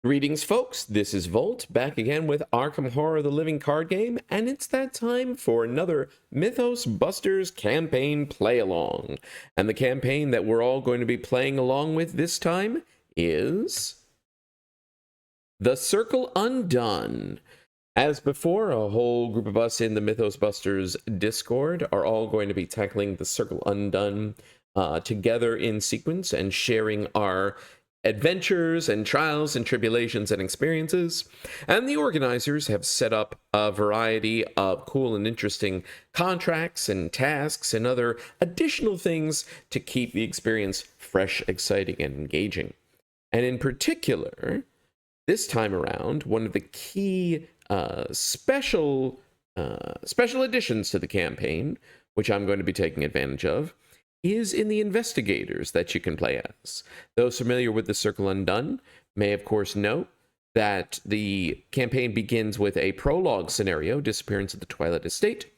Greetings, folks. This is Volt, back again with Arkham Horror the Living card game, and it's that time for another Mythos Busters campaign play-along. And the campaign that we're all going to be playing along with this time is The Circle Undone. As before, a whole group of us in the Mythos Busters Discord are all going to be tackling The Circle Undone together in sequence and sharing our adventures and trials and tribulations and experiences. And the organizers have set up a variety of cool and interesting contracts and tasks and other additional things to keep the experience fresh, exciting, and engaging. And in particular, this time around, one of the key special additions to the campaign, which I'm going to be taking advantage of, is in the investigators that you can play as. Those familiar with The Circle Undone may, of course, know that the campaign begins with a prologue scenario, Disappearance of the Twilight Estate,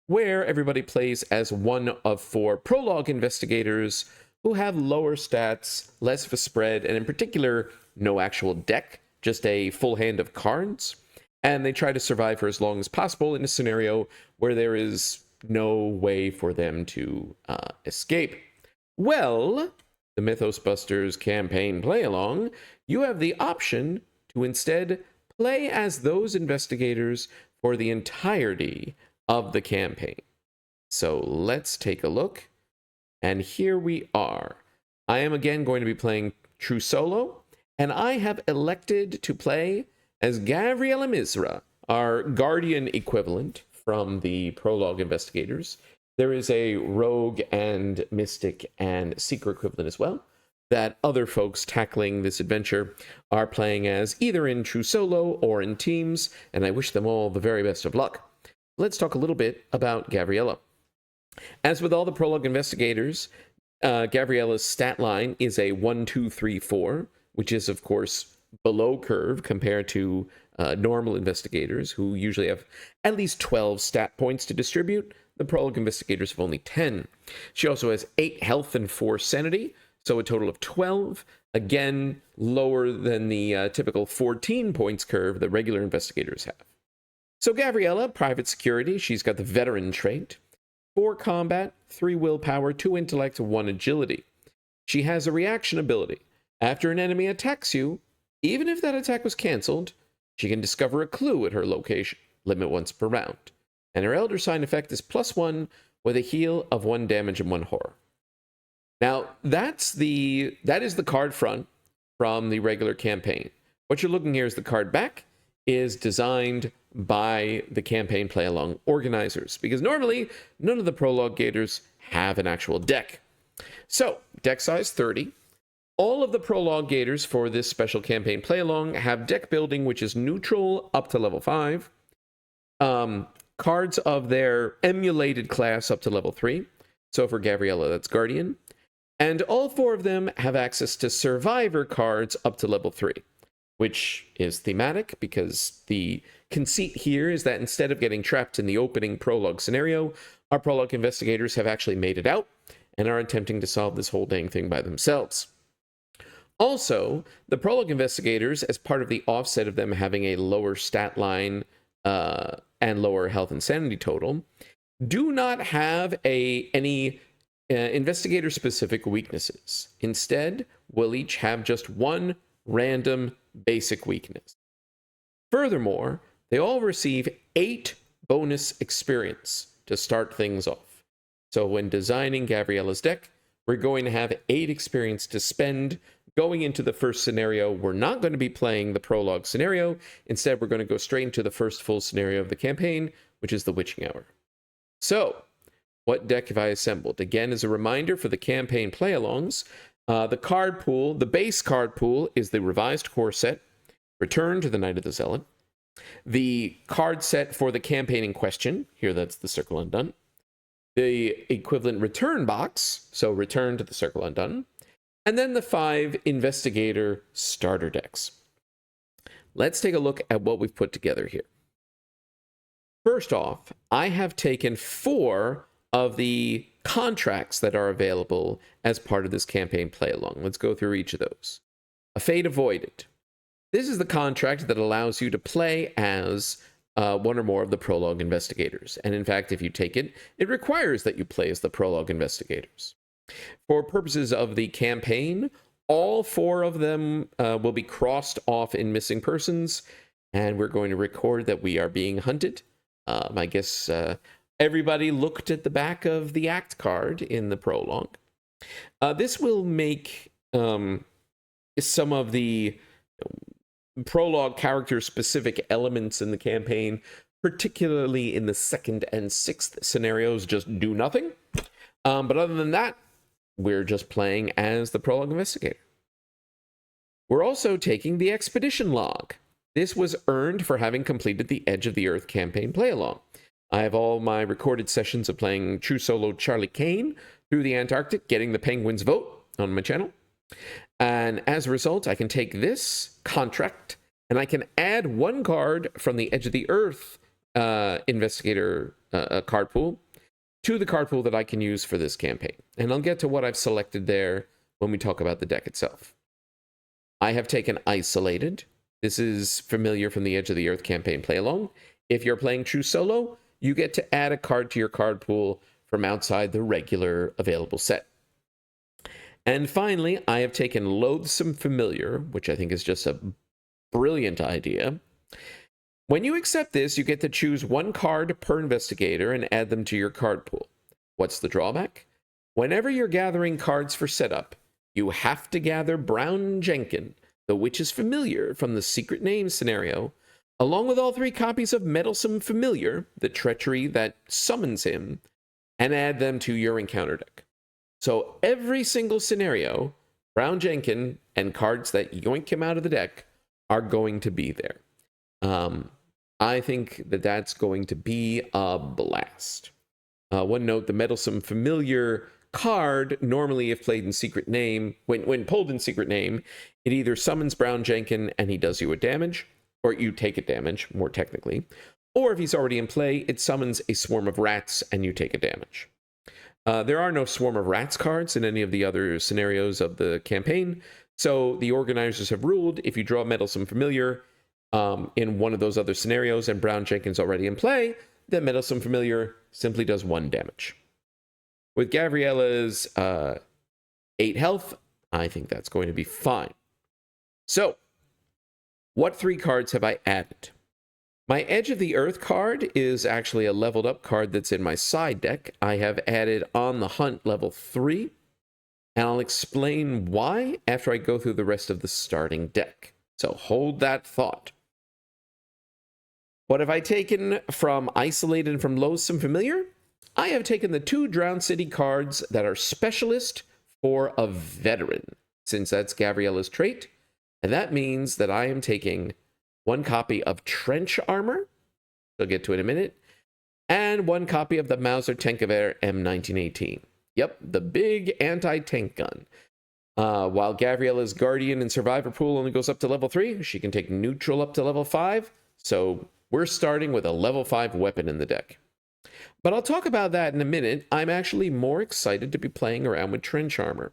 where everybody plays as one of 4 prologue investigators who have lower stats, less of a spread, and in particular, no actual deck, just a full hand of cards. And they try to survive for as long as possible in a scenario where there is no way for them to escape. Well, the Mythos Busters campaign play-along, you have the option to instead play as those investigators for the entirety of the campaign. So let's take a look. And here we are. I am again going to be playing True Solo, and I have elected to play as Gavriella Misra, our Guardian equivalent from the prologue investigators. There is a rogue and mystic and seeker equivalent as well that other folks tackling this adventure are playing as, either in True Solo or in teams, and I wish them all the very best of luck. Let's talk a little bit about Gavriella. As with all the prologue investigators, Gavriella's stat line is a 1, 2, 3, 4, which is, of course, below curve compared to normal investigators, who usually have at least 12 stat points to distribute. The prologue investigators have only 10. She also has 8 health and 4 sanity, so a total of 12. Again, lower than the typical 14 points curve that regular investigators have. So Gavriella, private security, she's got the veteran trait. 4 combat, 3 willpower, 2 intellect, 1 agility. She has a reaction ability. After an enemy attacks you, even if that attack was cancelled, she can discover a clue at her location, limit once per round. And her Elder Sign effect is +1 with a heal of 1 damage and 1 horror. Now, that is the card front from the regular campaign. What you're looking here is the card back is designed by the campaign play-along organizers, because normally none of the prologue gators have an actual deck. So, deck size 30. All of the prologue gators for this special campaign play-along have deck building, which is neutral up to level 5. Cards of their emulated class up to level 3. So for Gavriella, that's Guardian. And all 4 of them have access to Survivor cards up to level 3, which is thematic because the conceit here is that instead of getting trapped in the opening prologue scenario, our prologue investigators have actually made it out and are attempting to solve this whole dang thing by themselves. Also, the prologue investigators, as part of the offset of them having a lower stat line and lower health and sanity total, do not have any investigator-specific weaknesses. Instead, will each have just 1 random basic weakness. Furthermore, they all receive 8 bonus experience to start things off. So when designing Gavriella's deck, we're going to have 8 experience to spend. Going into the first scenario, we're not going to be playing the prologue scenario. Instead, we're going to go straight into the first full scenario of the campaign, which is the Witching Hour. So, what deck have I assembled? Again, as a reminder for the campaign play-alongs, the card pool, the base card pool, is the revised core set, Return to the Night of the Zealot. The card set for the campaign in question, here that's the Circle Undone. The equivalent return box, so Return to the Circle Undone. And then the 5 investigator starter decks. Let's take a look at what we've put together here. First off, I have taken 4 of the contracts that are available as part of this campaign play-along. Let's go through each of those. A Fate Avoided. This is the contract that allows you to play as one or more of the prologue investigators. And in fact, if you take it, it requires that you play as the prologue investigators. For purposes of the campaign, all 4 of them will be crossed off in missing persons, and we're going to record that we are being hunted. I guess everybody looked at the back of the act card in the prologue. This will make some of the prologue character-specific elements in the campaign, particularly in the 2nd and 6th scenarios, just do nothing. But other than that, we're just playing as the prologue investigator. We're also taking the expedition log. This was earned for having completed the Edge of the Earth campaign play-along. I have all my recorded sessions of playing True Solo Charlie Kane through the Antarctic, getting the Penguins vote on my channel. And as a result, I can take this contract and I can add 1 card from the Edge of the Earth investigator card pool to the card pool that I can use for this campaign. And I'll get to what I've selected there when we talk about the deck itself. I have taken Isolated. This is familiar from the Edge of the Earth campaign play-along. If you're playing True Solo, you get to add a card to your card pool from outside the regular available set. And finally, I have taken Loathsome Familiar, which I think is just a brilliant idea. When you accept this, you get to choose 1 card per investigator and add them to your card pool. What's the drawback? Whenever you're gathering cards for setup, you have to gather Brown Jenkin, the Witch's Familiar from the Secret Name scenario, along with all 3 copies of Meddlesome Familiar, the treachery that summons him, and add them to your encounter deck. So every single scenario, Brown Jenkin and cards that yoink him out of the deck are going to be there. I think that that's going to be a blast. One note, the Meddlesome Familiar card, normally if played in Secret Name, when pulled in Secret Name, it either summons Brown Jenkin and he does you a damage, or you take a damage, more technically, or if he's already in play, it summons a Swarm of Rats and you take a damage. There are no Swarm of Rats cards in any of the other scenarios of the campaign, so the organizers have ruled if you draw Meddlesome Familiar in one of those other scenarios and Brown Jenkin's already in play, then Meddlesome Familiar simply does 1 damage. With Gavriella's 8 health, I think that's going to be fine. So, what 3 cards have I added? My Edge of the Earth card is actually a leveled up card that's in my side deck. I have added On the Hunt level 3, and I'll explain why after I go through the rest of the starting deck. So hold that thought. What have I taken from Isolated and from Loathsome Familiar? I have taken the 2 Drowned City cards that are specialist for a veteran, since that's Gavriella's trait, and that means that I am taking 1 copy of Trench Armor, I'll get to it in a minute, and 1 copy of the Mauser Tankewehr M1918. Yep, the big anti-tank gun. While Gavriella's Guardian and Survivor pool only goes up to level 3, she can take Neutral up to level 5, so we're starting with a level 5 weapon in the deck. But I'll talk about that in a minute. I'm actually more excited to be playing around with Trench Armor.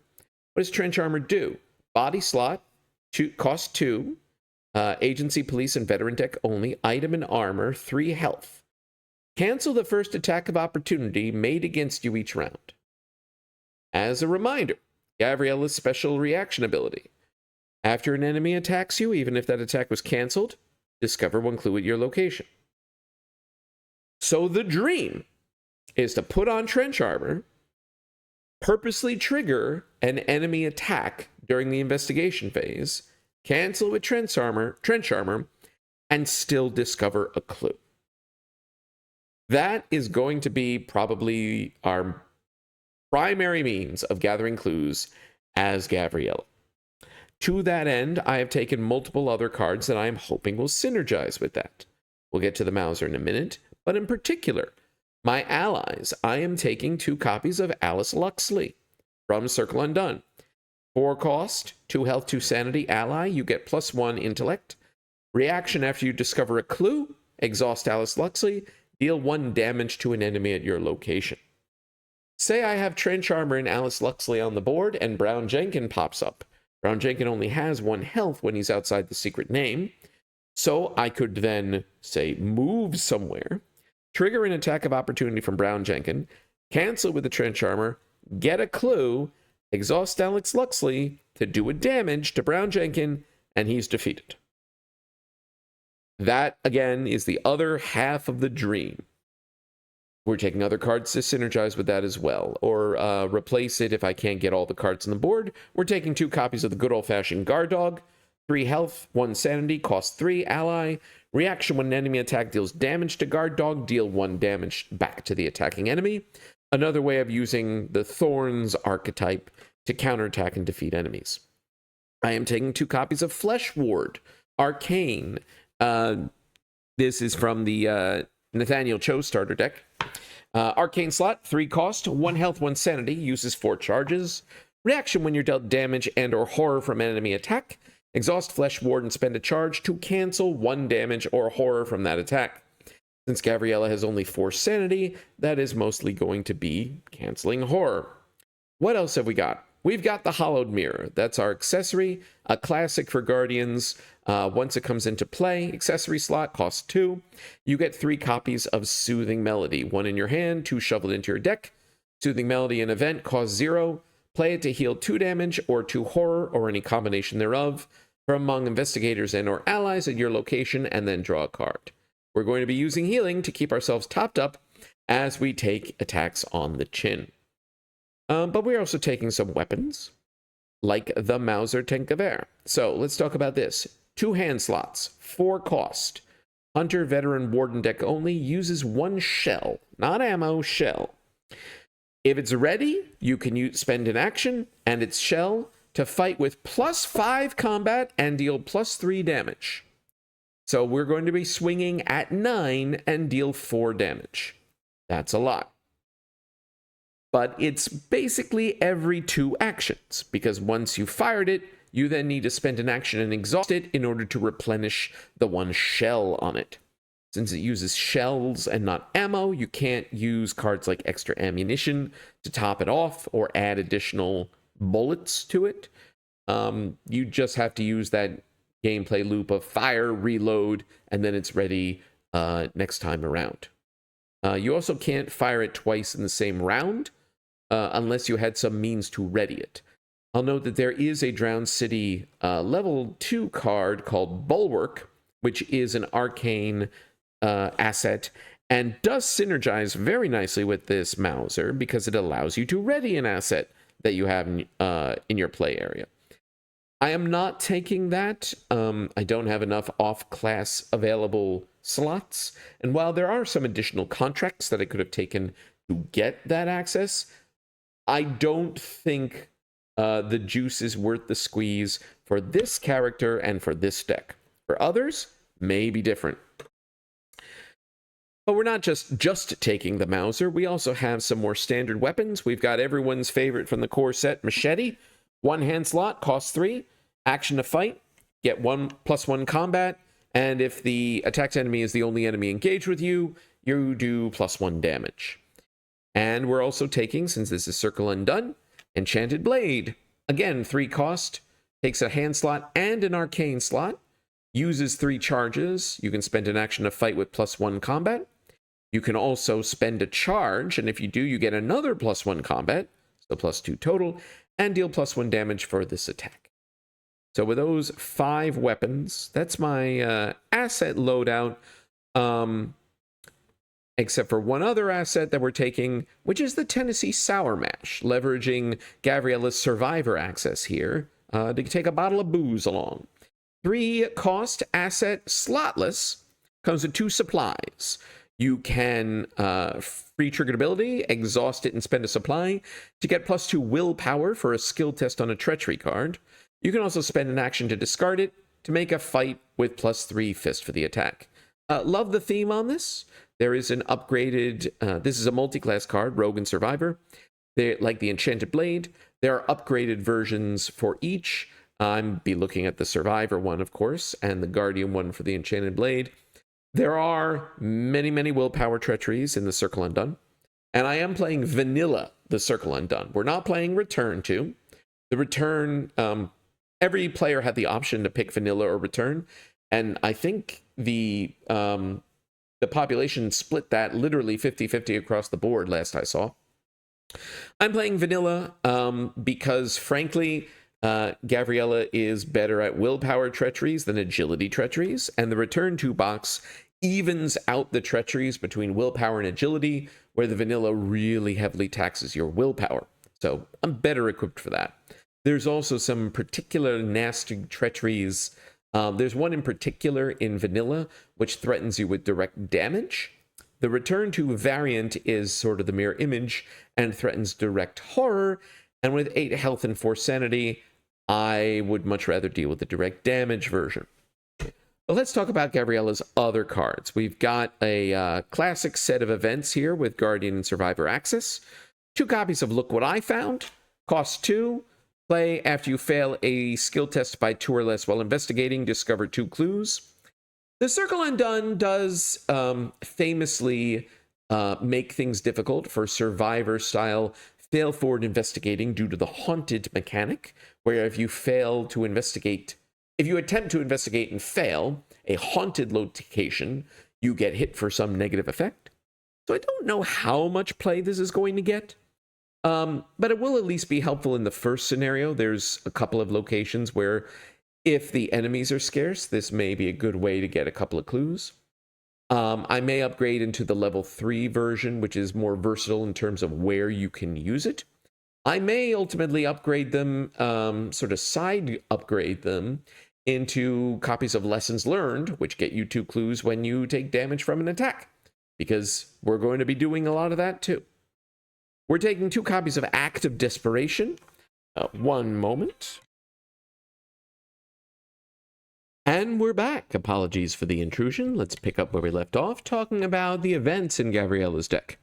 What does Trench Armor do? Body slot, cost 2, Agency, Police, and Veteran deck only, item and armor, 3 health. Cancel the first attack of opportunity made against you each round. As a reminder, Gavriella's special reaction ability. After an enemy attacks you, even if that attack was canceled, discover 1 clue at your location. So the dream is to put on Trench Armor, purposely trigger an enemy attack during the investigation phase, cancel with Trench Armor, and still discover a clue. That is going to be probably our primary means of gathering clues as Gavriella. To that end, I have taken multiple other cards that I am hoping will synergize with that. We'll get to the Mauser in a minute, but in particular, my allies, I am taking 2 copies of Alice Luxley from Circle Undone. 4 cost, 2 health, 2 sanity ally, you get +1 intellect. Reaction after you discover a clue, exhaust Alice Luxley, deal 1 damage to an enemy at your location. Say I have Trench Armor and Alice Luxley on the board and Brown Jenkin pops up. Brown Jenkins only has 1 health when he's outside the secret name. So I could then, say, move somewhere, trigger an attack of opportunity from Brown Jenkins, cancel with the Trench Armor, get a clue, exhaust Alex Luxley to do a damage to Brown Jenkins, and he's defeated. That, again, is the other half of the dream. We're taking other cards to synergize with that as well, or replace it if I can't get all the cards on the board. We're taking 2 copies of the good old-fashioned Guard Dog, 3 health, 1 sanity, cost 3, ally. Reaction when an enemy attack deals damage to Guard Dog, deal 1 damage back to the attacking enemy. Another way of using the Thorns archetype to counterattack and defeat enemies. I am taking 2 copies of Flesh Ward, Arcane. This is from the Nathaniel Cho starter deck. Arcane slot, 3 cost, 1 health, 1 sanity, uses 4 charges. Reaction when you're dealt damage and or horror from an enemy attack. Exhaust Flesh Ward and spend a charge to cancel 1 damage or horror from that attack. Since Gavriella has only 4 sanity, that is mostly going to be canceling horror. What else have we got? We've got the Hollowed Mirror. That's our accessory, a classic for Guardians. Once it comes into play, accessory slot costs 2. You get 3 copies of Soothing Melody, 1 in your hand, 2 shoveled into your deck. Soothing Melody in event costs 0. Play it to heal 2 damage or 2 horror or any combination thereof from among investigators and or allies at your location, and then draw a card. We're going to be using healing to keep ourselves topped up as we take attacks on the chin. But we're also taking some weapons, like the Mauser Tenkaver. So let's talk about this. 2 hand slots, 4 cost. Hunter, Veteran, Warden deck only, uses 1 shell. Not ammo, shell. If it's ready, you can spend an action and its shell to fight with +5 combat and deal +3 damage. So we're going to be swinging at 9 and deal 4 damage. That's a lot. But it's basically every 2 actions, because once you fired it, you then need to spend an action and exhaust it in order to replenish the 1 shell on it. Since it uses shells and not ammo, you can't use cards like extra ammunition to top it off or add additional bullets to it. You just have to use that gameplay loop of fire, reload, and then it's ready next time around. You also can't fire it twice in the same round unless you had some means to ready it. I'll note that there is a Drowned City level 2 card called Bulwark, which is an arcane asset and does synergize very nicely with this Mauser because it allows you to ready an asset that you have in your play area. I am not taking that. I don't have enough off-class available slots. And while there are some additional contracts that I could have taken to get that access, I don't think the juice is worth the squeeze for this character and for this deck. For others, may be different. But we're not just taking the Mauser. We also have some more standard weapons. We've got everyone's favorite from the core set, Machete. 1 hand slot, costs 3. Action to fight, get 1+1 combat. And if the attacked enemy is the only enemy engaged with you, you do +1 damage. And we're also taking, since this is Circle Undone, Enchanted Blade. Again, 3 cost, takes a hand slot and an arcane slot, uses 3 charges. You can spend an action to fight with +1 combat. You can also spend a charge, and if you do, you get another +1 combat, so +2 total, and deal +1 damage for this attack. So with those 5 weapons, that's my asset loadout, except for one other asset that we're taking, which is the Tennessee Sour Mash, leveraging Gavriella's Survivor access here to take a bottle of booze along. 3 cost asset, slotless, comes with 2 supplies. You can free triggered ability, exhaust it and spend a supply to get +2 willpower for a skill test on a treachery card. You can also spend an action to discard it to make a fight with +3 fist for the attack. Love the theme on this. There is an upgraded, this is a multi-class card, Rogue and Survivor. They're like the Enchanted Blade. There are upgraded versions for each. I'm be looking at the Survivor one, of course, and the Guardian one for the Enchanted Blade. There are many, many willpower treacheries in the Circle Undone. And I am playing vanilla, the Circle Undone. We're not playing Return to. The Return Every player had the option to pick vanilla or return, and I think the population split that literally 50-50 across the board last I saw. I'm playing vanilla because, frankly, Gavriella is better at willpower treacheries than agility treacheries, and the return to box evens out the treacheries between willpower and agility, where the vanilla really heavily taxes your willpower. So I'm better equipped for that. There's also some particular nasty treacheries. There's one in particular in vanilla which threatens you with direct damage. The return to variant is sort of the mirror image and threatens direct horror. And with 8 health and 4 sanity, I would much rather deal with the direct damage version. But let's talk about Gavriella's other cards. We've got a classic set of events here with Guardian and Survivor access. 2 copies of Look What I Found. Cost 2. Play after you fail a skill test by 2 or less while investigating. Discover 2 clues. The Circle Undone does famously make things difficult for Survivor-style fail-forward investigating due to the haunted mechanic, where if you fail to investigate, if you attempt to investigate and fail a haunted location, you get hit for some negative effect. So I don't know how much play this is going to get. But it will at least be helpful in the first scenario. There's a couple of locations where if the enemies are scarce, this may be a good way to get a couple of clues. I may upgrade into the level 3 version, which is more versatile in terms of where you can use it. I may ultimately upgrade them, sort of side upgrade them into copies of Lessons Learned, which get you 2 clues when you take damage from an attack, because we're going to be doing a lot of that too. We're taking 2 copies of Act of Desperation. One moment. And we're back. Apologies for the intrusion. Let's pick up where we left off, talking about the events in Gavriella's deck.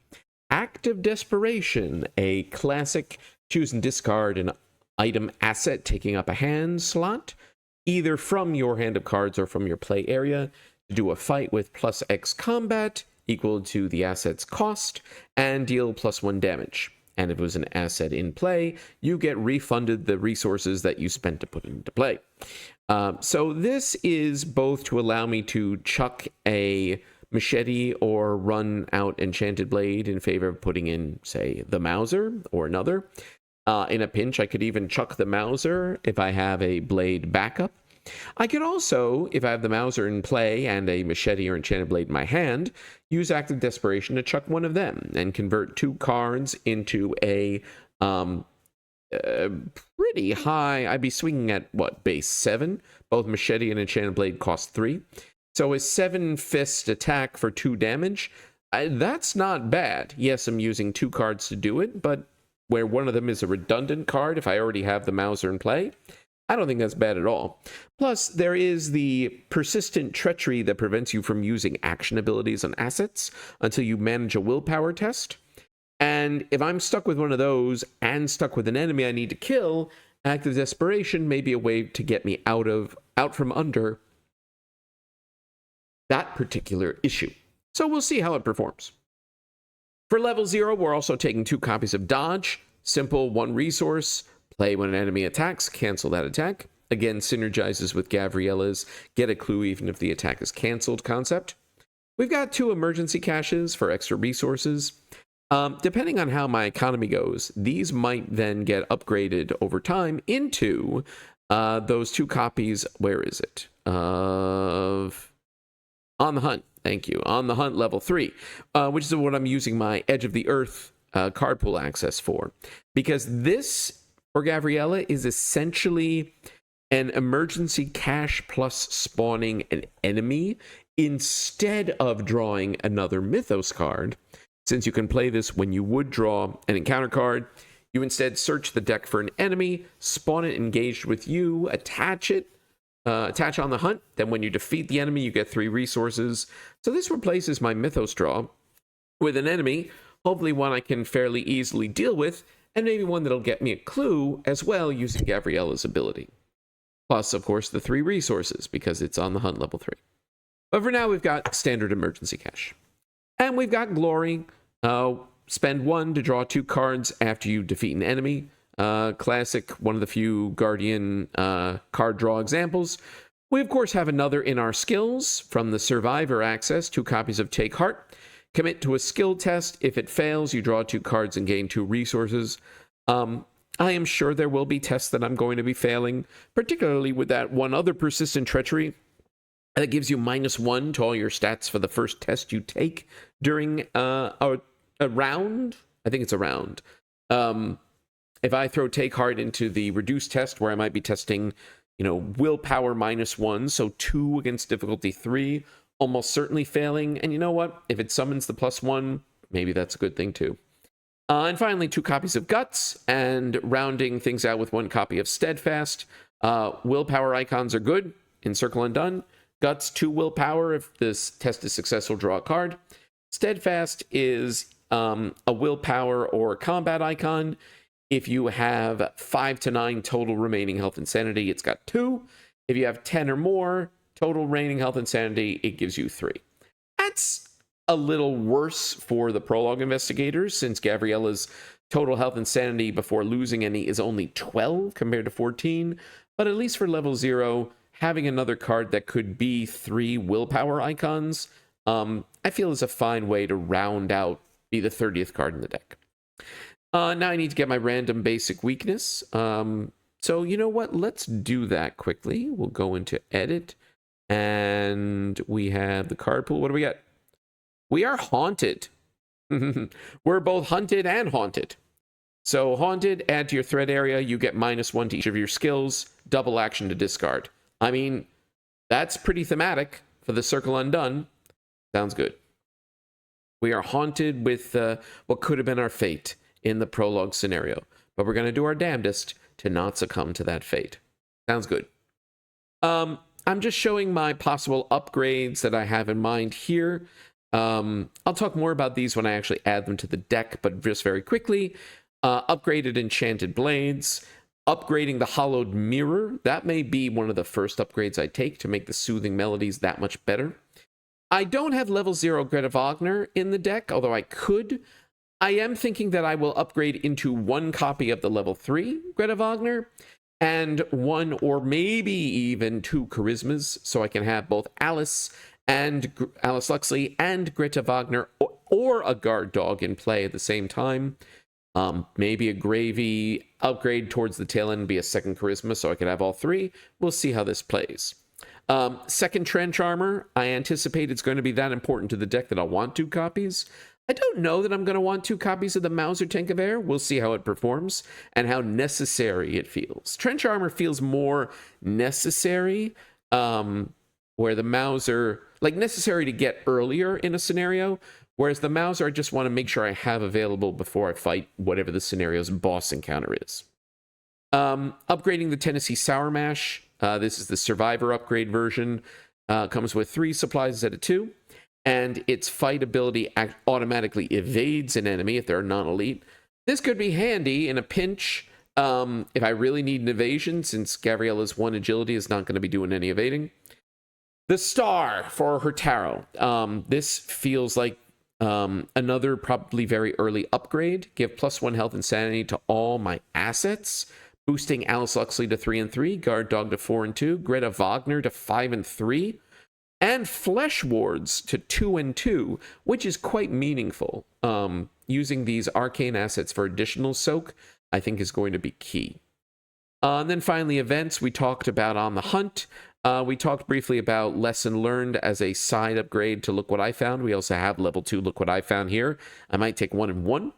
Act of Desperation, a classic choose and discard an item asset taking up a hand slot, either from your hand of cards or from your play area, to do a fight with plus X combat, equal to the asset's cost, and deal +1 damage. And if it was an asset in play, you get refunded the resources that you spent to put it into play. So this is both to allow me to chuck a machete or run out Enchanted Blade in favor of putting in, say, the Mauser or another. In a pinch, I could even chuck the Mauser if I have a blade backup. I could also, if I have the Mauser in play and a machete or Enchanted Blade in my hand, use Act of Desperation to chuck one of them and convert 2 cards into a pretty high. I'd be swinging at, what, base 7? Both machete and Enchanted Blade cost 3. So a 7-fist attack for 2 damage, that's not bad. Yes, I'm using 2 cards to do it, but where one of them is a redundant card if I already have the Mauser in play, I don't think that's bad at all. Plus, there is the persistent treachery that prevents you from using action abilities on assets until you manage a willpower test. And if I'm stuck with one of those and stuck with an enemy I need to kill, Act of Desperation may be a way to get me out from under that particular issue. So we'll see how it performs. For level 0, we're also taking 2 copies of Dodge. Simple, 1 resource. Play when an enemy attacks, cancel that attack. Again, synergizes with Gavriella's get a clue even if the attack is canceled concept. We've got 2 emergency caches for extra resources. Depending on how my economy goes, these might then get upgraded over time into those 2 copies. Where is it? Of On the Hunt. Thank you. On the Hunt level 3, which is what I'm using my Edge of the Earth card pool access for. Because this, for Gavriella, is essentially an emergency cache plus spawning an enemy instead of drawing another Mythos card. Since you can play this when you would draw an encounter card, you instead search the deck for an enemy, spawn it engaged with you, attach On the Hunt. Then when you defeat the enemy, you get 3 resources. So this replaces my Mythos draw with an enemy, hopefully one I can fairly easily deal with, and maybe one that'll get me a clue as well using Gavriella's ability. Plus, of course, the 3 resources, because it's On the Hunt level 3. But for now, we've got standard emergency cache. And we've got Glory. Spend 1 to draw 2 cards after you defeat an enemy. Classic, one of the few Guardian card draw examples. We, of course, have another in our skills from the Survivor access, 2 copies of Take Heart. Commit to a skill test. If it fails, you draw 2 cards and gain 2 resources. I am sure there will be tests that I'm going to be failing, particularly with that one other persistent treachery that gives you -1 to all your stats for the first test you take during a round. I think it's a round. If I throw Take Heart into the reduced test where I might be testing, willpower -1, so 2 against difficulty 3, almost certainly failing. And you know what? If it summons the +1, maybe that's a good thing too. And finally, 2 copies of Guts, and rounding things out with 1 copy of Steadfast. Willpower icons are good in Circle Undone. Guts, 2 willpower. If this test is successful, draw a card. Steadfast is a willpower or combat icon. If you have 5 to 9 total remaining health and sanity, it's got 2. If you have 10 or more total remaining health and sanity, it gives you 3. That's a little worse for the prologue investigators, since Gavriella's total health and sanity before losing any is only 12 compared to 14. But at least for level 0, having another card that could be 3 willpower icons, I feel is a fine way to round out, be the 30th card in the deck. Now I need to get my random basic weakness. So you know what? Let's do that quickly. We'll go into edit, and we have the card pool. What do we got? We are haunted. We're both hunted and haunted. So haunted, add to your threat area. You get -1 to each of your skills. Double action to discard. I mean, that's pretty thematic for the Circle Undone. Sounds good. We are haunted with what could have been our fate in the prologue scenario, but we're going to do our damnedest to not succumb to that fate. Sounds good. I'm just showing my possible upgrades that I have in mind here. I'll talk more about these when I actually add them to the deck, but just very quickly, upgraded Enchanted Blades, upgrading the Hollowed Mirror. That may be one of the first upgrades I take to make the Soothing Melodies that much better. I don't have level 0 Greta Wagner in the deck, although I could. I am thinking that I will upgrade into 1 copy of the level 3 Greta Wagner, and 1 or maybe even 2 charismas, so I can have both Alice Luxley and Greta Wagner or a guard dog in play at the same time. Maybe a gravy upgrade towards the tail end, be a 2nd charisma, so I could have all 3. We'll see how this plays. 2nd trench armor. I anticipate it's going to be that important to the deck that I'll want 2 copies. I don't know that I'm going to want 2 copies of the Mauser Tank of Air. We'll see how it performs and how necessary it feels. Trench armor feels more necessary, where the Mauser, like necessary to get earlier in a scenario, whereas the Mauser I just want to make sure I have available before I fight whatever the scenario's boss encounter is. Upgrading the Tennessee Sour Mash. This is the Survivor upgrade version. Comes with 3 supplies instead of 2. And its fight ability automatically evades an enemy if they're non-elite. This could be handy in a pinch if I really need an evasion, since Gavriella's 1 agility is not going to be doing any evading. The Star for her tarot. This feels like another probably very early upgrade. Give +1 health and sanity to all my assets. Boosting Alice Luxley to 3 and 3. Guard Dog to 4 and 2. Greta Wagner to 5 and 3. And Flesh Wards to 2 and 2, which is quite meaningful. Using these arcane assets for additional soak, I think, is going to be key. And then finally, events we talked about on the hunt. We talked briefly about Lesson Learned as a side upgrade to Look What I Found. We also have level 2 Look What I Found here. I might take 1 and 1.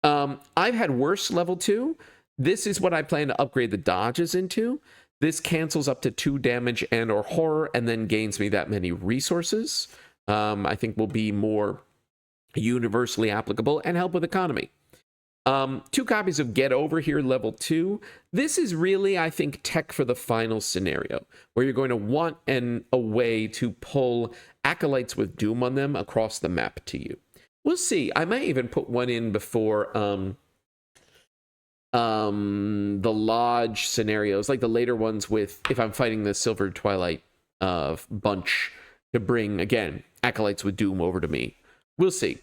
I've had worse level 2. This is what I plan to upgrade the dodges into. This cancels up to 2 damage and or horror, and then gains me that many resources. I think will be more universally applicable and help with economy. 2 copies of Get Over here, level 2. This is really, I think, tech for the final scenario, where you're going to want a way to pull acolytes with doom on them across the map to you. We'll see. I might even put 1 in before the lodge scenarios, like the later ones with, if I'm fighting the Silver Twilight bunch, to bring, again, acolytes with doom over to me. We'll see.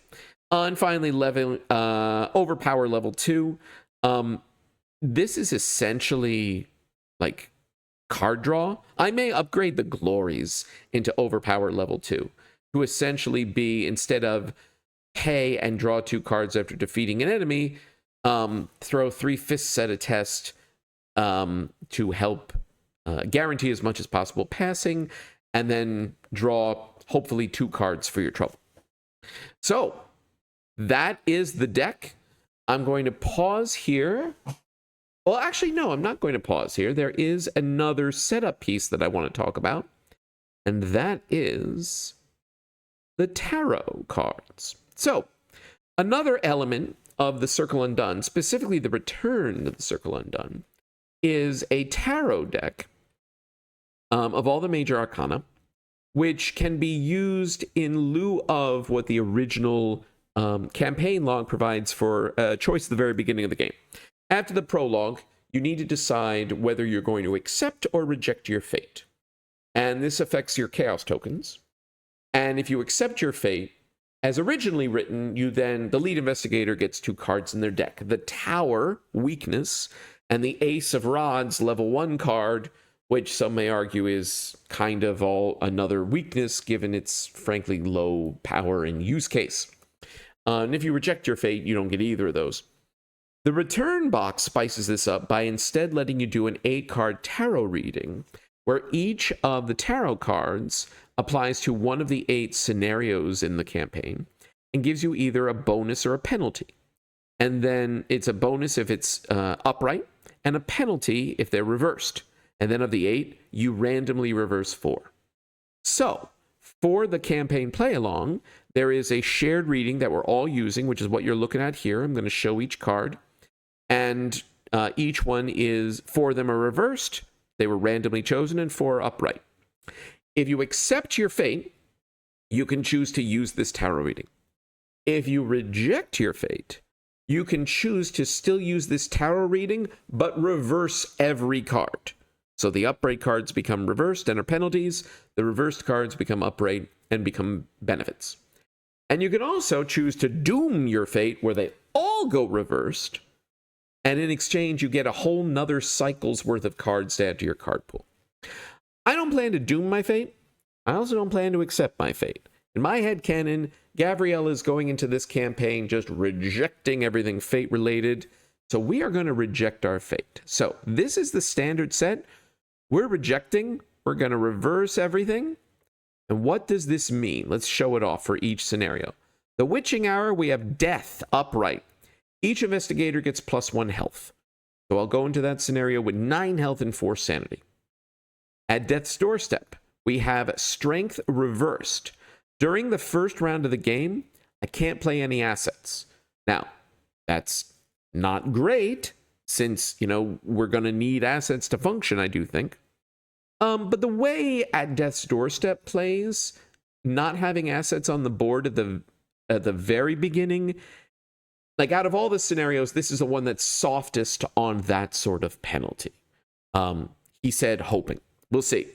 And finally, overpower level 2. this is essentially like card draw. I may upgrade the glories into overpower level 2 to essentially be, instead of pay and draw 2 cards after defeating an enemy, throw 3 fists at a test to help guarantee as much as possible passing, and then draw hopefully 2 cards for your trouble. So that is the deck. I'm going to pause here. Well, actually, no, I'm not going to pause here. There is another setup piece that I want to talk about, and that is the tarot cards. So another element of the Circle Undone, specifically the return of the Circle Undone, is a tarot deck of all the major arcana, which can be used in lieu of what the original campaign log provides for a choice at the very beginning of the game. After the prologue, you need to decide whether you're going to accept or reject your fate. And this affects your chaos tokens. And if you accept your fate, as originally written, the lead investigator gets 2 cards in their deck. The Tower, weakness, and the Ace of Rods, level 1 card, which some may argue is kind of all another weakness given its frankly low power and use case. And if you reject your fate, you don't get either of those. The return box spices this up by instead letting you do an 8-card tarot reading, where each of the tarot cards applies to one of the 8 scenarios in the campaign and gives you either a bonus or a penalty. And then it's a bonus if it's upright, and a penalty if they're reversed. And then of the 8, you randomly reverse 4. So, for the campaign play-along, there is a shared reading that we're all using, which is what you're looking at here. I'm going to show each card. And each one is, 4 of them are reversed. They were randomly chosen, and 4 are upright. If you accept your fate, you can choose to use this tarot reading. If you reject your fate, you can choose to still use this tarot reading, but reverse every card. So the upright cards become reversed and are penalties. The reversed cards become upright and become benefits. And you can also choose to doom your fate, where they all go reversed. And in exchange, you get a whole nother cycle's worth of cards to add to your card pool. I don't plan to doom my fate. I also don't plan to accept my fate. In my headcanon, Gavriella is going into this campaign just rejecting everything fate-related. So we are going to reject our fate. So this is the standard set. We're rejecting. We're going to reverse everything. And what does this mean? Let's show it off for each scenario. The Witching Hour, we have death upright. Each investigator gets +1 health. So I'll go into that scenario with 9 health and 4 sanity. At Death's Doorstep, we have strength reversed. During the first round of the game, I can't play any assets. Now, that's not great, since, we're going to need assets to function, I do think. But the way At Death's Doorstep plays, not having assets on the board at the very beginning, like out of all the scenarios, this is the one that's softest on that sort of penalty. He said, hoping. We'll see.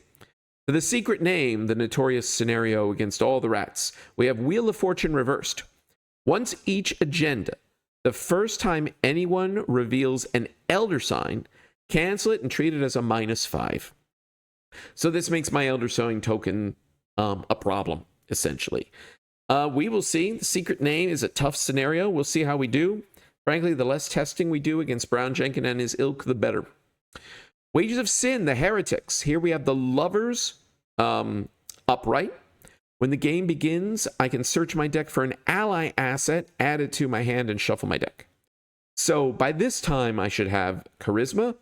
For the secret name, the notorious scenario against all the rats, we have Wheel of Fortune reversed. Once each agenda, the first time anyone reveals an elder sign, cancel it and treat it as a -5. So this makes my elder sign token a problem, essentially. We will see. The secret name is a tough scenario. We'll see how we do. Frankly, the less testing we do against Brown Jenkins and his ilk, the better. Wages of Sin, the Heretics. Here we have the Lovers upright. When the game begins, I can search my deck for an ally asset, add it to my hand, and shuffle my deck. So by this time, I should have Charisma.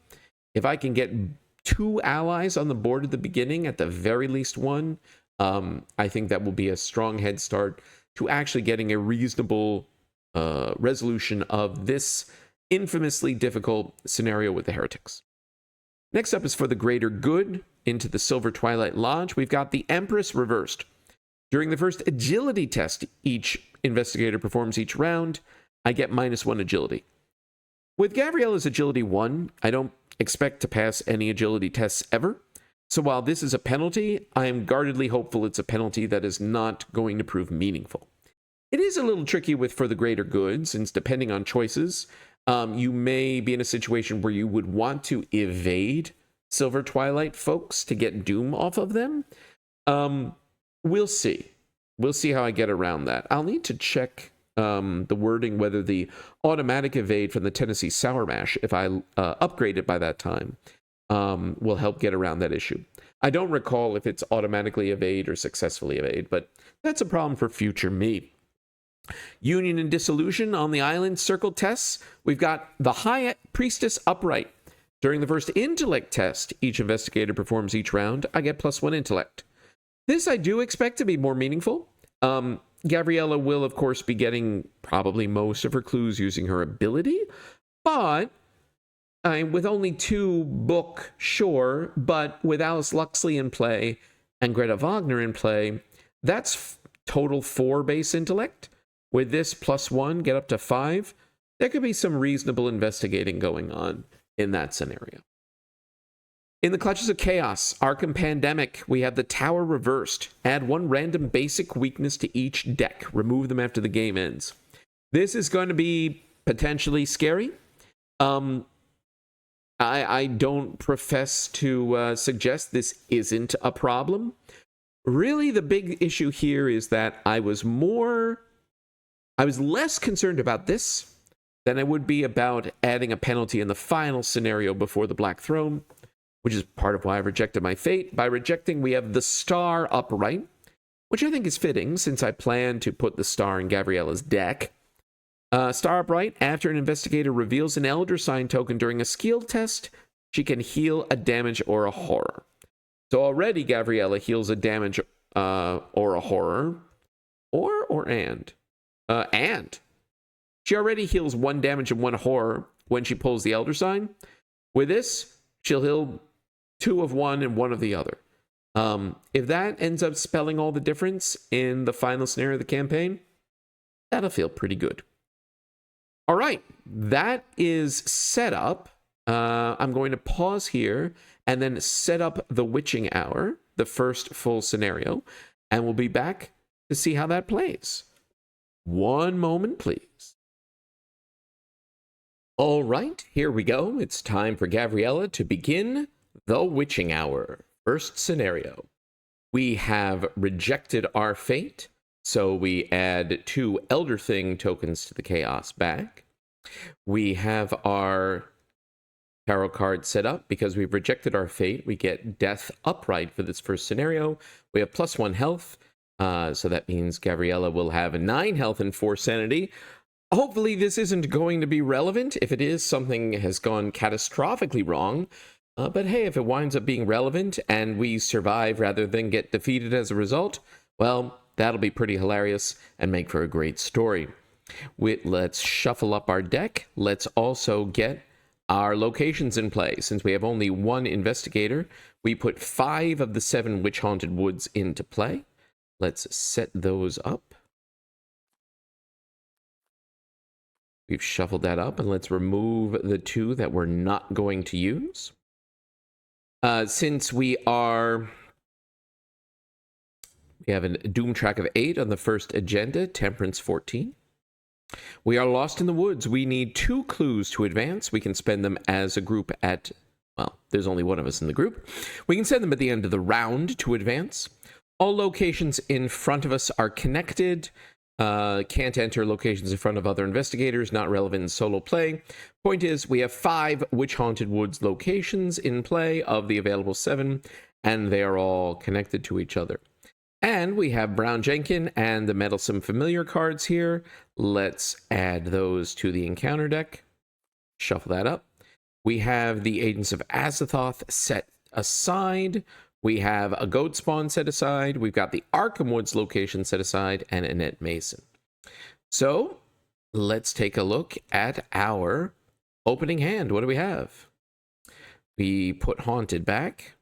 If I can get 2 allies on the board at the beginning, at the very least 1, I think that will be a strong head start to actually getting a reasonable resolution of this infamously difficult scenario with the Heretics. Next up is for the greater good. Into the Silver Twilight Lodge, we've got the Empress reversed. During the first agility test each investigator performs each round, I get -1 agility. With Gavriella's agility 1, I don't expect to pass any agility tests ever. So while this is a penalty, I am guardedly hopeful it's a penalty that is not going to prove meaningful. It is a little tricky with For the Greater Good, since depending on choices, You may be in a situation where you would want to evade Silver Twilight folks to get Doom off of them. We'll see. We'll see how I get around that. I'll need to check the wording, whether the automatic evade from the Tennessee Sour Mash, if I upgrade it by that time, will help get around that issue. I don't recall if it's automatically evade or successfully evade, but that's a problem for future me. Union and Dissolution on the island circle tests. We've got the High Priestess upright. During the first intellect test, each investigator performs each round. I get +1 intellect. This I do expect to be more meaningful. Gavriella will, of course, be getting probably most of her clues using her ability, but with only 2 book, sure, but with Alice Luxley in play and Greta Wagner in play, that's total 4 base intellect. With this +1, get up to 5. There could be some reasonable investigating going on in that scenario. In the Clutches of Chaos, Arkham Pandemic, we have the Tower reversed. Add 1 random basic weakness to each deck. Remove them after the game ends. This is going to be potentially scary. I don't profess to suggest this isn't a problem. Really, the big issue here is that I was less concerned about this than I would be about adding a penalty in the final scenario before the Black Throne, which is part of why I rejected my fate. By rejecting, we have the Star upright, which I think is fitting since I plan to put the Star in Gavriella's deck. Star upright, after an investigator reveals an Elder Sign token during a skill test, she can heal a damage or a horror. So already Gavriella heals a damage or a horror. And. She already heals 1 damage and 1 horror when she pulls the Elder Sign. With this, she'll heal 2 of one and 1 of the other. If that ends up spelling all the difference in the final scenario of the campaign, that'll feel pretty good. All right, that is set up. I'm going to pause here and then set up the Witching Hour, the first full scenario, and we'll be back to see how that plays. One moment, please. All right, here we go. It's time for Gavriella to begin the Witching Hour. First scenario. We have rejected our fate, so we add 2 Elder Thing tokens to the Chaos back. We have our tarot card set up. Because we've rejected our fate, we get Death upright for this first scenario. We have +1 health. So that means Gavriella will have 9 health and 4 sanity. Hopefully this isn't going to be relevant. If it is, something has gone catastrophically wrong. But hey, if it winds up being relevant and we survive rather than get defeated as a result, well, that'll be pretty hilarious and make for a great story. Let's shuffle up our deck. Let's also get our locations in play. Since we have only 1 investigator, we put 5 of the 7 witch-haunted woods into play. Let's set those up. We've shuffled that up, and let's remove the 2 that we're not going to use. Since we have a Doom track of 8 on the first agenda, Temperance 14. We are lost in the woods. We need 2 clues to advance. We can spend them as a group at, well, there's only 1 of us in the group. We can send them at the end of the round to advance. All locations in front of us are connected. Can't enter locations in front of other investigators, not relevant in solo play. Point is, we have 5 Witch-Haunted Woods locations in play of the available 7, and they are all connected to each other. And we have Brown Jenkin and the Meddlesome Familiar cards here. Let's add those to the encounter deck. Shuffle that up. We have the Agents of Azathoth set aside. We have a Goat Spawn set aside. We've got the Arkham Woods location set aside and Annette Mason. So let's take a look at our opening hand. What do we have? We put Haunted back.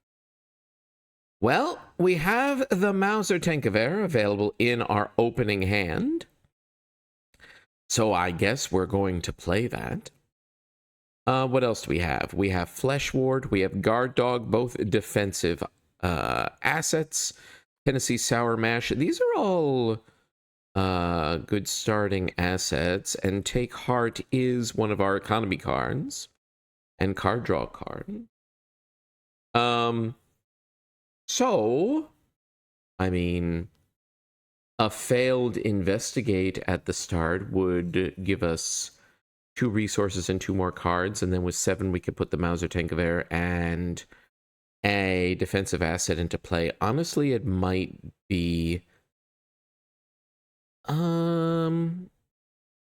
Well, we have the Mauser Tenkever available in our opening hand. So I guess we're going to play that. What else do we have? We have Flesh Ward. We have Guard Dog, both defensive assets. Tennessee Sour Mash. These are all good starting assets, and Take Heart is one of our economy cards, and card draw card. So, I mean, a failed investigate at the start would give us 2 resources and 2 more cards, and then with 7 we could put the Mauser Tank of Air and a defensive asset into play. Honestly, it might be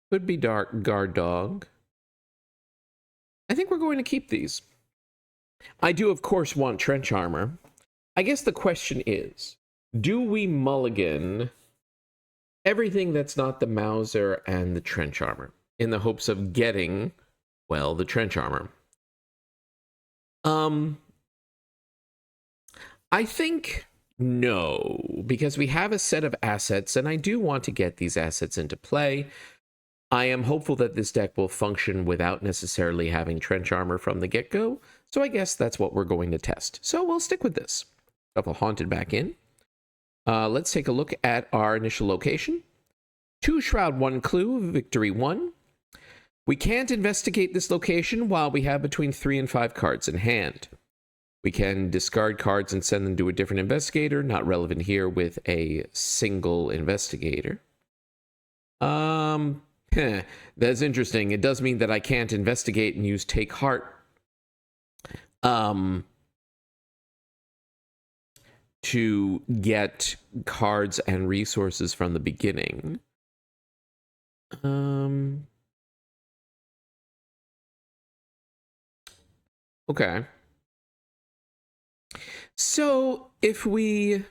could be Dark Guard Dog. I think we're going to keep these. I do, of course, want Trench Armor. I guess the question is, do we mulligan everything that's not the Mauser and the Trench Armor in the hopes of getting, well, the Trench Armor? I think no, because we have a set of assets, and I do want to get these assets into play. I am hopeful that this deck will function without necessarily having Trench Armor from the get-go, so I guess that's what we're going to test. So we'll stick with this. Shuffle Haunted back in. Let's take a look at our initial location. 2 Shroud, 1 Clue, Victory 1. We can't investigate this location while we have between 3 and 5 cards in hand. We can discard cards and send them to a different investigator, not relevant here with a single investigator. That's interesting. It does mean that I can't investigate and use Take Heart to get cards and resources from the beginning. Okay. So if we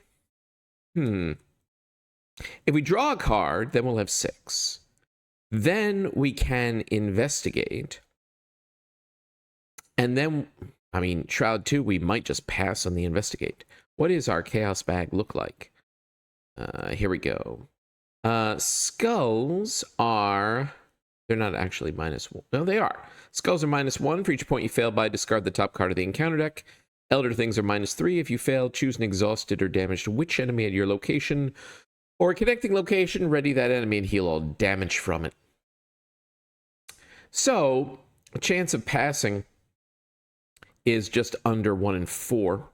draw a card, then we'll have 6. Then we can investigate. And then, I mean, Shroud 2, we might just pass on the investigate. What does our Chaos Bag look like? Here we go. Skulls are... They're not actually -1. No, they are. Skulls are -1. For each point you fail by, discard the top card of the encounter deck. Elder Things are -3. If you fail, choose an exhausted or damaged witch enemy at your location or a connecting location. Ready that enemy and heal all damage from it. So, a chance of passing is just under 1 in 4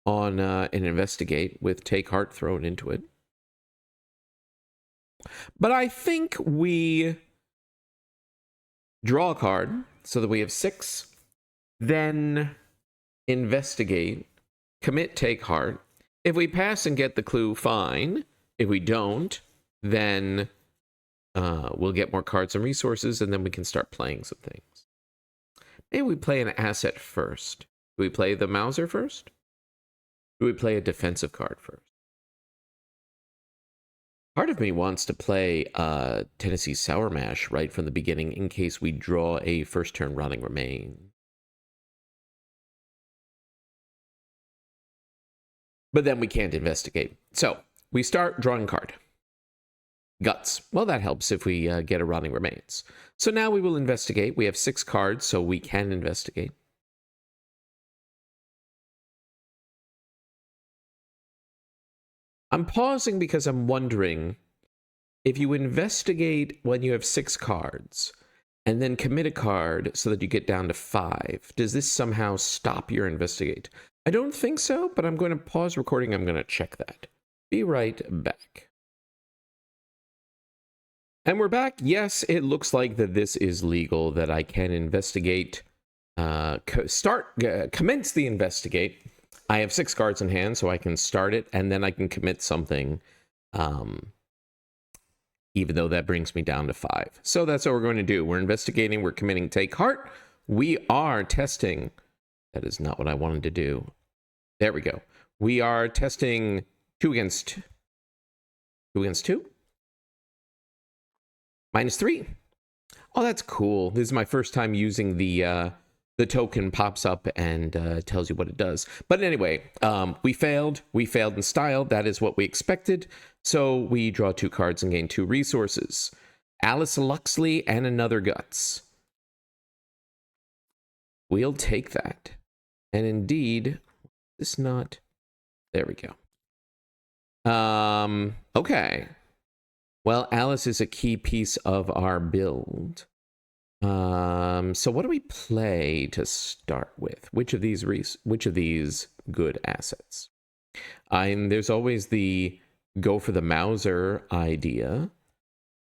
on an investigate with Take Heart thrown into it. But I think we draw a card so that we have 6, then investigate, commit Take Heart. If we pass and get the clue, fine. If we don't, then we'll get more cards and resources, and then we can start playing some things. Maybe we play an asset first. Do we play the Mauser first? Do we play a defensive card first? Part of me wants to play Tennessee Sour Mash right from the beginning in case we draw a first turn Rotting Remain. But then we can't investigate. So we start drawing a card. Guts. Well, that helps if we get a Rotting Remains. So now we will investigate. We have 6 cards, so we can investigate. I'm pausing because I'm wondering if you investigate when you have 6 cards and then commit a card so that you get down to 5, does this somehow stop your investigate? I don't think so, but I'm going to pause recording. I'm going to check that. Be right back. And we're back. Yes, it looks like that this is legal, that I can investigate, commence the investigate. I have 6 cards in hand, so I can start it, and then I can commit something, even though that brings me down to 5. So that's what we're going to do. We're investigating. We're committing Take Heart. We are testing. That is not what I wanted to do. There we go. We are testing 2 against 2. 2 against 2. -3. Oh, that's cool. This is my first time using the token pops up and tells you what it does. But anyway, we failed. We failed in style. That is what we expected. So we draw 2 cards and gain 2 resources. Alice Luxley and another Guts. We'll take that. And indeed, this not... There we go. Okay. Well, Alice is a key piece of our build. So what do we play to start with? Which of these good assets? There's always the go for the Mauser idea.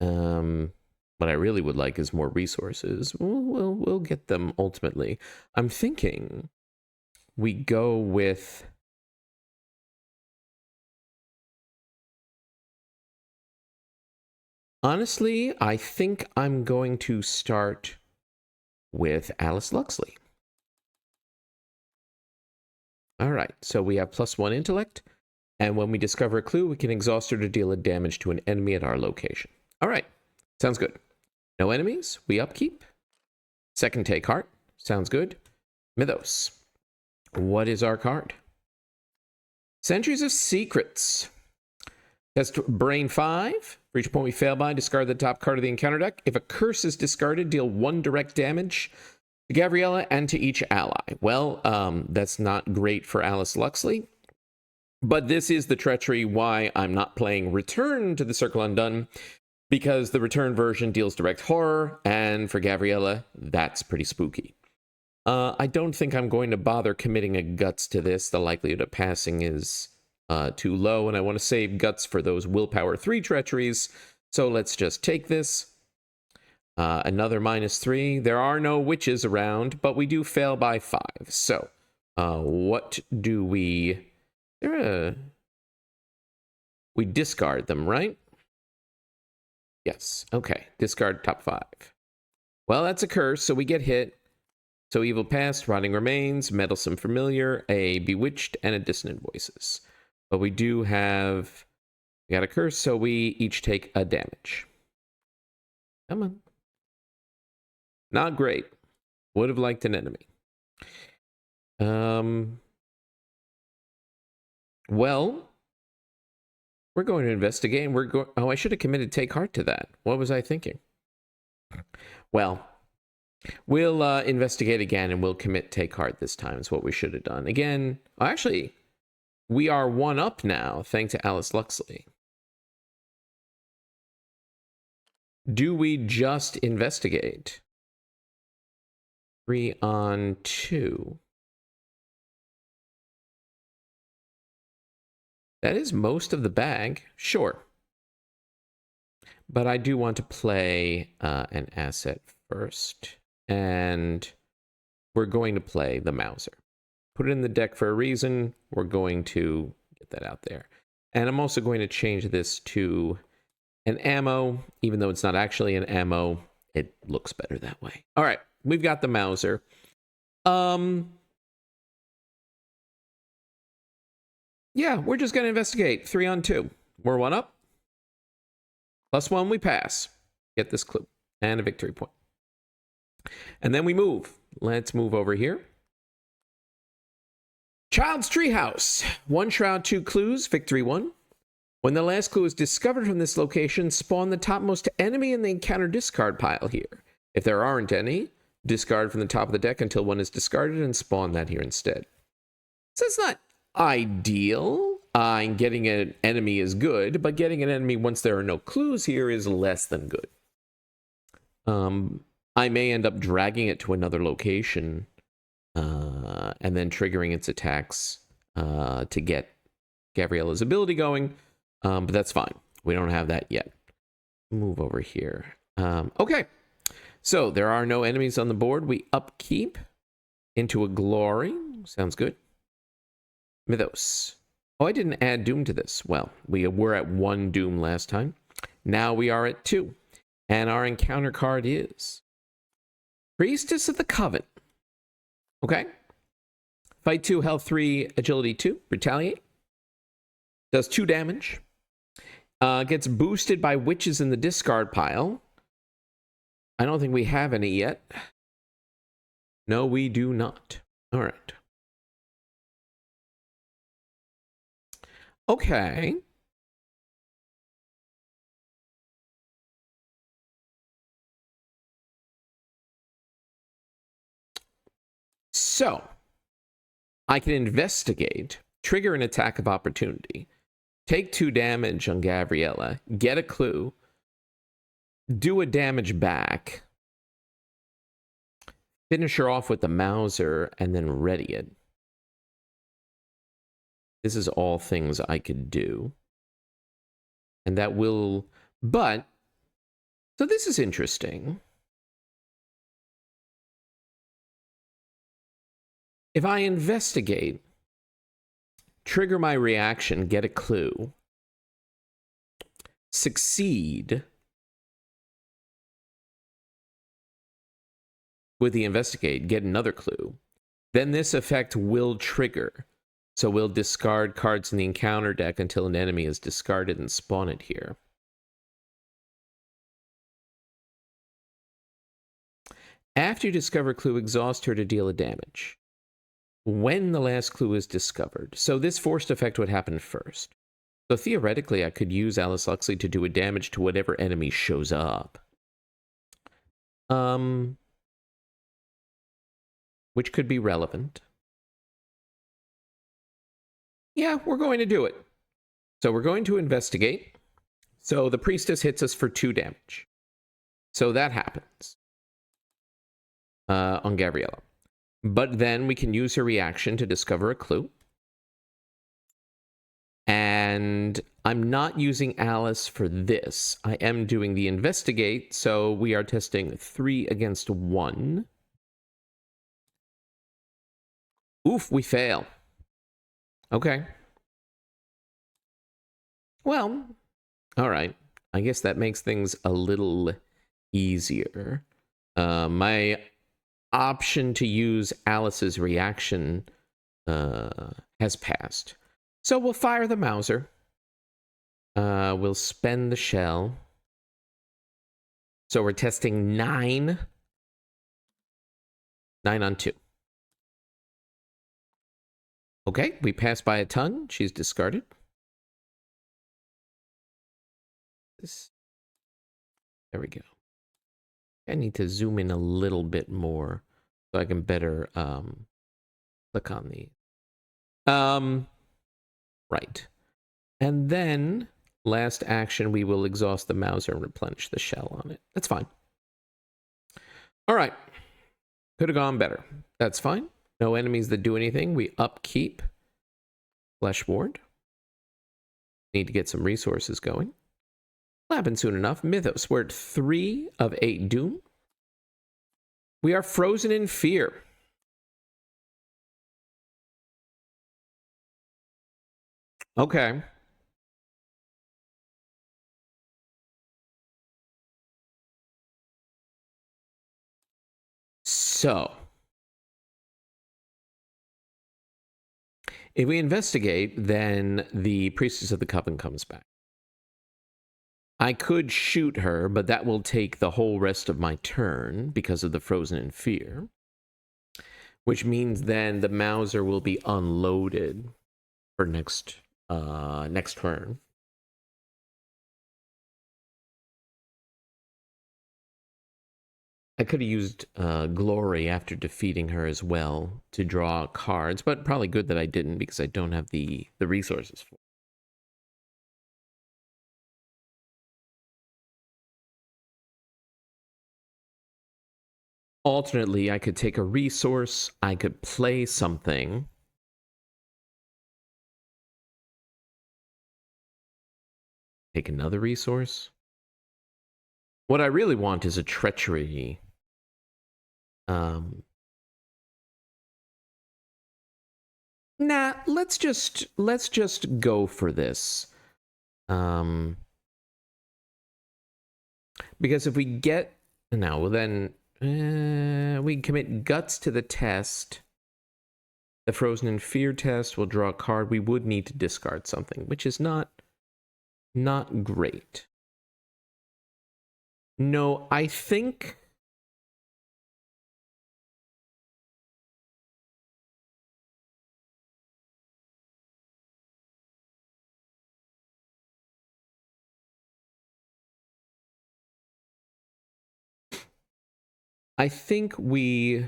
What I really would like is more resources. We'll get them ultimately. I'm thinking we go with... Honestly, I think I'm going to start with Alice Luxley. All right, so we have +1 intellect, and when we discover a clue, we can exhaust her to deal a damage to an enemy at our location. All right, sounds good. No enemies, we upkeep. Second take heart, sounds good. Mythos, what is our card? Centuries of Secrets. Test Brain 5. For each point we fail by, discard the top card of the encounter deck. If a curse is discarded, deal 1 direct damage to Gavriella and to each ally. Well, that's not great for Alice Luxley. But this is the treachery why I'm not playing Return to the Circle Undone, because the Return version deals direct horror, and for Gavriella, that's pretty spooky. I don't think I'm going to bother committing a Guts to this. The likelihood of passing is too low, and I want to save Guts for those Willpower 3 treacheries. So let's just take this. Another -3. There are no witches around, but we do fail by 5. So what do we... We discard them, right? Yes. Okay. Discard top 5. Well, that's a curse, so we get hit. So Evil Past, Rotting Remains, Meddlesome Familiar, a Bewitched, and a Dissonant Voices. But we do have... We got a curse, so we each take a damage. Come on. Not great. Would have liked an enemy. Well, we're going to investigate. Oh, I should have committed Take Heart to that. What was I thinking? Well, we'll investigate again, and we'll commit Take Heart this time. Is what we should have done. Again, actually, we are 1 up now, thanks to Alice Luxley. Do we just investigate? 3 on 2. That is most of the bag, sure. But I do want to play an asset first. And we're going to play the Mauser. Put it in the deck for a reason. We're going to get that out there. And I'm also going to change this to an ammo. Even though it's not actually an ammo, it looks better that way. All right, we've got the Mauser. Yeah, we're just going to investigate. 3 on 2. We're 1 up. +1, we pass. Get this clue. And a victory point. And then we move. Let's move over here. Child's Treehouse. 1 shroud, 2 clues. Victory 1. When the last clue is discovered from this location, spawn the topmost enemy in the encounter discard pile here. If there aren't any, discard from the top of the deck until 1 is discarded and spawn that here instead. So it's not ideal. Getting an enemy is good, but getting an enemy once there are no clues here is less than good. I may end up dragging it to another location and then triggering its attacks to get Gavriella's ability going, but that's fine. We don't have that yet. Move over here. Okay, so there are no enemies on the board. We upkeep into a Glory. Sounds good. Mythos. Oh, I didn't add Doom to this. Well, we were at 1 Doom last time. Now we are at 2. And our encounter card is Priestess of the Coven. Okay. Fight 2, health 3, agility 2. Retaliate. Does 2 damage. Gets boosted by witches in the discard pile. I don't think we have any yet. No, we do not. All right. Okay. So, I can investigate, trigger an attack of opportunity, take 2 damage on Gavriella, get a clue, do a damage back, finish her off with the Mauser, and then ready it. This is all things I could do. And that will... But... So this is interesting. If I investigate, trigger my reaction, get a clue, succeed with the investigate, get another clue, then this effect will trigger. So we'll discard cards in the encounter deck until an enemy is discarded and spawn it here. After you discover a clue, exhaust her to deal a damage. When the last clue is discovered. So this forced effect would happen first. So theoretically, I could use Alice Luxley to do a damage to whatever enemy shows up. Which could be relevant. Yeah, we're going to do it. So we're going to investigate. So the priestess hits us for 2 damage. So that happens. On Gavriella. But then we can use her reaction to discover a clue. And I'm not using Alice for this. I am doing the investigate, so we are testing 3 against 1. Oof, we fail. Okay. Well, all right. I guess that makes things a little easier. My option to use Alice's reaction has passed. So we'll fire the Mauser. We'll spend the shell. So we're testing 9. 9 on 2. Okay, we pass by a ton. She's discarded. There we go. I need to zoom in a little bit more so I can better click on the... Right. And then, last action, we will exhaust the Mauser and replenish the shell on it. That's fine. All right. Could have gone better. That's fine. No enemies that do anything. We upkeep Flesh Ward. Need to get some resources going. Will happen soon enough. Mythos. We're at 3 of 8 Doom. We are frozen in fear. Okay. So, if we investigate, then the Priestess of the Coven comes back. I could shoot her, but that will take the whole rest of my turn because of the Frozen in Fear. Which means then the Mauser will be unloaded for next turn. I could have used Glory after defeating her as well to draw cards, but probably good that I didn't because I don't have the resources for it. Alternately, I could take a resource, I could play something. Take another resource. What I really want is a treachery. Nah, let's just go for this. Because if we get... No, well then... we commit Guts to the test. The Frozen in Fear test will draw a card. We would need to discard something, which is not great. No, I think... I think we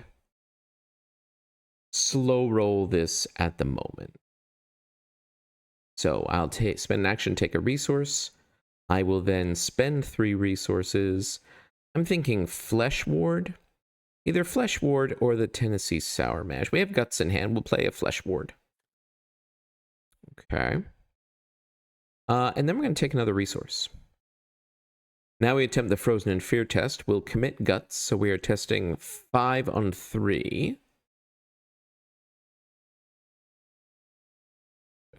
slow roll this at the moment. So I'll spend an action, take a resource. I will then spend 3 resources. I'm thinking Flesh Ward. Either Flesh Ward or the Tennessee Sour Mash. We have Guts in hand. We'll play a Flesh Ward. Okay. And then we're going to take another resource. Now we attempt the Frozen in Fear test. We'll commit Guts, so we are testing 5 on 3.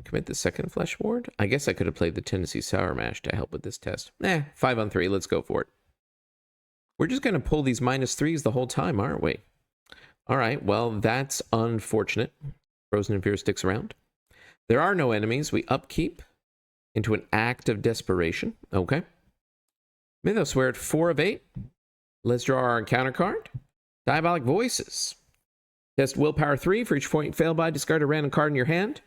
Commit the second Flesh Ward? I guess I could have played the Tennessee Sour Mash to help with this test. 5 on 3. Let's go for it. We're just going to pull these -3s the whole time, aren't we? All right, well, that's unfortunate. Frozen in Fear sticks around. There are no enemies. We upkeep into an act of desperation. Okay. Mythos, we're at 4 of 8. Let's draw our encounter card. Diabolic Voices. Test Willpower 3. For each point failed by, discard a random card in your hand.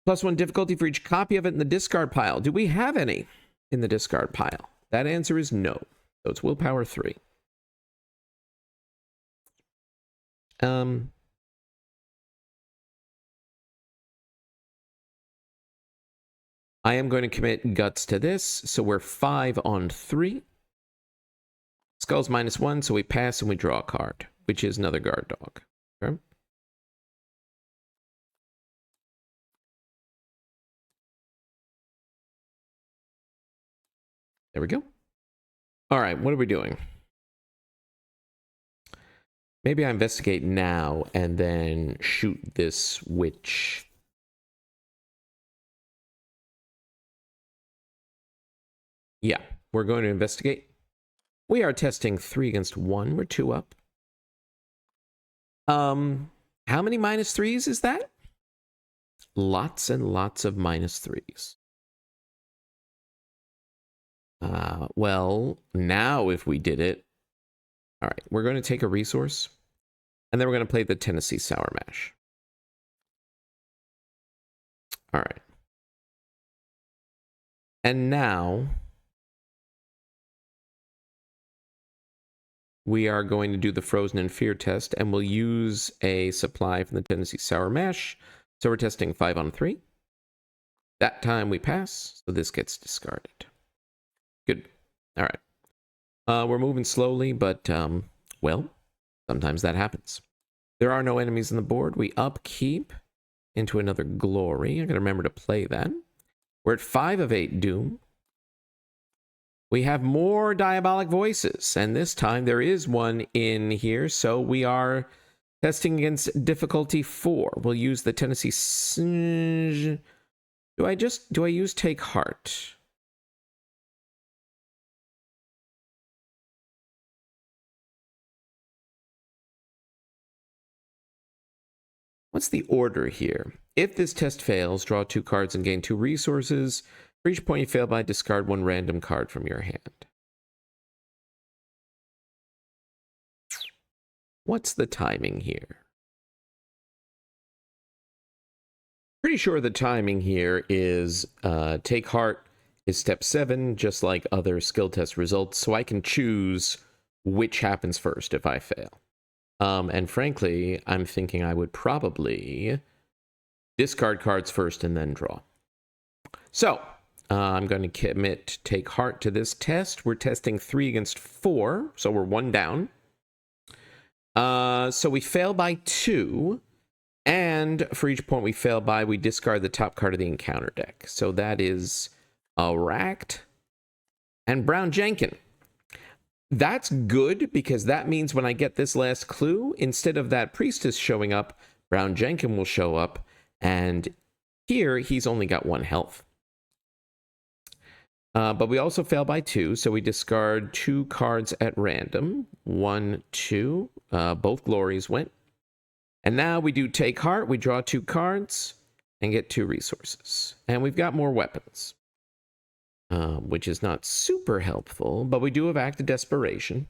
+1 difficulty for each copy of it in the discard pile. Do we have any in the discard pile? That answer is no. So it's Willpower 3. I am going to commit Guts to this, so we're 5 on 3. Skull's -1, so we pass and we draw a card, which is another guard dog. Okay. There we go. All right, what are we doing? Maybe I investigate now and then shoot this witch. Yeah, we're going to investigate. We are testing 3 against 1. We're 2 up. How many -3s is that? Lots and lots of -3s. Well, now if we did it... All right, we're going to take a resource, and then we're going to play the Tennessee Sour Mash. All right. And now... we are going to do the Frozen in Fear test, and we'll use a supply from the Tennessee Sour Mash. So we're testing 5 on 3. That time we pass, so this gets discarded. Good. All right. We're moving slowly, but, well, sometimes that happens. There are no enemies on the board. We upkeep into another Glory. I gotta remember to play that. We're at 5 of 8 Doom. We have more Diabolic Voices, and this time there is one in here, so we are testing against difficulty 4. We'll use the Tennessee... Do I use Take Heart? What's the order here? If this test fails, draw 2 cards and gain 2 resources. For each point you fail by, discard 1 random card from your hand. What's the timing here? Pretty sure the timing here is Take Heart is step 7, just like other skill test results, so I can choose which happens first if I fail. And frankly, I'm thinking I would probably discard cards first and then draw. So, I'm going to commit Take Heart to this test. We're testing 3 against 4, so we're 1 down. So we fail by 2, and for each point we fail by, we discard the top card of the encounter deck. So that is Racked and Brown Jenkin. That's good, because that means when I get this last clue, instead of that Priestess showing up, Brown Jenkin will show up, and here he's only got 1 health. But we also fail by 2, so we discard 2 cards at random. 1, 2. Both glories went. And now we do Take Heart. We draw 2 cards and get 2 resources. And we've got more weapons, which is not super helpful, but we do have Act of Desperation.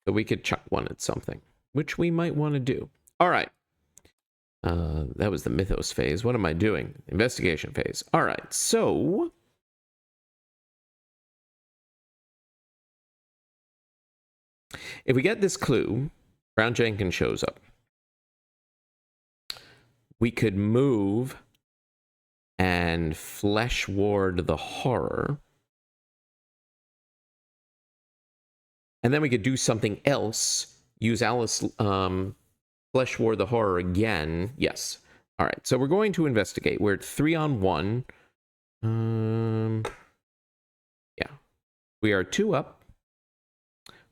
So we could chuck 1 at something, which we might want to do. All right. That was the Mythos phase. What am I doing? Investigation phase. All right, so... if we get this clue, Brown Jenkins shows up. We could move and Flesh Ward the Horror. And then we could do something else. Use Alice Flesh Ward the Horror again. Yes. All right. So we're going to investigate. We're at 3-on-1. Yeah. We are 2 up.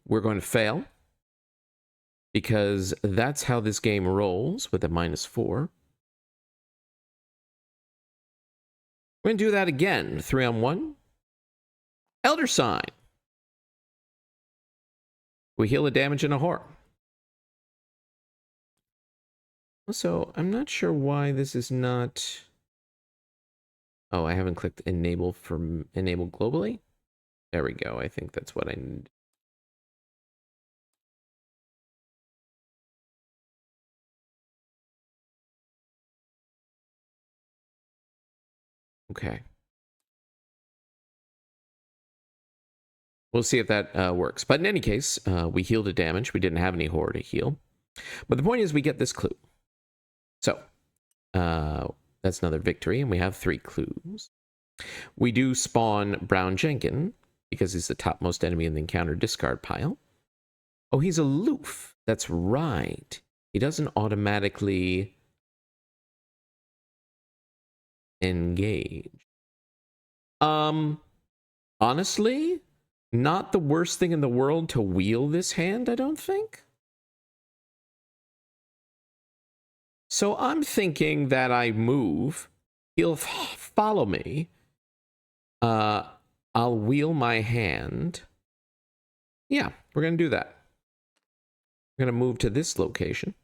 We're going to fail, because that's how this game rolls with a -4. We're going to do that again. 3-on-1. Elder Sign. We heal the damage in a horror. Also, I'm not sure why this is not... Oh, I haven't clicked enable globally. There we go. I think that's what I need. Okay. We'll see if that works. But in any case, we healed the damage. We didn't have any horror to heal. But the point is we get this clue. So, that's another victory, and we have 3 clues. We do spawn Brown Jenkin, because he's the topmost enemy in the encounter discard pile. Oh, he's aloof. That's right. He doesn't automatically engage. Honestly, not the worst thing in the world to wheel this hand, I don't think. So I'm thinking that I move. He'll follow me. I'll wheel my hand. Yeah, we're going to do that. We're going to move to this location.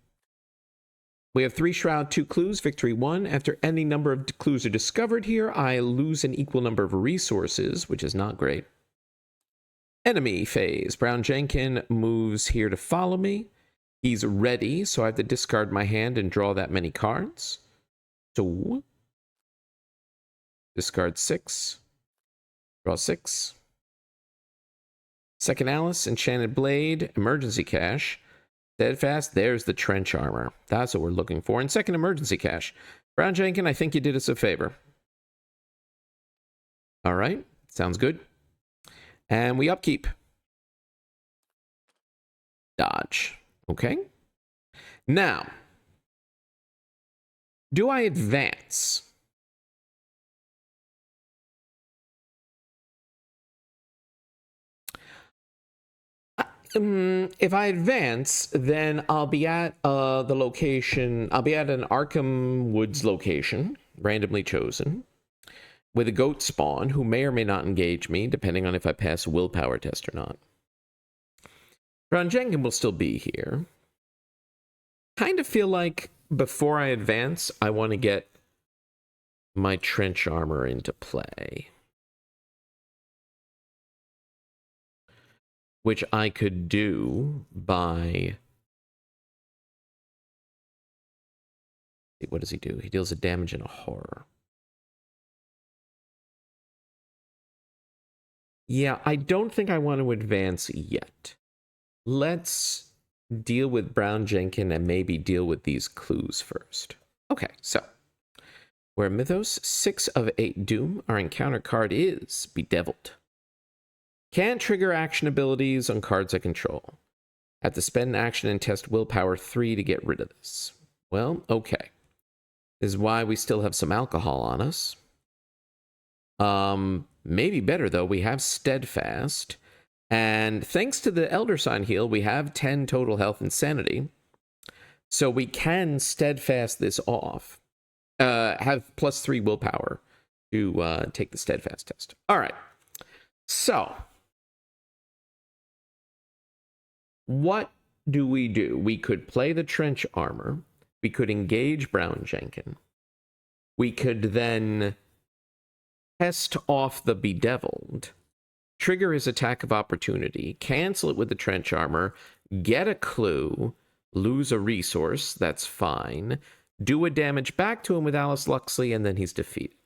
We have 3 shroud, 2 clues, victory 1. After any number of clues are discovered here, I lose an equal number of resources, which is not great. Enemy phase. Brown Jenkin moves here to follow me. He's ready, so I have to discard my hand and draw that many cards. So, discard 6. Draw 6. Second Alice, Enchanted Blade, Emergency Cache. Steadfast, there's the trench armor. That's what we're looking for. And second emergency cache. Brown Jenkin, I think you did us a favor. All right, sounds good. And we upkeep. Dodge. Okay. Now, do I advance? If I advance, then I'll be at the location. I'll be at an Arkham Woods location, randomly chosen, with a goat spawn who may or may not engage me, depending on if I pass a willpower test or not. Brown Jenkin will still be here. Kind of feel like before I advance, I want to get my trench armor into play, which I could do by... What does he do? He deals a damage in a horror. Yeah, I don't think I want to advance yet. Let's deal with Brown Jenkin and maybe deal with these clues first. Okay, so we're Mythos, 6 of 8 Doom. Our encounter card is Bedeviled. Can't trigger action abilities on cards I control. Have to spend an action and test willpower 3 to get rid of this. Well, okay. This is why we still have some alcohol on us. Maybe better, though. We have Steadfast. And thanks to the Elder Sign heal, we have 10 total health and sanity. So we can Steadfast this off. Have +3 willpower to take the Steadfast test. All right. So, what do? We could play the trench armor. We could engage Brown Jenkin. We could then test off the Bedeviled, trigger his attack of opportunity, cancel it with the trench armor, get a clue, lose a resource, that's fine, do a damage back to him with Alice Luxley, and then he's defeated.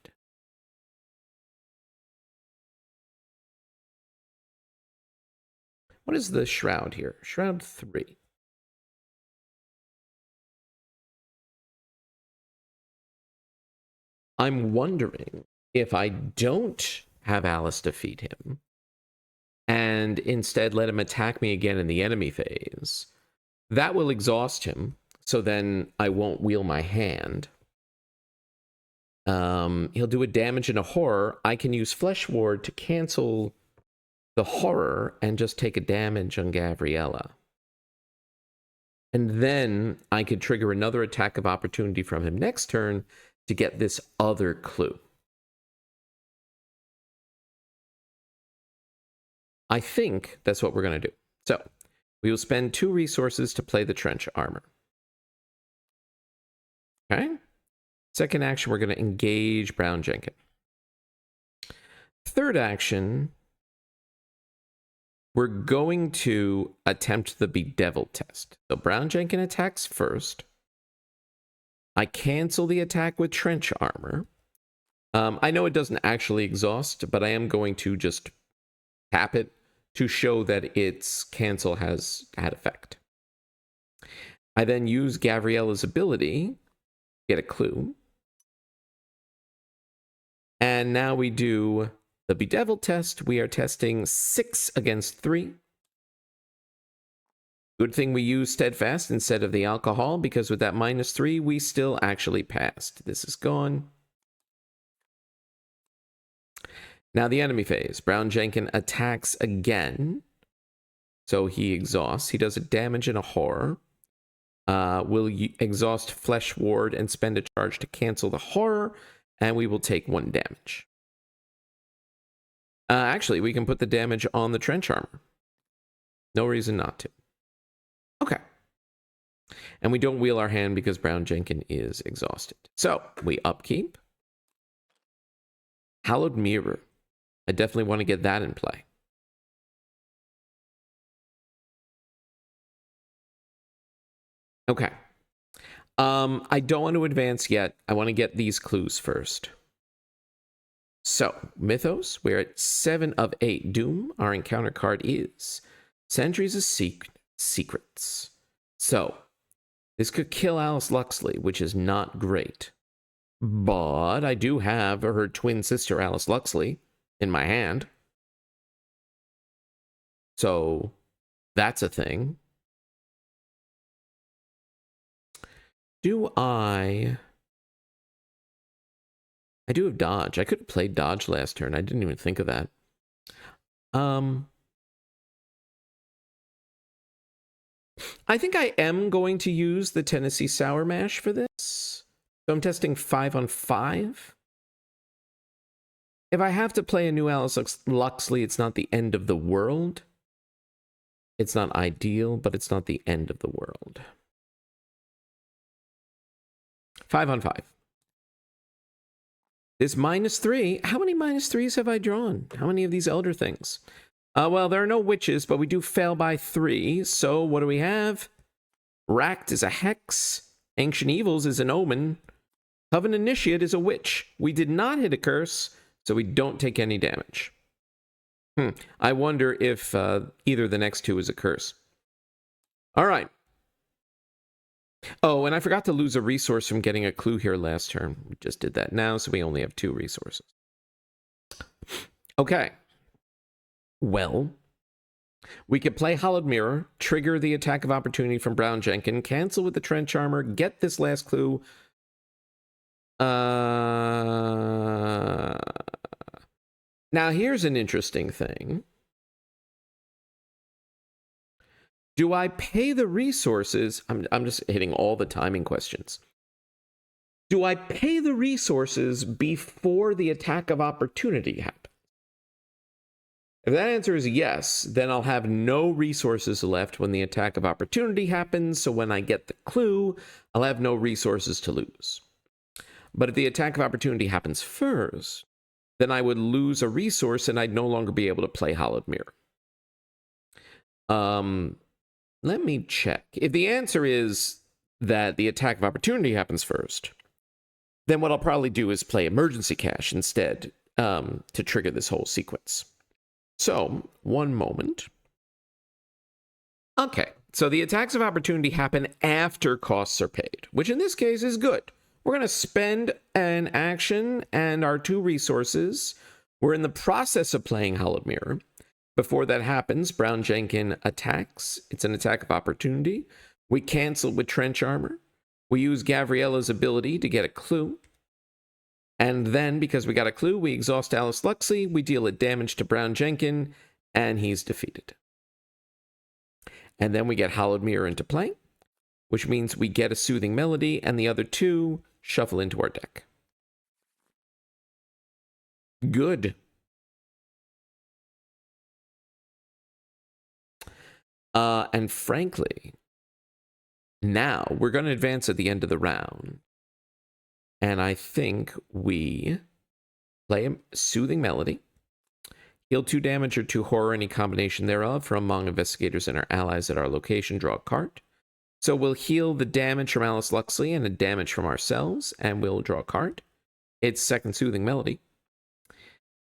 What is the shroud here? Shroud 3. I'm wondering if I don't have Alice defeat him and instead let him attack me again in the enemy phase, that will exhaust him. So then I won't wheel my hand. He'll do a damage and a horror. I can use Flesh Ward to cancel the horror and just take a damage on Gavriella. And then I could trigger another attack of opportunity from him next turn to get this other clue. I think that's what we're going to do. So we will spend 2 resources to play the trench armor. Okay. Second action, we're going to engage Brown Jenkin. Third action, we're going to attempt the Bedevil test. So Brown Jenkin attacks first. I cancel the attack with trench armor. I know it doesn't actually exhaust, but I am going to just tap it to show that its cancel has had effect. I then use Gavriella's ability, get a clue. And now we do the Bedevil test. We are testing 6 against 3. Good thing we use Steadfast instead of the alcohol, because with that -3, we still actually passed. This is gone. Now the enemy phase. Brown Jenkin attacks again. So he exhausts. He does a damage and a horror. We'll exhaust Flesh Ward and spend a charge to cancel the horror. And we will take 1 damage. Actually, we can put the damage on the trench armor. No reason not to. Okay. And we don't wheel our hand because Brown Jenkin is exhausted. So, we upkeep. Hallowed Mirror. I definitely want to get that in play. Okay. I don't want to advance yet. I want to get these clues first. So, Mythos, we're at 7 of 8. Doom, our encounter card is Sentries of Secrets. So, this could kill Alice Luxley, which is not great. But I do have her twin sister, Alice Luxley, in my hand. So, that's a thing. I do have dodge. I could have played dodge last turn. I didn't even think of that. I think I am going to use the Tennessee Sour Mash for this. So I'm testing 5 on 5. If I have to play a new Alice Luxley, it's not the end of the world. It's not ideal, but it's not the end of the world. 5 on 5. This -3. How many -3s have I drawn? How many of these Elder things? Well, there are no witches, but we do fail by 3. So what do we have? Racked is a hex. Ancient Evils is an omen. Coven Initiate is a witch. We did not hit a curse, so we don't take any damage. I wonder if either the next 2 is a curse. All right. Oh, and I forgot to lose a resource from getting a clue here last turn. We just did that now, so we only have 2 resources. Okay. Well, we could play Hallowed Mirror, trigger the attack of opportunity from Brown Jenkin, cancel with the trench armor, get this last clue. Now, here's an interesting thing. Do I pay the resources? I'm just hitting all the timing questions. Do I pay the resources before the attack of opportunity happens? If that answer is yes, then I'll have no resources left when the attack of opportunity happens, so when I get the clue, I'll have no resources to lose. But if the attack of opportunity happens first, then I would lose a resource and I'd no longer be able to play Hallowed Mirror. Let me check. If the answer is that the attack of opportunity happens first, then what I'll probably do is play Emergency Cash instead to trigger this whole sequence. So, one moment. Okay, so the attacks of opportunity happen after costs are paid, which in this case is good. we're going to spend an action and our 2 resources. We're in the process of playing Hollowed Mirror. Before that happens, Brown Jenkin attacks. It's an attack of opportunity. We cancel with Trench Armor. We use Gavriella's ability to get a clue. And then, because we got a clue, we exhaust Alice Luxley. We deal a damage to Brown Jenkin, and he's defeated. And then we get Hollowed Mirror into play, which means we get a Soothing Melody, and the other 2 shuffle into our deck. Good. And frankly, now we're going to advance at the end of the round. And I think we play a Soothing Melody, heal 2 damage or 2 horror, any combination thereof, from among investigators and our allies at our location, draw a card. So we'll heal the damage from Alice Luxley and the damage from ourselves, and we'll draw a card. It's second Soothing Melody.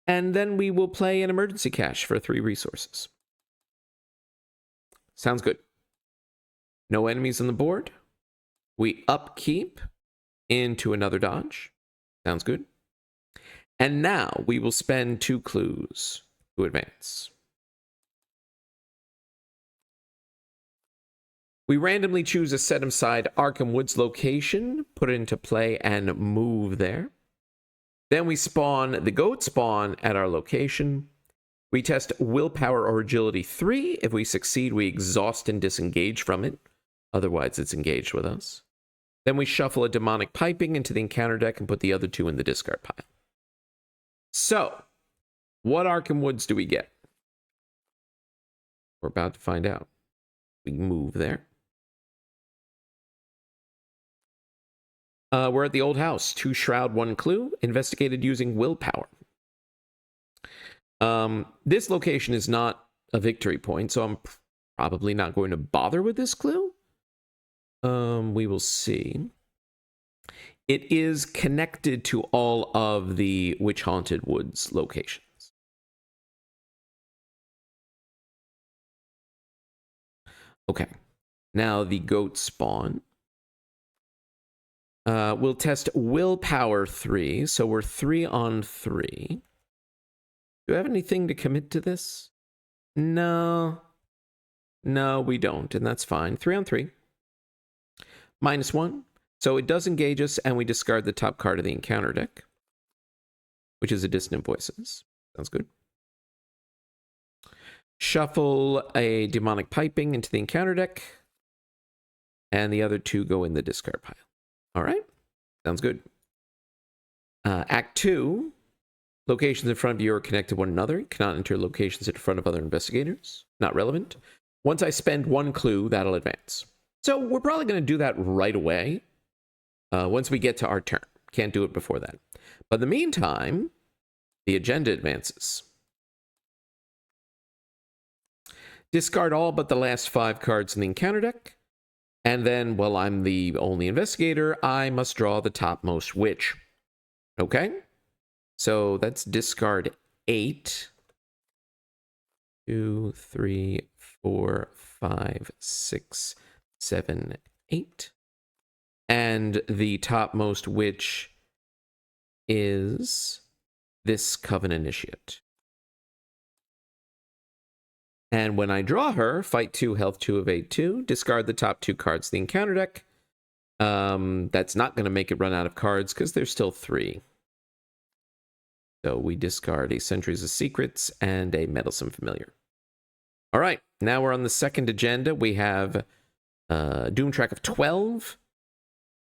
And then we will play an emergency cache for 3 resources. Sounds good. No enemies on the board. We upkeep into another dodge. Sounds good. And now we will spend 2 clues to advance. We randomly choose a set aside Arkham Woods location, put it into play, and move there. Then we spawn the goat spawn at our location. We test willpower or agility 3. If we succeed, we exhaust and disengage from it. Otherwise, it's engaged with us. Then we shuffle a demonic piping into the encounter deck and put the other 2 in the discard pile. So, what Arkham Woods do we get? We're about to find out. We move there. We're at the old house. 2 shroud, 1 clue. Investigated using willpower. This location is not a victory point, so I'm probably not going to bother with this clue. We will see. It is connected to all of the Witch Haunted Woods locations. Okay. Now the goat spawn. We'll test willpower 3, so we're 3 on 3. Do I have anything to commit to this? No. No, we don't, and that's fine. 3 on 3. -1. So it does engage us, and we discard the top card of the encounter deck, which is a Dissonant Voices. Sounds good. Shuffle a Demonic Piping into the encounter deck, and the other 2 go in the discard pile. All right. Sounds good. Act 2. Locations in front of you are connected to one another. You cannot enter locations in front of other investigators. Not relevant. Once I spend 1 clue, that'll advance. So we're probably going to do that right away. Once we get to our turn. Can't do it before that. But in the meantime, the agenda advances. Discard all but the last 5 cards in the encounter deck. And then, well, I'm the only investigator. I must draw the topmost witch. Okay? So that's discard 8. 2, 3, 4, 5, 6, 7, 8. And the topmost witch is this Coven Initiate. And when I draw her, fight 2, health 2 of 8, 2. Discard the top 2 cards of the encounter deck. That's not going to make it run out of cards because there's still 3. So we discard a Centuries of Secrets and a Meddlesome Familiar. All right, now we're on the second agenda. We have Doom track of 12.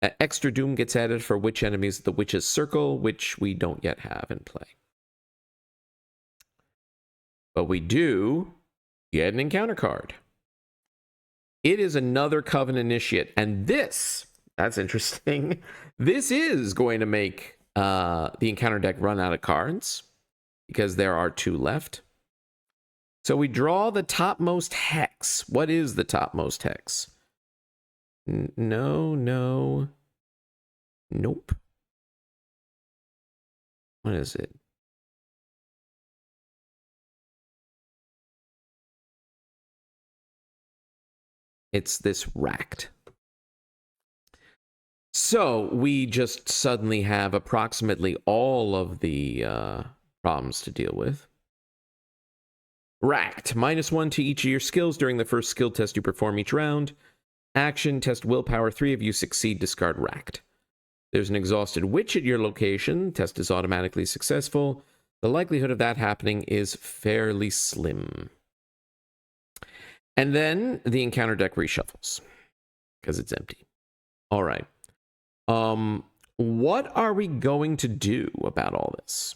Extra Doom gets added for Witch enemies at the Witch's Circle, which we don't yet have in play. But we do get an encounter card. It is another Coven Initiate, and that's interesting. This is going to make the encounter deck run out of cards, because there are 2 left. So we draw the topmost hex. What is the topmost hex? Nope. What is it? It's this Racked. So we just suddenly have approximately all of the problems to deal with. Racked. -1 to each of your skills during the first skill test you perform each round. Action, test willpower. 3 of you succeed, discard racked. There's an exhausted witch at your location. Test is automatically successful. The likelihood of that happening is fairly slim. And then the encounter deck reshuffles because it's empty. All right. What are we going to do about all this?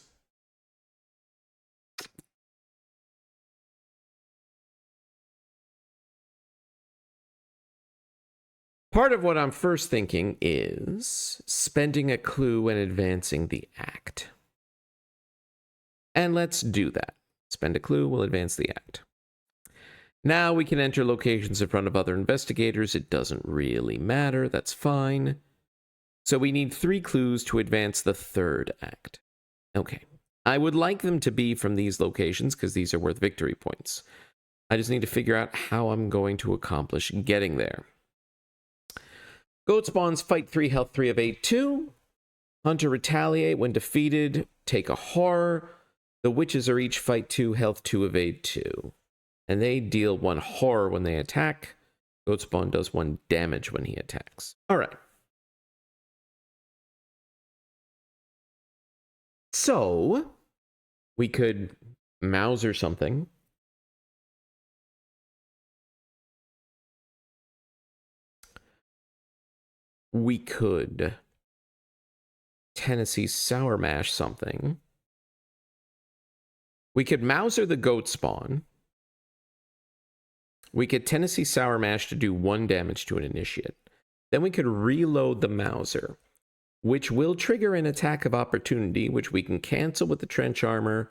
Part of what I'm first thinking is spending a clue and advancing the act. And let's do that. Spend a clue, we'll advance the act. Now we can enter locations in front of other investigators. It doesn't really matter. That's fine. So we need 3 clues to advance the third act. Okay. I would like them to be from these locations because these are worth victory points. I just need to figure out how I'm going to accomplish getting there. Goat spawns fight 3, health 3 of 8, 2. Hunter retaliate when defeated. Take a horror. The witches are each fight 2, health 2 of 8, 2. And they deal 1 horror when they attack. Goat spawn does 1 damage when he attacks. All right. So we could Mauser something. We could Tennessee Sour Mash something. We could Mauser the goat spawn. We could Tennessee Sour Mash to do 1 damage to an initiate. Then we could reload the Mauser, which will trigger an attack of opportunity, which we can cancel with the trench armor.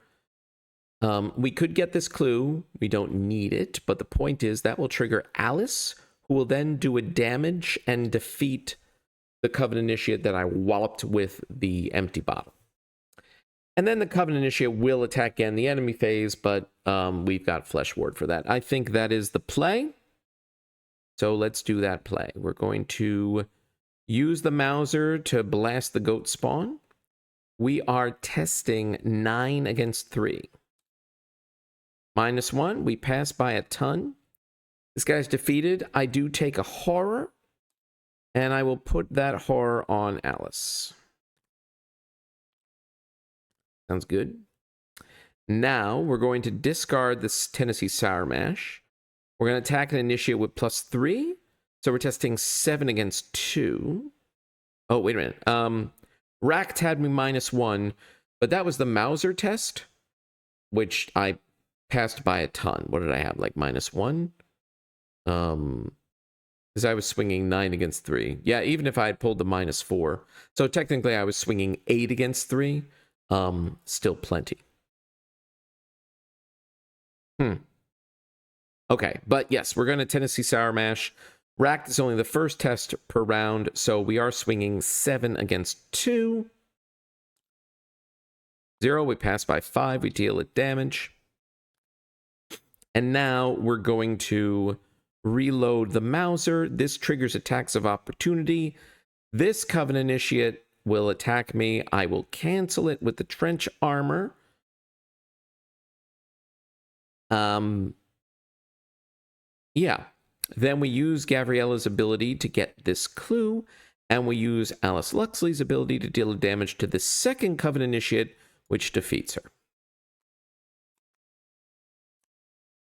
We could get this clue. We don't need it, but the point is that will trigger Alice, who will then do a damage and defeat the Covenant Initiate that I walloped with the empty bottle. And then the Covenant Initiate will attack again the enemy phase, but we've got Flesh Ward for that. I think that is the play. So let's do that play. We're going to use the Mauser to blast the goat spawn. We are testing 9 against 3. -1, we pass by a ton. This guy's defeated. I do take a horror. And I will put that horror on Alice. Sounds good. Now we're going to discard this Tennessee Sour Mash. We're going to attack an initiate with +3. So we're testing 7 against 2. Oh, wait a minute. Racked had me -1, but that was the Mauser test, which I passed by a ton. What did I have? Like -1? Because I was swinging 9 against 3. Yeah, even if I had pulled the -4. So technically I was swinging 8 against 3. Still plenty. Okay, but yes, we're going to Tennessee Sour Mash. Racked is only the first test per round, so we are swinging 7 against 2. 0, we pass by 5, we deal it damage. And now we're going to reload the Mauser. This triggers attacks of opportunity. This Covenant Initiate will attack me. I will cancel it with the trench armor. Yeah. Then we use Gavriella's ability to get this clue, and we use Alice Luxley's ability to deal damage to the second Covenant Initiate, which defeats her.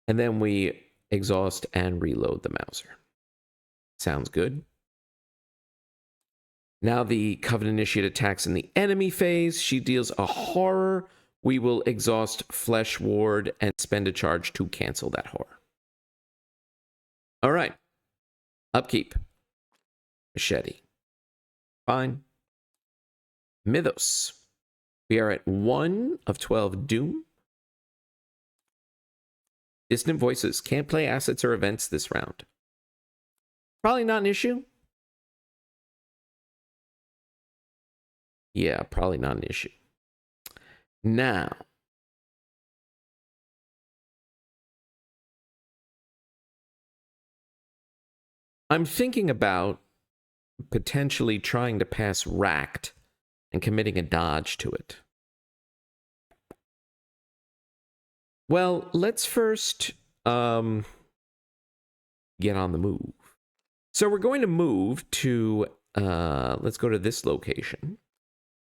And then we exhaust and reload the Mauser. Sounds good. Now the Covenant Initiate attacks in the enemy phase. She deals a horror. We will exhaust Flesh Ward and spend a charge to cancel that horror. All right. Upkeep. Machete. Fine. Mythos. We are at 1 of 12 Doom. Distant Voices. Can't play assets or events this round. Probably not an issue. Yeah, probably not an issue. Now, I'm thinking about potentially trying to pass Racked and committing a dodge to it. Well, let's first get on the move. So we're going to move to, let's go to this location.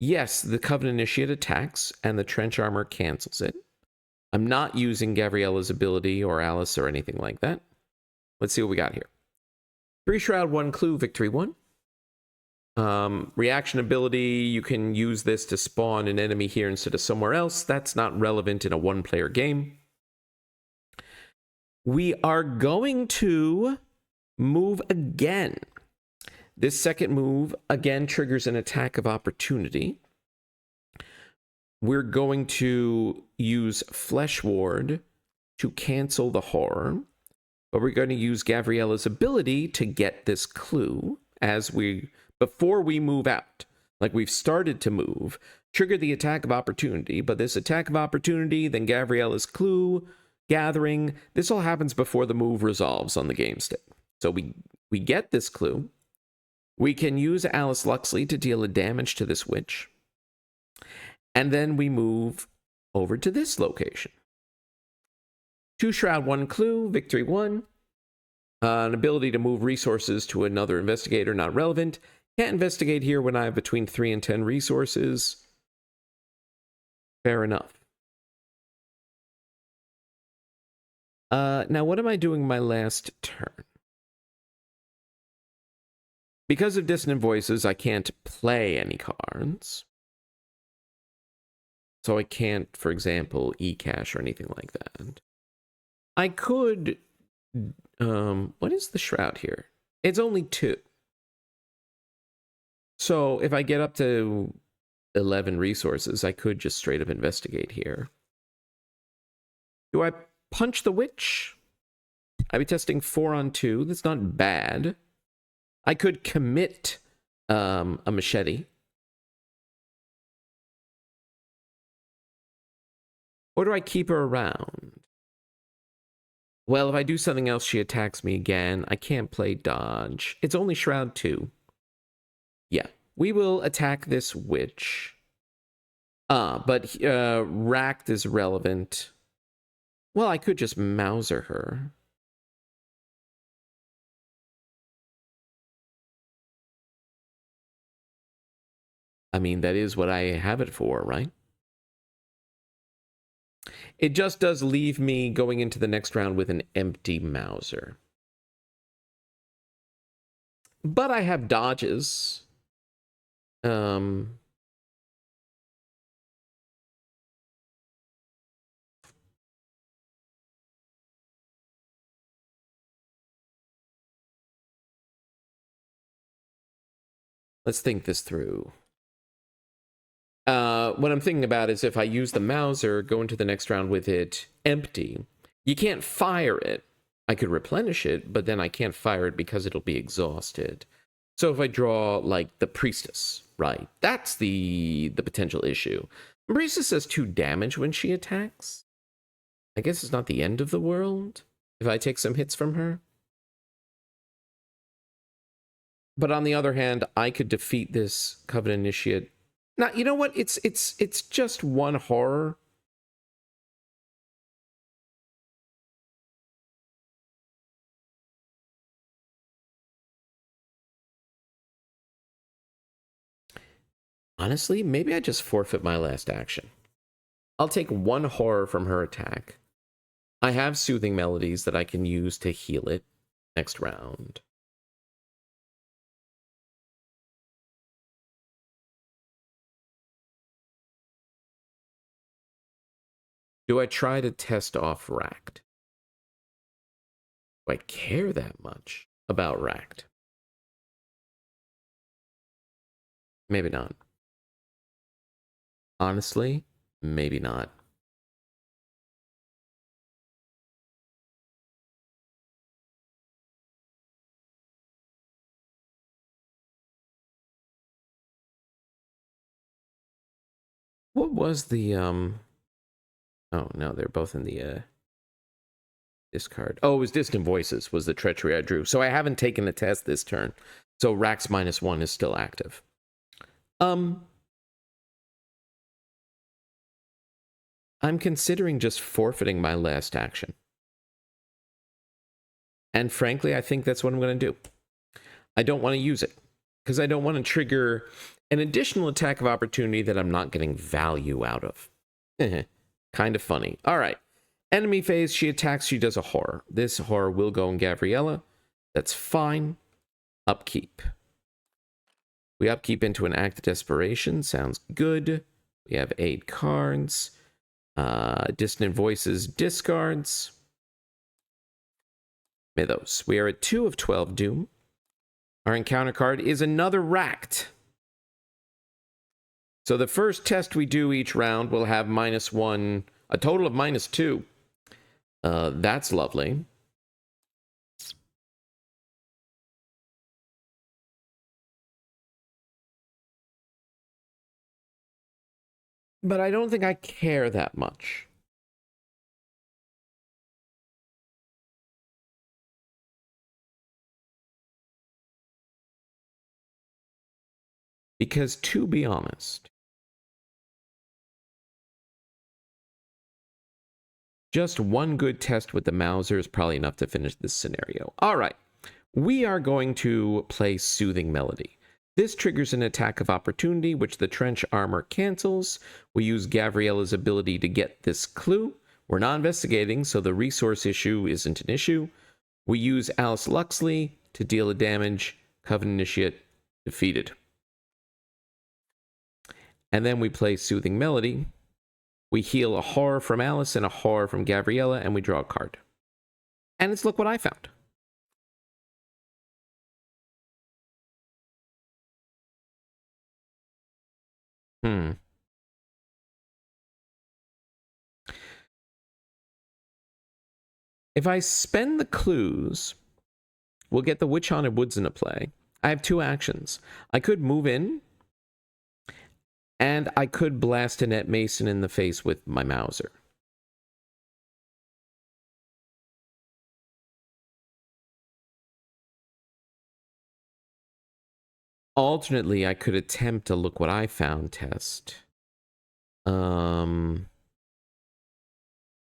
Yes, the Covenant Initiate attacks, and the Trench Armor cancels it. I'm not using Gavriella's ability or Alice or anything like that. Let's see what we got here. 3 Shroud, 1 Clue, Victory 1. Reaction ability, you can use this to spawn an enemy here instead of somewhere else. That's not relevant in a one-player game. We are going to move again. This second move, again, triggers an attack of opportunity. We're going to use Flesh Ward to cancel the horror. But we're going to use Gavriella's ability to get this clue before we move out. Like we've started to move, trigger the attack of opportunity, but this attack of opportunity, then Gavriella's clue, gathering, this all happens before the move resolves on the game stick. So we get this clue. We can use Alice Luxley to deal a damage to this witch. And then we move over to this location. 2 Shroud, 1 Clue, Victory 1. An ability to move resources to another investigator, not relevant. Can't investigate here when I have between 3 and 10 resources. Fair enough. Now, what am I doing my last turn? Because of Dissonant Voices, I can't play any cards. So I can't, for example, e-cash or anything like that. I could... what is the Shroud here? It's only 2. So if I get up to 11 resources, I could just straight up investigate here. Do I punch the witch? I'd be testing 4 on 2. That's not bad. I could commit a machete. Or do I keep her around? Well, if I do something else, she attacks me again. I can't play dodge. It's only Shroud 2. Yeah, we will attack this witch. But Racked is relevant. Well, I could just Mauser her. I mean, that is what I have it for, right? It just does leave me going into the next round with an empty Mauser. But I have dodges. Let's think this through. What I'm thinking about is if I use the Mauser, go into the next round with it empty, you can't fire it. I could replenish it, but then I can't fire it because it'll be exhausted. So if I draw, like, the Priestess, right? That's the potential issue. Priestess does 2 damage when she attacks. I guess it's not the end of the world if I take some hits from her. But on the other hand, I could defeat this Covenant Initiate. Now, you know what? It's just 1 horror. Honestly, maybe I just forfeit my last action. I'll take 1 horror from her attack. I have Soothing Melodies that I can use to heal it next round. Do I try to test off Racked? Do I care that much about Racked? Maybe not. Honestly, maybe not. What was the, Oh, no, they're both in the, discard. Oh, it was Distant Voices was the treachery I drew. So I haven't taken a test this turn. So Rax -1 is still active. I'm considering just forfeiting my last action. And frankly, I think that's what I'm going to do. I don't want to use it because I don't want to trigger an additional attack of opportunity that I'm not getting value out of. Kind of funny. All right. Enemy phase, she attacks, she does a horror. This horror will go in Gavriella. That's fine. Upkeep. We upkeep into an act of desperation. Sounds good. We have 8 cards. Dissonant Voices discards. Mythos. We are at 2 of 12 Doom. Our encounter card is another Racked. So the first test we do each round will have -1, a total of -2. That's lovely. But I don't think I care that much. Because to be honest, just one good test with the Mauser is probably enough to finish this scenario. All right, we are going to play Soothing Melody. This triggers an attack of opportunity, which the Trench Armor cancels. We use Gavriella's ability to get this clue. We're not investigating, so the resource issue isn't an issue. We use Alice Luxley to deal a damage. Coven Initiate defeated. And then we play Soothing Melody. We heal a horror from Alice and a horror from Gavriella, and we draw a card. And it's Look What I Found. If I spend the clues, we'll get the Witch Haunted Woods into play. I have 2 actions. I could move in, and I could blast Annette Mason in the face with my Mauser. Alternately, I could attempt a Look What I Found test.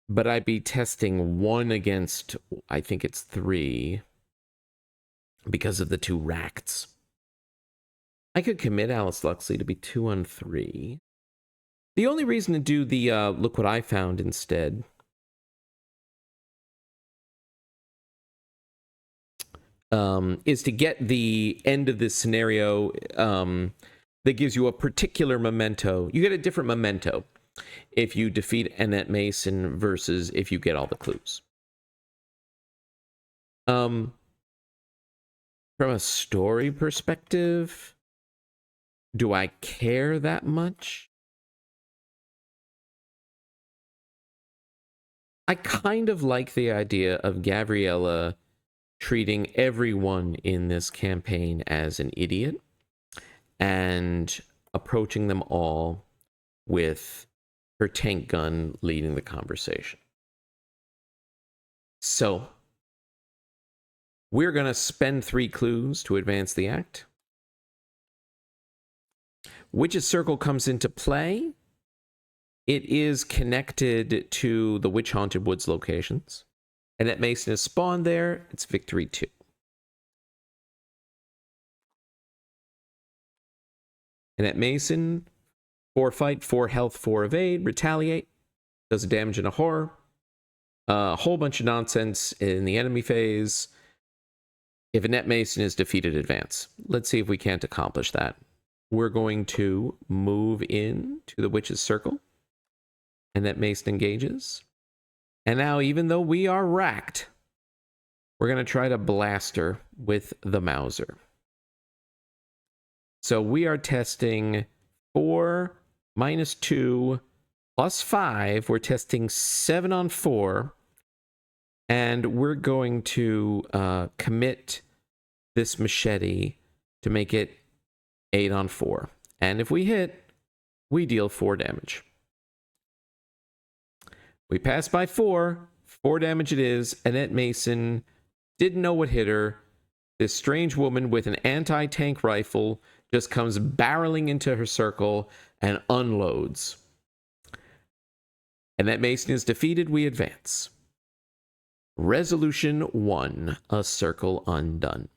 But I'd be testing 1 against, I think it's 3, because of the 2 Racts. I could commit Alice Luxley to be 2 on 3. The only reason to do the Look What I Found instead is to get the end of this scenario that gives you a particular memento. You get a different memento if you defeat Annette Mason versus if you get all the clues. From a story perspective, do I care that much? I kind of like the idea of Gavriella treating everyone in this campaign as an idiot and approaching them all with her tank gun leading the conversation. So, we're going to spend 3 clues to advance the act. Witch's Circle comes into play. It is connected to the Witch Haunted Woods locations. Annette Mason is spawned there. It's victory 2. Annette Mason, 4 fight, 4 health, 4 evade, retaliate, does damage and a horror. A whole bunch of nonsense in the enemy phase. If Annette Mason is defeated, advance. Let's see if we can't accomplish that. We're going to move in to the Witch's Circle. Annette Mason engages. And now, even though we are racked, we're going to try to blast her with the Mauser. So we are testing 4 minus 2 plus 5. We're testing 7 on 4. And we're going to commit this machete to make it 8 on 4. And if we hit, we deal 4 damage. We pass by 4. 4 damage it is. Annette Mason didn't know what hit her. this strange woman with an anti-tank rifle just comes barreling into her circle and unloads. And that Mason is defeated, we advance. Resolution 1, a circle undone.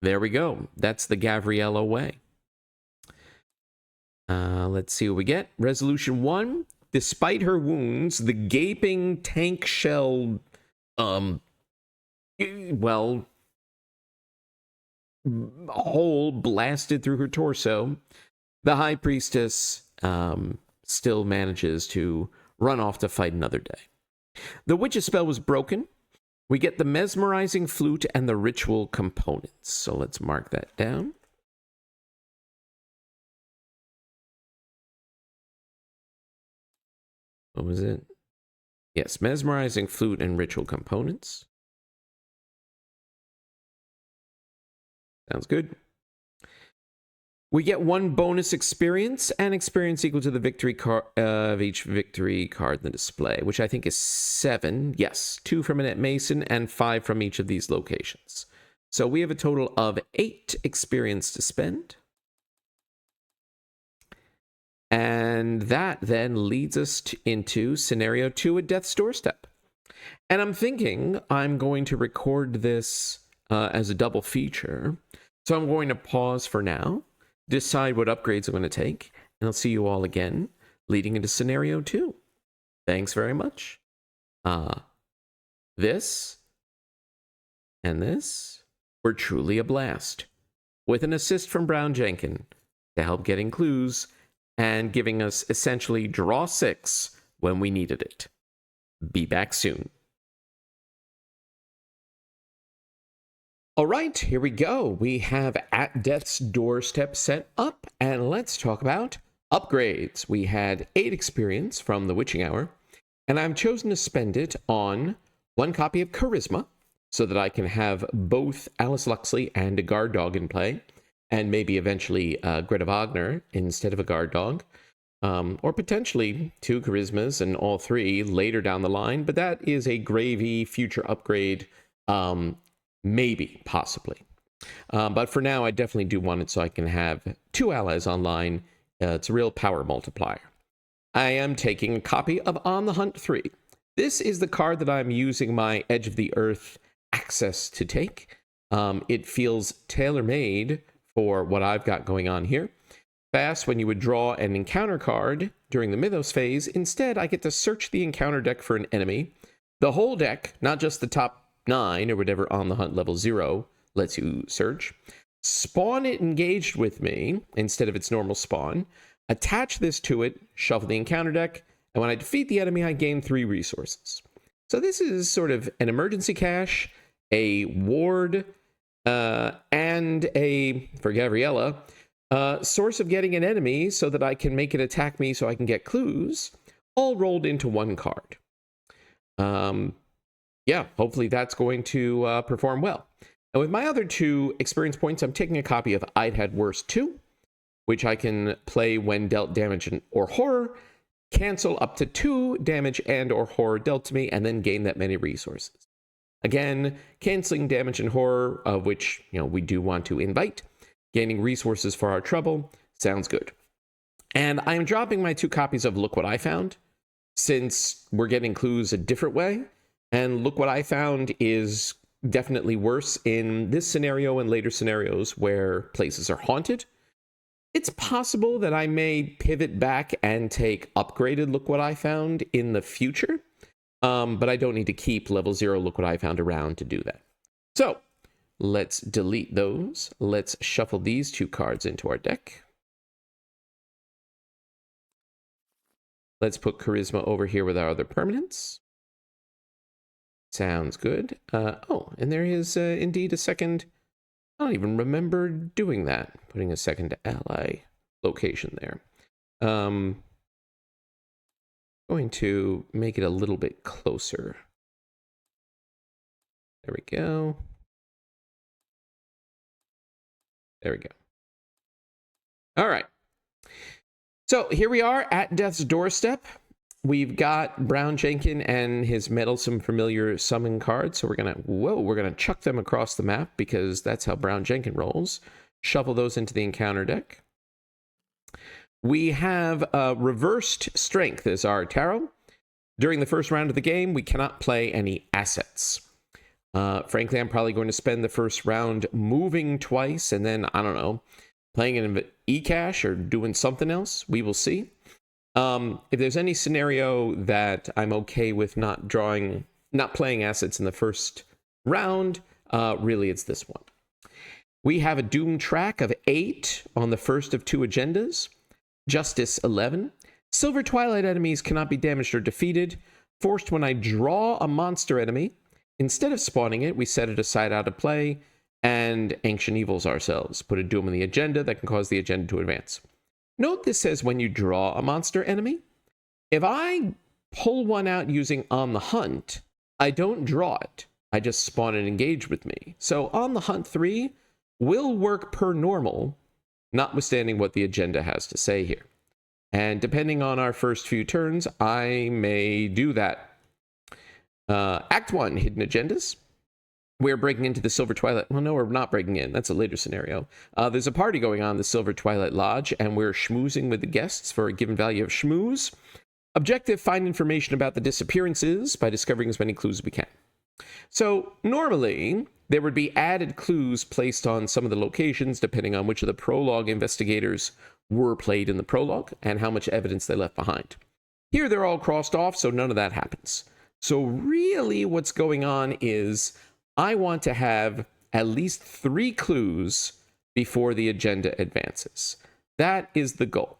There we go. That's the Gavriella way. Let's see what we get. Resolution 1, despite her wounds, the gaping tank shell, hole blasted through her torso. The High Priestess still manages to run off to fight another day. The Witch's spell was broken. We get the mesmerizing flute and the ritual components. So let's mark that down. What was it? Yes, mesmerizing flute and ritual components. Sounds good. We get 1 bonus experience, and experience equal to the victory card of each victory card in the display, which I think is 7. Yes, 2 from Annette Mason and 5 from each of these locations. So we have a total of 8 experience to spend. And that then leads us into scenario 2 at Death's Doorstep. And I'm thinking I'm going to record this as a double feature. So I'm going to pause for now, decide what upgrades I'm going to take, and I'll see you all again leading into scenario 2. Thanks very much. This and this were truly a blast, with an assist from Brown Jenkin to help getting clues and giving us essentially draw 6 when we needed it. Be back soon. All right, here we go. We have At Death's Doorstep set up, and let's talk about upgrades. We had 8 experience from the Witching Hour, and I've chosen to spend it on 1 copy of Charisma, so that I can have both Alice Luxley and a guard dog in play, and maybe eventually Greta Wagner instead of a guard dog, or potentially 2 Charismas and all 3 later down the line, but that is a gravy future upgrade. Maybe, possibly. But for now, I definitely do want it so I can have 2 allies online. It's a real power multiplier. I am taking a copy of On the Hunt 3. This is the card that I'm using my Edge of the Earth access to take. It feels tailor-made for what I've got going on here. Fast when you would draw an encounter card during the Mythos phase. Instead, I get to search the encounter deck for an enemy. The whole deck, not just the top 9 or whatever On the Hunt level 0 lets you search. Spawn it engaged with me instead of its normal spawn. Attach this to it, shuffle the encounter deck, and when I defeat the enemy, I gain 3 resources. So this is sort of an emergency cache, a ward, and a, for Gavriella, source of getting an enemy so that I can make it attack me so I can get clues, all rolled into 1 card. Yeah, hopefully that's going to perform well. And with my other 2 experience points, I'm taking a copy of I'd Had Worse 2, which I can play when dealt damage or horror, cancel up to 2 damage and or horror dealt to me, and then gain that many resources. Again, canceling damage and horror, of which we do want to invite, gaining resources for our trouble, sounds good. And I'm dropping my 2 copies of Look What I Found, since we're getting clues a different way. And Look What I Found is definitely worse in this scenario and later scenarios where places are haunted. It's possible that I may pivot back and take upgraded Look What I Found in the future, but I don't need to keep level 0 Look What I Found around to do that. So let's delete those. Let's shuffle these 2 cards into our deck. Let's put Charisma over here with our other permanents. Sounds good. Oh, and there is indeed a second. I don't even remember doing that. Putting a second ally location there. Going to make it a little bit closer. There we go. There we go. All right. So here we are at Death's Doorstep. we've got Brown Jenkin and his meddlesome familiar summon cards. So we're gonna chuck them across the map because that's how Brown Jenkin rolls. Shuffle those into the encounter deck. We have reversed strength as our tarot. During the first round of the game, we cannot play any assets. Frankly, I'm probably going to spend the first round moving twice and then, I don't know, playing an e-cash or doing something else. We will see. If there's any scenario that I'm okay with not playing assets in the first round, really it's this one. We have a Doom track of 8 on the first of 2 agendas. Justice 11. Silver Twilight enemies cannot be damaged or defeated. Forced when I draw a monster enemy. Instead of spawning it, we set it aside out of play and Ancient Evils ourselves. Put a Doom in the agenda that can cause the agenda to advance. Note this says when you draw a monster enemy. If I pull one out using On the Hunt, I don't draw it. I just spawn and engage with me. So On the Hunt 3 will work per normal, notwithstanding what the agenda has to say here. And depending on our first few turns, I may do that. Act 1, Hidden Agendas. We're breaking into the Silver Twilight. Well, no, we're not breaking in. That's a later scenario. There's a party going on in the Silver Twilight Lodge, and we're schmoozing with the guests for a given value of schmooze. Objective, find information about the disappearances by discovering as many clues as we can. So normally, there would be added clues placed on some of the locations, depending on which of the prologue investigators were played in the prologue and how much evidence they left behind. Here, they're all crossed off, so none of that happens. So really what's going on is I want to have at least 3 clues before the agenda advances. That is the goal.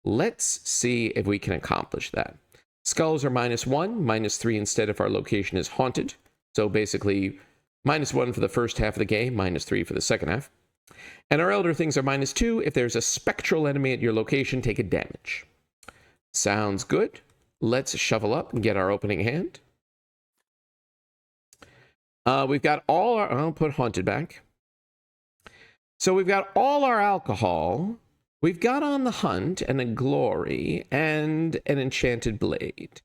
Let's see if we can accomplish that. Skulls are -1, -3 instead if our location is haunted. So basically, -1 for the first half of the game, -3 for the second half. And our Elder Things are -2. If there's a spectral enemy at your location, take a damage. Sounds good. Let's shovel up and get our opening hand. We've got all our... I'll put Haunted back. So we've got all our alcohol. We've got On the Hunt and a Glory and an Enchanted Blade.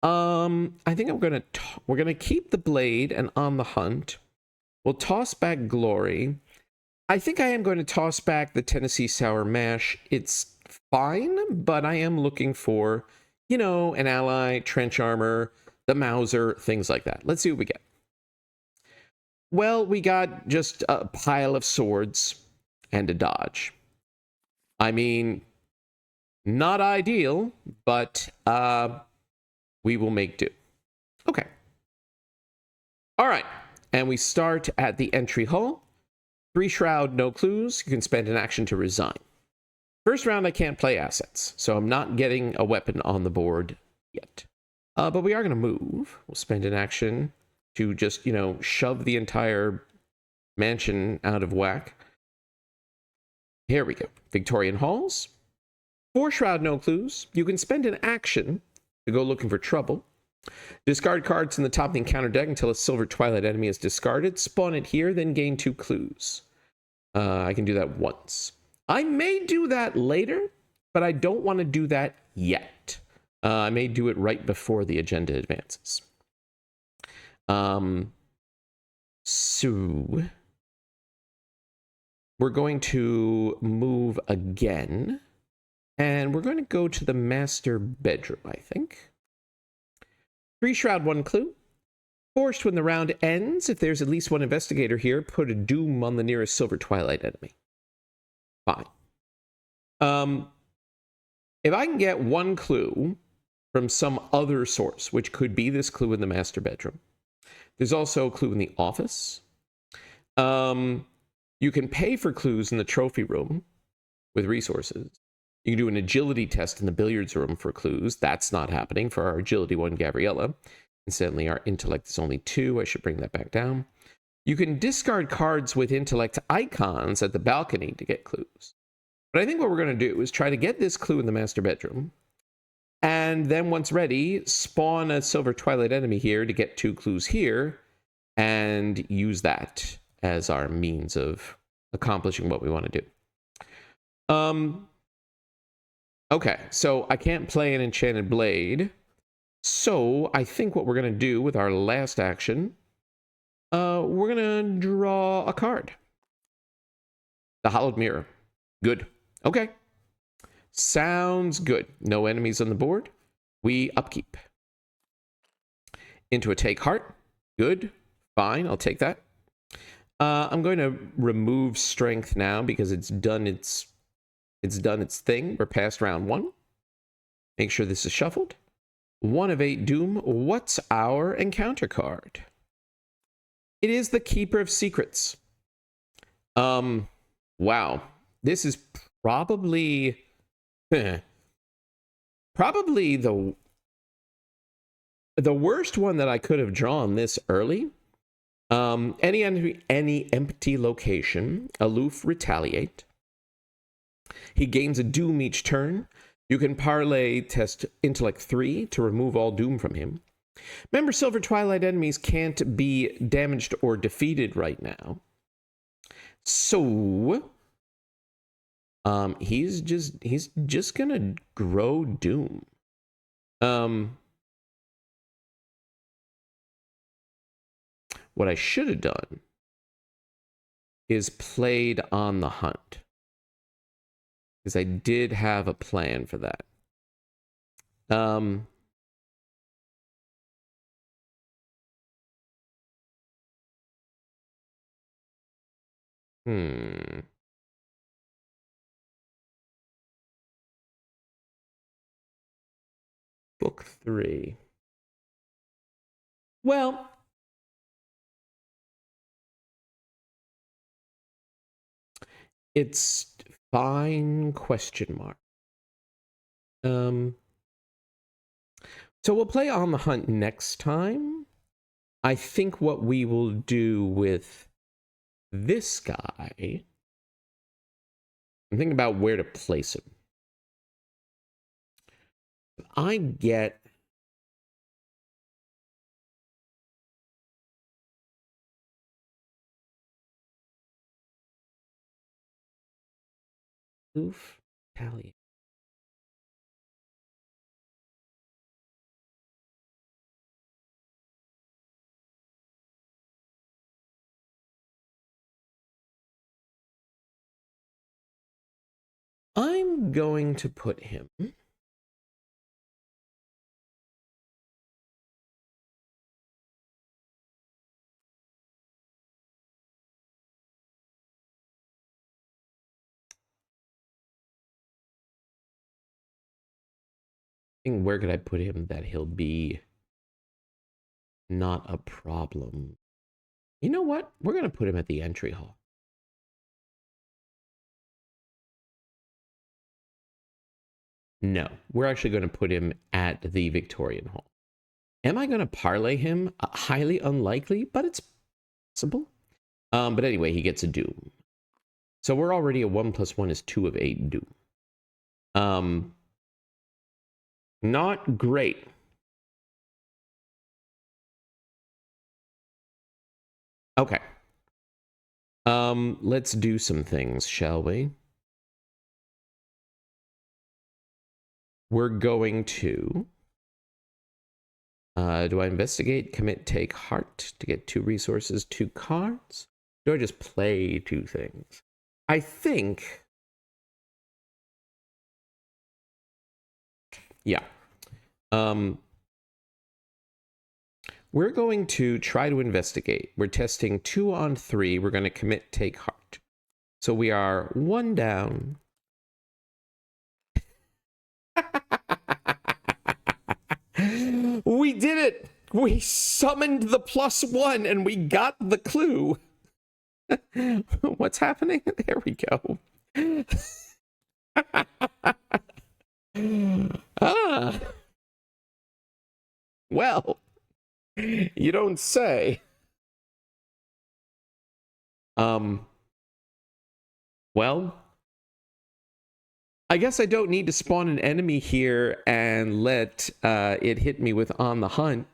I think we're gonna keep the Blade and On the Hunt. We'll toss back Glory. I think I am going to toss back the Tennessee Sour Mash. It's fine, but I am looking for, you know, an ally, trench armor, the Mauser, things like that. Let's see what we get. Well, we got just a pile of swords and a dodge. I mean, not ideal, but we will make do. Okay. All right. And we start at the entry hall. 3 Shroud, no clues. You can spend an action to resign. First round, I can't play assets, so I'm not getting a weapon on the board yet. But we are going to move. We'll spend an action to just, you know, shove the entire mansion out of whack. Here we go. Victorian Halls. 4 Shroud, no clues. You can spend an action to go looking for trouble. Discard cards in the top of the encounter deck until a Silver Twilight enemy is discarded. Spawn it here, then gain 2 clues. I can do that once. I may do that later, but I don't want to do that yet. I may do it right before the agenda advances. So we're going to move again, and we're going to go to the master bedroom, I think. 3 Shroud, 1 clue. Forced when the round ends, if there's at least 1 investigator here, put a Doom on the nearest Silver Twilight enemy. Fine. If I can get 1 clue from some other source, which could be this clue in the master bedroom. There's also a clue in the office. You can pay for clues in the trophy room with resources. You can do an agility test in the billiards room for clues. That's not happening for our agility 1, Gavriella. Incidentally, our intellect is only 2. I should bring that back down. You can discard cards with intellect icons at the balcony to get clues. But I think what we're going to do is try to get this clue in the master bedroom. And then once ready, spawn a Silver Twilight enemy here to get 2 clues here. And use that as our means of accomplishing what we want to do. Okay, so I can't play an enchanted blade. So I think what we're going to do with our last action, we're going to draw a card. The Hollowed Mirror. Good. Okay. Sounds good. No enemies on the board. We upkeep. Into a Take Heart. Good. Fine, I'll take that. I'm going to remove Strength now because it's done its thing. We're past round 1. Make sure this is shuffled. 1 of 8 Doom. What's our encounter card? It is the Keeper of Secrets. Wow. This is probably probably the worst one that I could have drawn this early. Any empty location, aloof, retaliate. He gains a Doom each turn. You can parlay test Intellect 3 to remove all Doom from him. Remember, Silver Twilight enemies can't be damaged or defeated right now. So, he's just gonna grow Doom. What I should have done is played on the hunt, because I did have a plan for that. Book 3. Well, it's fine, question mark. So we'll play on the hunt next time. I think what we will do with this guy, I'm thinking about where to place him. I get Oof, tally. I'm going to put him where could I put him that he'll be not a problem? You know what? We're going to put him at the entry hall. No, we're actually going to put him at the Victorian Hall. Am I going to parlay him? Highly unlikely, but it's possible. But anyway, he gets a Doom. So we're already a 1 + 1 is 2 of 8 Doom. Not great. Okay. Let's do some things, shall we? We're going to... do I investigate, commit, take heart to get 2 resources, 2 cards? Do I just play 2 things? I think... Yeah. We're going to try to investigate. We're testing 2 on 3. We're going to commit, take heart. So we are 1 down. We did it! We summoned the +1 and we got the clue. What's happening? There we go. Well, you don't say. Well, I guess I don't need to spawn an enemy here and let it hit me with on the hunt.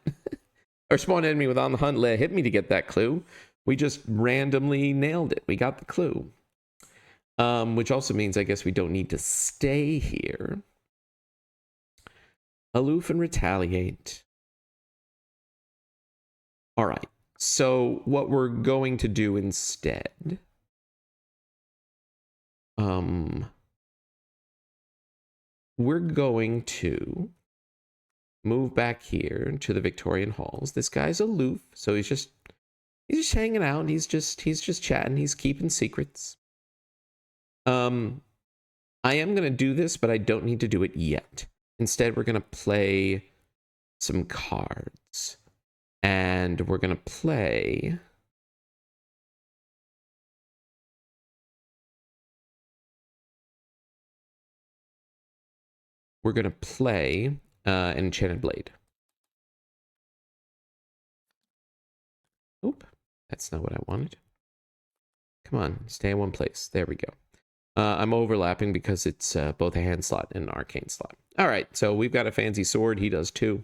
Or spawn an enemy with on the hunt, let it hit me to get that clue. We just randomly nailed it. We got the clue. Which also means I guess we don't need to stay here. Aloof and retaliate. All right. So what we're going to do instead, we're going to move back here to the Victorian halls. This guy's aloof, so he's just hanging out. He's just chatting. He's keeping secrets. I am going to do this, but I don't need to do it yet. Instead, we're going to play some cards. And we're going to play... We're going to play an Enchanted Blade. Oop, that's not what I wanted. Come on, stay in one place. There we go. I'm overlapping because it's both a hand slot and an arcane slot. All right, so we've got a fancy sword. He does too.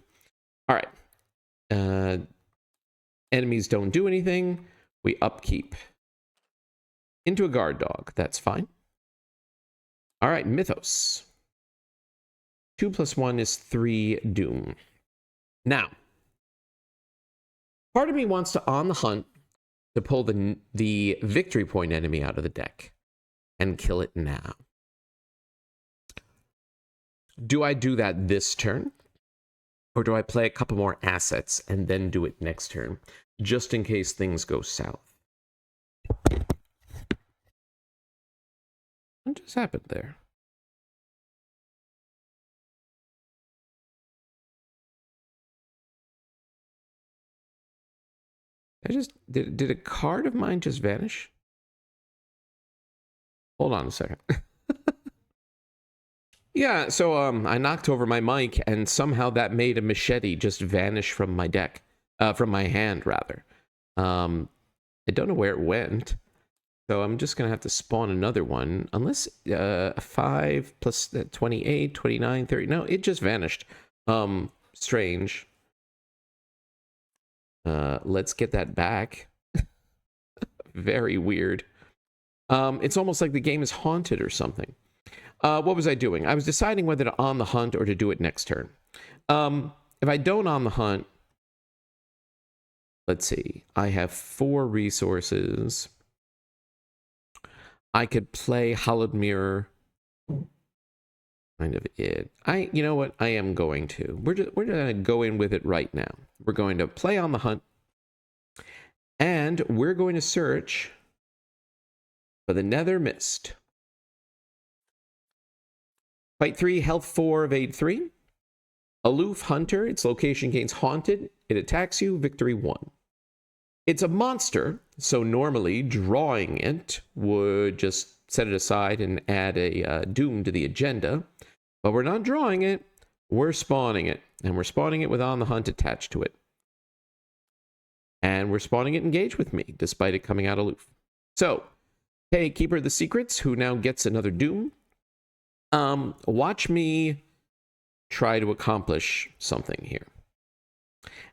All right. Enemies don't do anything. We upkeep. Into a guard dog. That's fine. All right, Mythos. 2 + 1 is 3 doom. Now, part of me wants to on the hunt to pull the victory point enemy out of the deck and kill it now. Do I do that this turn? Or do I play a couple more assets and then do it next turn, just in case things go south? What just happened there? Did a card of mine just vanish? Hold on a second. Yeah, so I knocked over my mic and somehow that made a machete just vanish from my deck. From my hand, rather. I don't know where it went. So I'm just going to have to spawn another one. Unless 5 plus 28, 29, 30. No, it just vanished. Strange. Let's get that back. Very weird. It's almost like the game is haunted or something. What was I doing? I was deciding whether to on the hunt or to do it next turn. If I don't on the hunt, let's see. I have 4 resources. I could play Hollowed Mirror. Kind of it. You know what? I am going to. We're going to go in with it right now. We're going to play on the hunt. And we're going to search for the Nether Mist. Fight 3, health 4, evade 3. Aloof Hunter. Its location gains haunted. It attacks you. Victory 1. It's a monster, so normally drawing it would just set it aside and add a doom to the agenda. But we're not drawing it. We're spawning it. And we're spawning it with On the Hunt attached to it. And we're spawning it engaged with me, despite it coming out aloof. So, hey, Keeper of the Secrets, who now gets another doom. Watch me try to accomplish something here.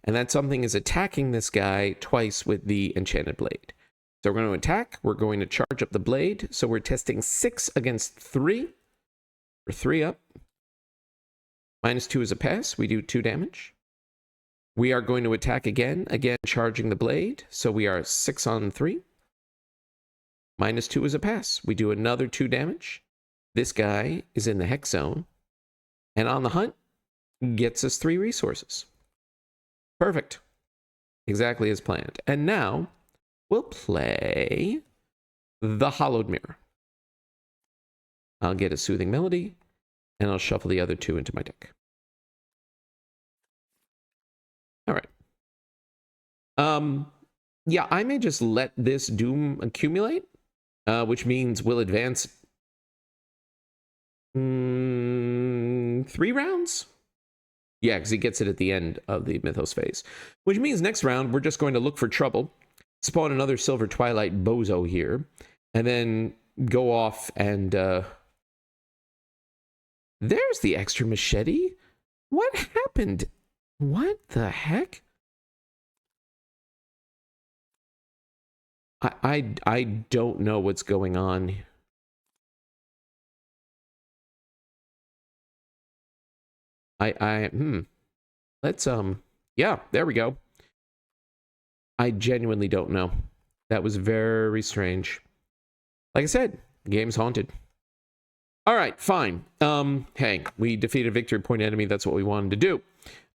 And that something is attacking this guy twice with the Enchanted Blade. So we're going to attack. We're going to charge up the blade. So we're testing 6 against 3. We're 3 up. -2 is a pass. We do 2 damage. We are going to attack again. Again, charging the blade. So we are 6 on 3. -2 is a pass. We do another 2 damage. This guy is in the hex zone. And on the hunt, gets us 3 resources. Perfect. Exactly as planned. And now, we'll play the Hollowed Mirror. I'll get a Soothing Melody, and I'll shuffle the other 2 into my deck. All right. Yeah, I may just let this Doom accumulate, which means we'll advance 3 rounds? Yeah, because he gets it at the end of the Mythos phase. Which means next round, we're just going to look for trouble, spawn another Silver Twilight bozo here, and then go off and... There's the extra machete? What happened? What the heck? I don't know what's going on. Let's, yeah, there we go. I genuinely don't know. That was very strange. Like I said, the game's haunted. All right, fine. Hey, we defeated victory point enemy. That's what we wanted to do.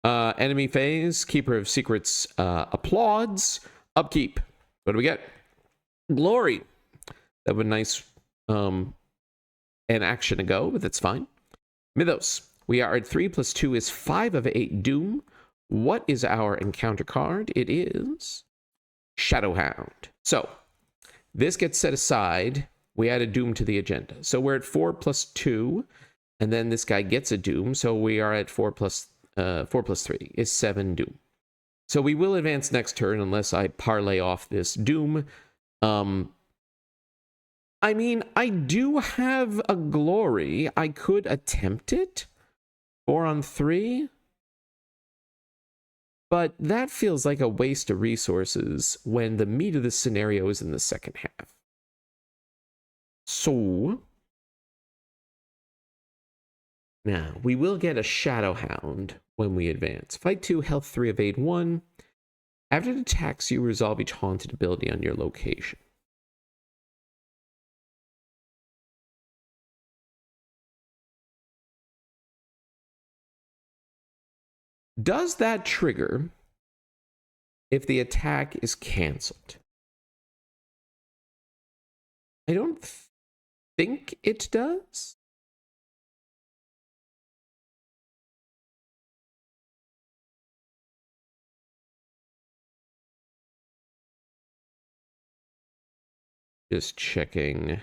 Enemy phase, Keeper of Secrets applauds. Upkeep. What do we get? Glory. That was nice an action ago, but that's fine. Mythos. We are at 3 + 2 is 5 of 8 Doom. What is our encounter card? It is Shadowhound. So, this gets set aside. We add a Doom to the agenda. So we're at 4 + 2, and then this guy gets a Doom. So we are at 4 + 3 is 7 Doom. So we will advance next turn unless I parlay off this Doom. I mean, I do have a Glory. I could attempt it. 4 on 3. But that feels like a waste of resources when the meat of the scenario is in the second half. So, now, we will get a Shadowhound when we advance. Fight 2, health 3, evade 1. After it attacks you, resolve each haunted ability on your location. Does that trigger if the attack is canceled? I don't think it does. Just checking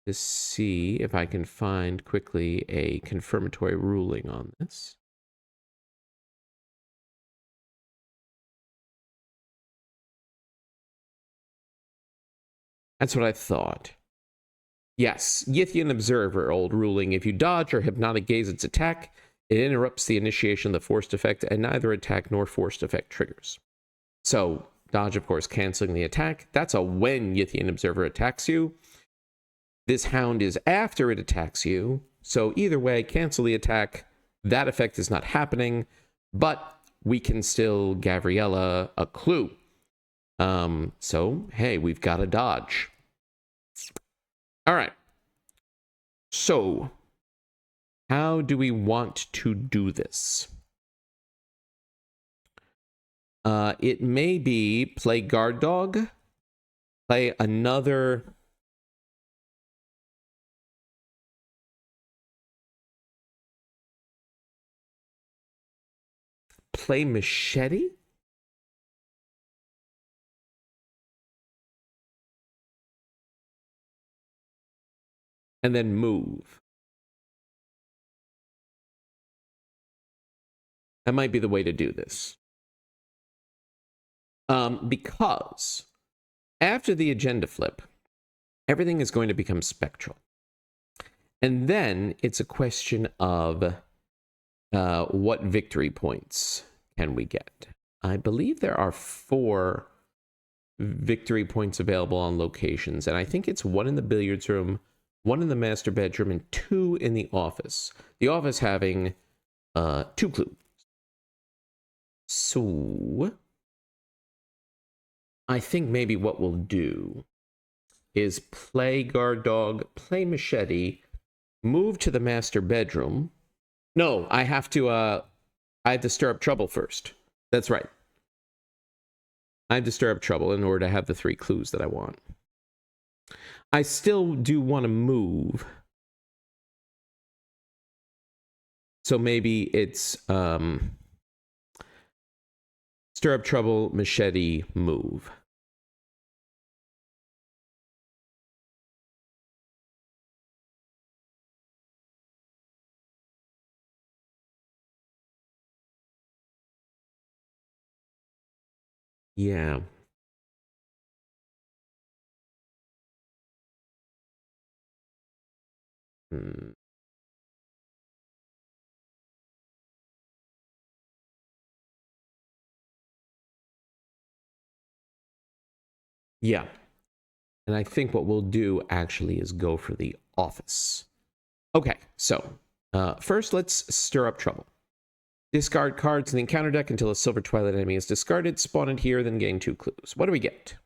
to see if I can find quickly a confirmatory ruling on this. That's what I thought. Yes, Yithian Observer, old ruling. If you dodge or hypnotic gaze its attack, it interrupts the initiation of the forced effect, and neither attack nor forced effect triggers. So, dodge, of course, canceling the attack. That's a when Yithian Observer attacks you. This hound is after it attacks you. So either way, cancel the attack. That effect is not happening, but we can still Gavriella a clue. So, hey, we've got a dodge. All right. So, how do we want to do this? It may be play guard dog, play another... Play machete? And then move. That might be the way to do this. Because after the agenda flip, everything is going to become spectral. And then it's a question of what victory points can we get. I believe there are 4 victory points available on locations, and I think it's 1 in the billiards room, 1 in the master bedroom, and 2 in the office. The office having 2 clues. So, I think maybe what we'll do is play guard dog, play machete, move to the master bedroom. No, I have to stir up trouble first. That's right. I have to stir up trouble in order to have the 3 clues that I want. I still do want to move. So maybe it's stir up trouble, machete, move. Yeah. Yeah. And I think what we'll do actually is go for the office. Okay, so First, let's stir up trouble. Discard cards in the encounter deck until a Silver Twilight enemy is discarded. Spawn it here, then gain 2 clues. What do we get?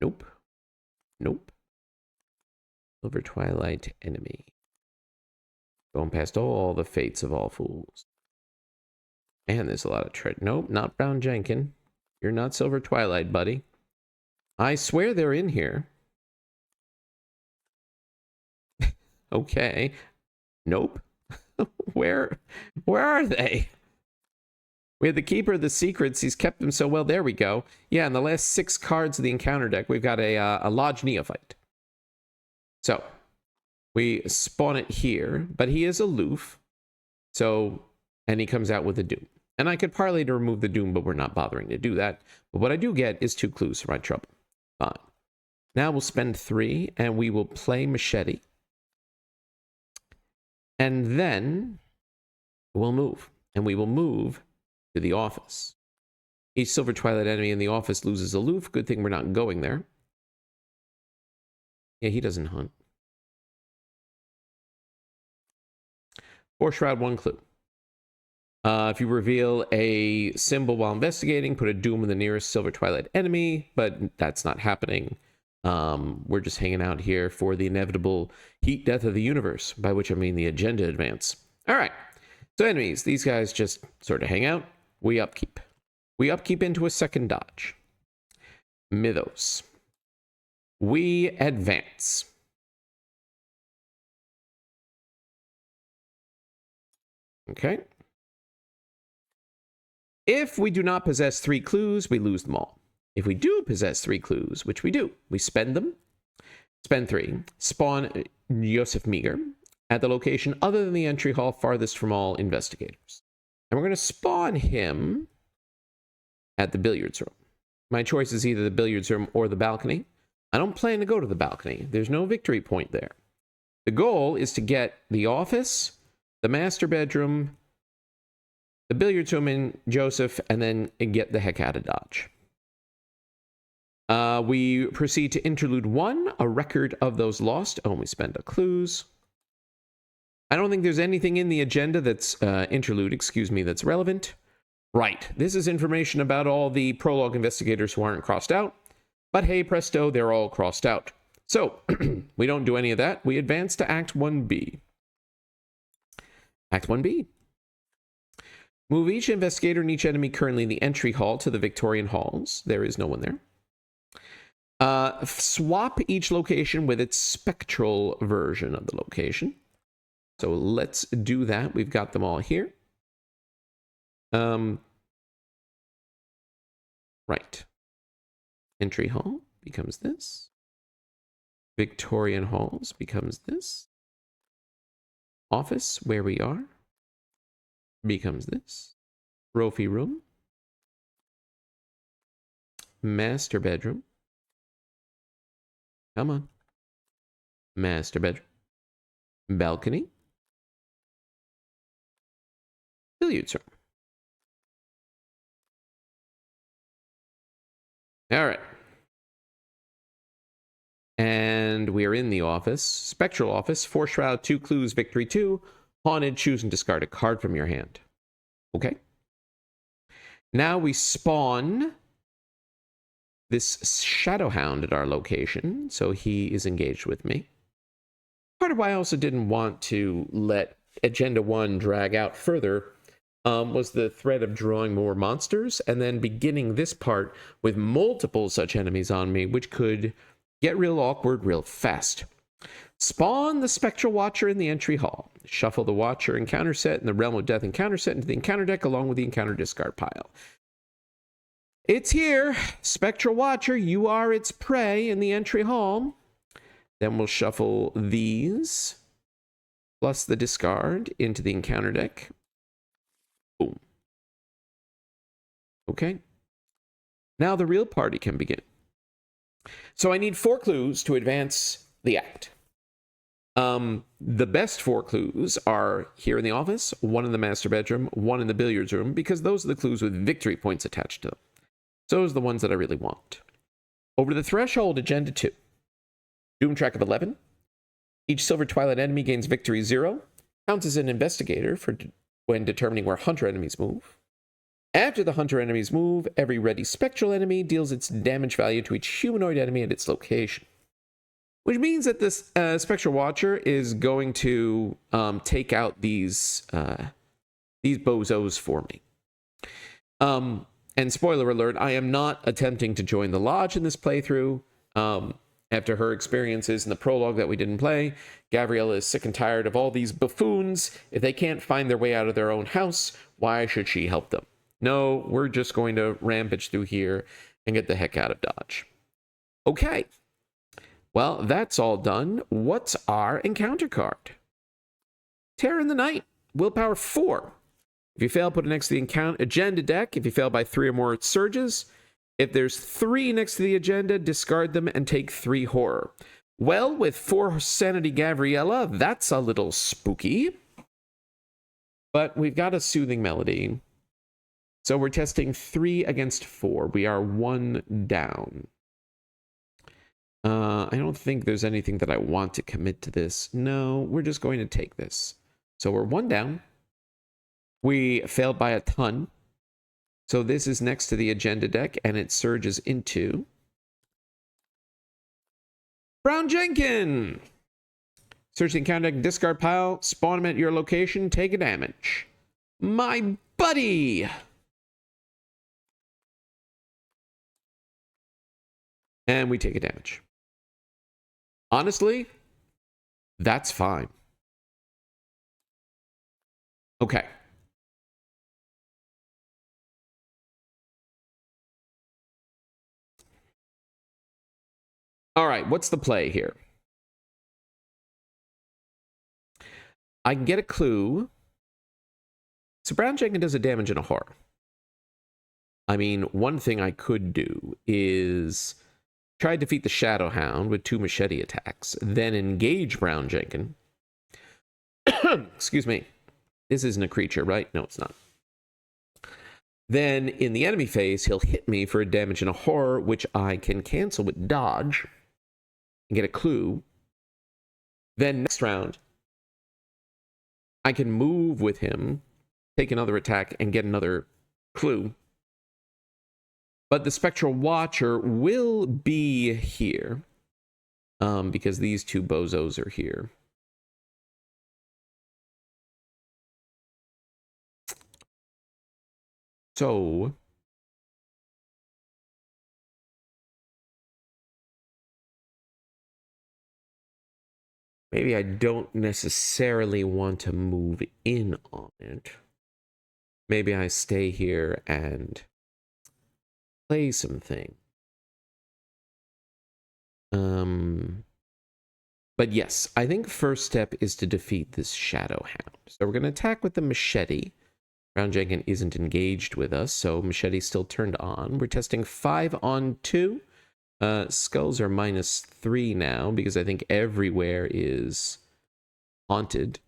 Nope. Nope. Silver Twilight enemy. Going past all the fates of all fools. And there's a lot of tread. Nope, not Brown Jenkin. You're not Silver Twilight, buddy. I swear they're in here. Okay. Nope. Where are they? We had the Keeper of the Secrets. He's kept them so well. There we go. Yeah, in the last 6 cards of the encounter deck, we've got a Lodge Neophyte. So, we spawn it here, but he is aloof. So, and he comes out with a Doom. And I could parlay to remove the Doom, but we're not bothering to do that. But what I do get is 2 clues for my trouble. Fine. Now we'll spend 3, and we will play Machete. And then we'll move. And we will move to the office. Each Silver Twilight enemy in the office loses aloof. Good thing we're not going there. Yeah, he doesn't hunt. 4 Shroud, 1 clue. If you reveal a symbol while investigating, put a Doom in the nearest Silver Twilight enemy, but that's not happening. We're just hanging out here for the inevitable heat death of the universe, by which I mean the agenda advance. All right. So enemies, these guys just sort of hang out. We upkeep. We upkeep into a second dodge. Mythos. We advance. Okay. If we do not possess 3 clues, we lose them all. If we do possess 3 clues, which we do, we spend them. Spend 3. Spawn Joseph Meager at the location other than the entry hall farthest from all investigators. And we're going to spawn him at the billiards room. My choice is either the billiards room or the balcony. I don't plan to go to the balcony. There's no victory point there. The goal is to get the office, the master bedroom, the billiards room in Joseph, and then get the heck out of Dodge. We proceed to Interlude 1, a record of those lost. Oh, we spend a clues. I don't think there's anything in the agenda that's interlude, excuse me, that's relevant. Right, this is information about all the prologue investigators who aren't crossed out. But hey, presto, they're all crossed out. So, we don't do any of that. We advance to Act 1B. Act 1B. Move each investigator and each enemy currently in the entry hall to the Victorian halls. There is no one there. Swap each location with its spectral version of the location. So let's do that. We've got them all here. Right. Entry hall becomes this. Victorian halls becomes this. Office, where we are, becomes this. Trophy room. Master bedroom. Come on. Master bedroom. Balcony. Billiards room. All right. And we are in the office. Spectral office. 4 Shroud, 2 clues, victory 2. Haunted, choose and discard a card from your hand. Okay. Now we spawn this Shadowhound at our location. So he is engaged with me. Part of why I also didn't want to let Agenda 1 drag out further was the threat of drawing more monsters and then beginning this part with multiple such enemies on me, which could get real awkward real fast. Spawn the Spectral Watcher in the entry hall. Shuffle the Watcher encounter set and the Realm of Death encounter set into the encounter deck along with the encounter discard pile. It's here. Spectral Watcher, you are its prey in the entry hall. Then we'll shuffle these plus the discard into the encounter deck. Boom. Okay. Now the real party can begin. So I need 4 clues to advance the act. The best 4 clues are here in the office, 1 in the master bedroom, 1 in the billiards room, because those are the clues with victory points attached to them. So those are the ones that I really want. Over to the threshold, Agenda 2. Doom track of 11. Each Silver Twilight enemy gains victory 0. Counts as an investigator for when determining where hunter enemies move. After the hunter enemies move, every ready spectral enemy deals its damage value to each humanoid enemy at its location. Which means that this Spectral Watcher is going to take out these bozos for me. And spoiler alert, I am not attempting to join the Lodge in this playthrough. After her experiences in the prologue that we didn't play, Gavriella is sick and tired of all these buffoons. If they can't find their way out of their own house, why should she help them? No, we're just going to rampage through here and get the heck out of Dodge. Okay. Well, that's all done. What's our encounter card? Terror in the Night. Willpower 4. If you fail, put it next to the agenda deck. If you fail by 3 or more, it surges. If there's 3 next to the agenda, discard them and take 3 horror. Well, with 4 sanity Gavriella, that's a little spooky. But we've got a soothing melody. So we're testing 3 against 4. We are 1 down. I don't think there's anything that I want to commit to this. No, we're just going to take this. So we're 1 down. We failed by a ton. So this is next to the agenda deck, and it surges into Brown Jenkins. Search the encounter deck, discard pile, spawn him at your location, take a damage. My buddy! And we take a damage. Honestly, that's fine. Okay. All right, what's the play here? I can get a clue. So Brown Jenkins does a damage and a horror. I mean, one thing I could do is try to defeat the Shadow Hound with 2 machete attacks, then engage Brown Jenkins. Excuse me. This isn't a creature, right? No, it's not. Then in the enemy phase, he'll hit me for a damage and a horror, which I can cancel with dodge and get a clue. Then next round, I can move with him, take another attack, and get another clue. But the Spectral Watcher will be here, because these 2 bozos are here. So maybe I don't necessarily want to move in on it. Maybe I stay here and play something. But yes, I think first step is to defeat this Shadow Hound. So we're going to attack with the machete. Brown Jenkins isn't engaged with us, so machete's still turned on. We're testing 5 on 2. Skulls are -3 now, because I think everywhere is haunted.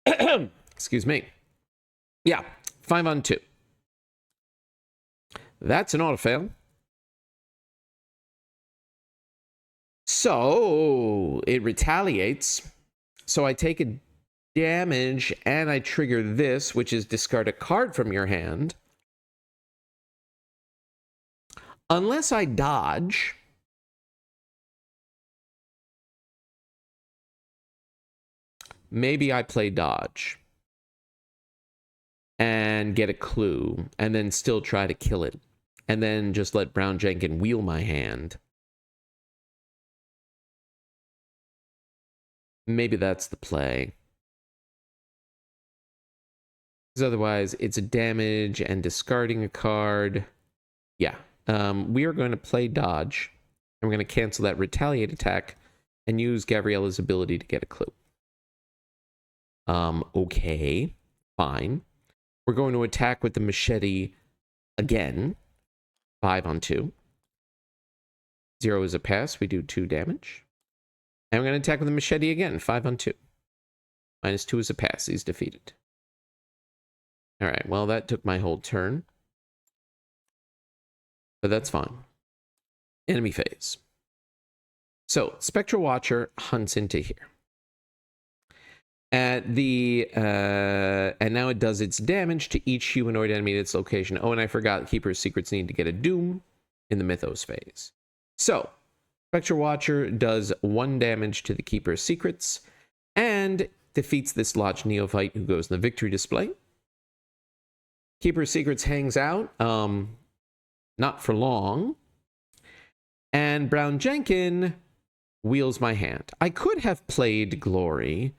Excuse me. Yeah, 5 on 2. That's an auto fail. So it retaliates. So I take a damage and I trigger this, which is discard a card from your hand. Unless I dodge, maybe I play dodge and get a clue and then still try to kill it. And then just let Brown Jenkins wheel my hand. Maybe that's the play. Because otherwise, it's a damage and discarding a card. Yeah. We are going to play dodge. And we're going to cancel that retaliate attack and use Gavriella's ability to get a clue. Okay. Fine. We're going to attack with the machete again. 5 on 2. 0 is a pass. We do 2 damage. And we're going to attack with the machete again. 5 on 2. -2 is a pass. He's defeated. Alright, well, that took my whole turn. But that's fine. Enemy phase. So, Spectral Watcher hunts into here. At the and now it does its damage to each humanoid enemy at its location. Oh, and I forgot Keeper's Secrets need to get a Doom in the Mythos phase. So, Spectre Watcher does 1 damage to the Keeper's Secrets and defeats this Lodge Neophyte who goes in the victory display. Keeper's Secrets hangs out, not for long. And Brown Jenkin wheels my hand. I could have played Glory,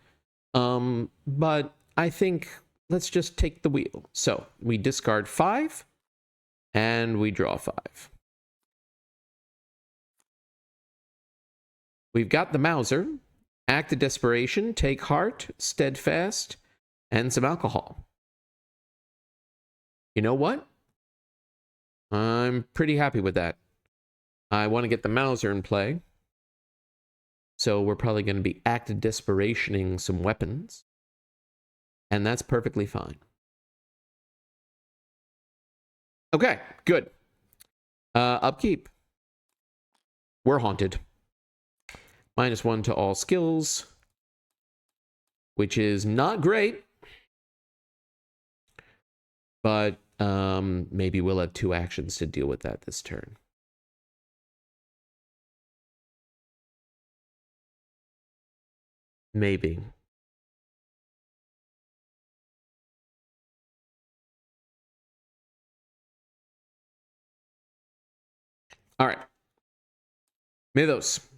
but I think let's just take the wheel. So we discard 5 and we draw 5. We've got the Mauser, Act of Desperation, Take Heart, Steadfast, and some alcohol. You know what? I'm pretty happy with that. I want to get the Mauser in play. So we're probably going to be Act of Desperationing some weapons. And that's perfectly fine. Okay, good. Upkeep. We're haunted. -1 to all skills, which is not great. But maybe we'll have 2 actions to deal with that this turn. Maybe. All right. Mythos.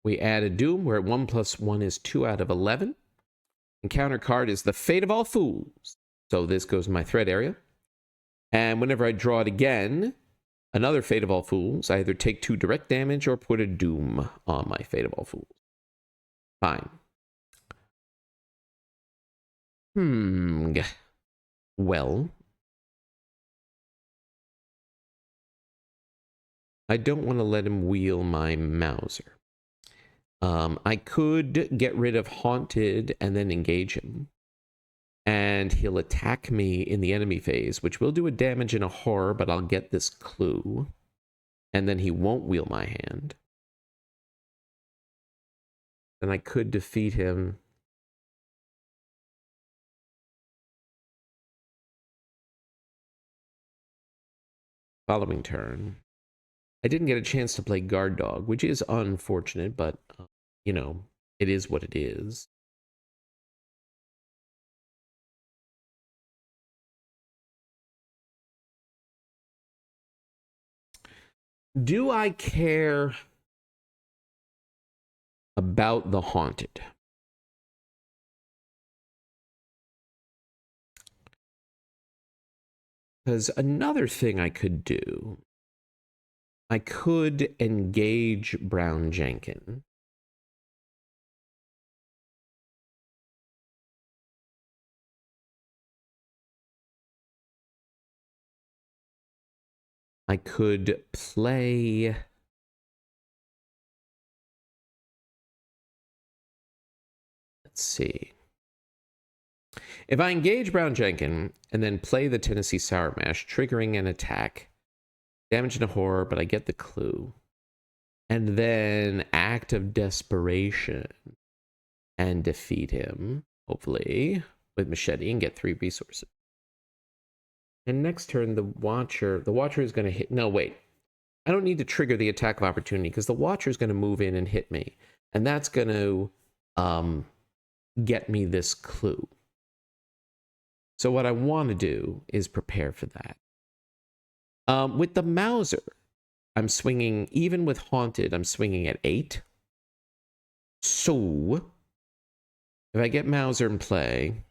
We add a Doom. We're at 1 + 1 is 2 out of 11. Encounter card is the Fate of All Fools. So this goes in my threat area. And whenever I draw it again, another Fate of All Fools, I either take 2 direct damage or put a Doom on my Fate of All Fools. Fine. Well, I don't want to let him wheel my Mauser. I could get rid of Haunted and then engage him. And he'll attack me in the enemy phase, which will do a damage and a horror, but I'll get this clue. And then he won't wheel my hand. And I could defeat him. Following turn. I didn't get a chance to play Guard Dog, which is unfortunate, but, you know, it is what it is. Do I care about the Haunted? Because another thing I could do, I could engage Brown Jenkin. I could play... Let's see. If I engage Brown Jenkin and then play the Tennessee Sour Mash, triggering an attack, damage and a horror, but I get the clue, and then Act of Desperation and defeat him, hopefully, with Machete and get 3 resources. And next turn, the Watcher is going to hit... No, wait. I don't need to trigger the attack of opportunity because the Watcher is going to move in and hit me. And that's going to get me this clue. So what I want to do is prepare for that. With the Mauser, I'm swinging, even with Haunted, I'm swinging at 8. So, if I get Mauser in play,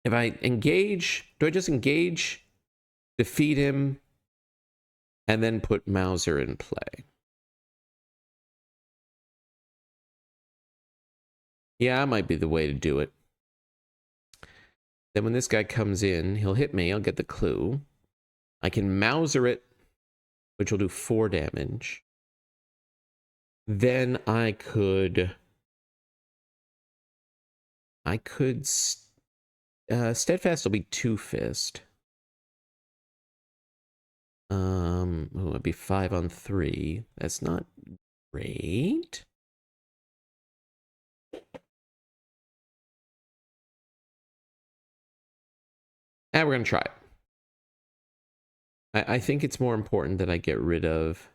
if I engage, do I just engage, defeat him, and then put Mauser in play? Yeah, that might be the way to do it. Then when this guy comes in, he'll hit me, I'll get the clue. I can Mauser it, which will do 4 damage. Then I could Steadfast will be 2 fist. It'd be 5 on 3. That's not great. And we're going to try it. I think it's more important that I get rid of...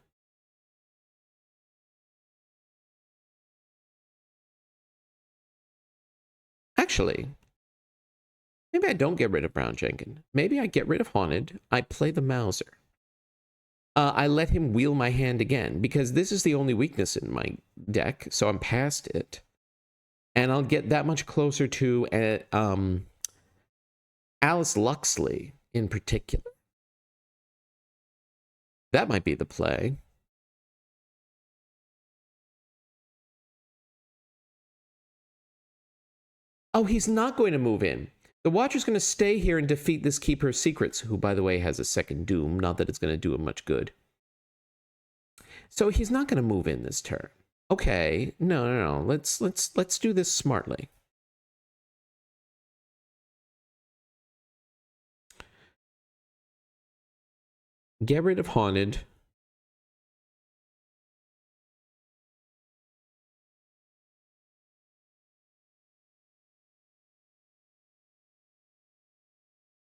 Actually, maybe I don't get rid of Brown Jenkins. Maybe I get rid of Haunted. I play the Mauser. I let him wheel my hand again, because this is the only weakness in my deck, so I'm past it. And I'll get that much closer to Alice Luxley in particular. That might be the play. Oh, he's not going to move in. The Watcher's going to stay here and defeat this Keeper of Secrets, who, by the way, has a second Doom. Not that it's going to do him much good. So he's not going to move in this turn. Okay, no. Let's do this smartly. Get rid of Haunted.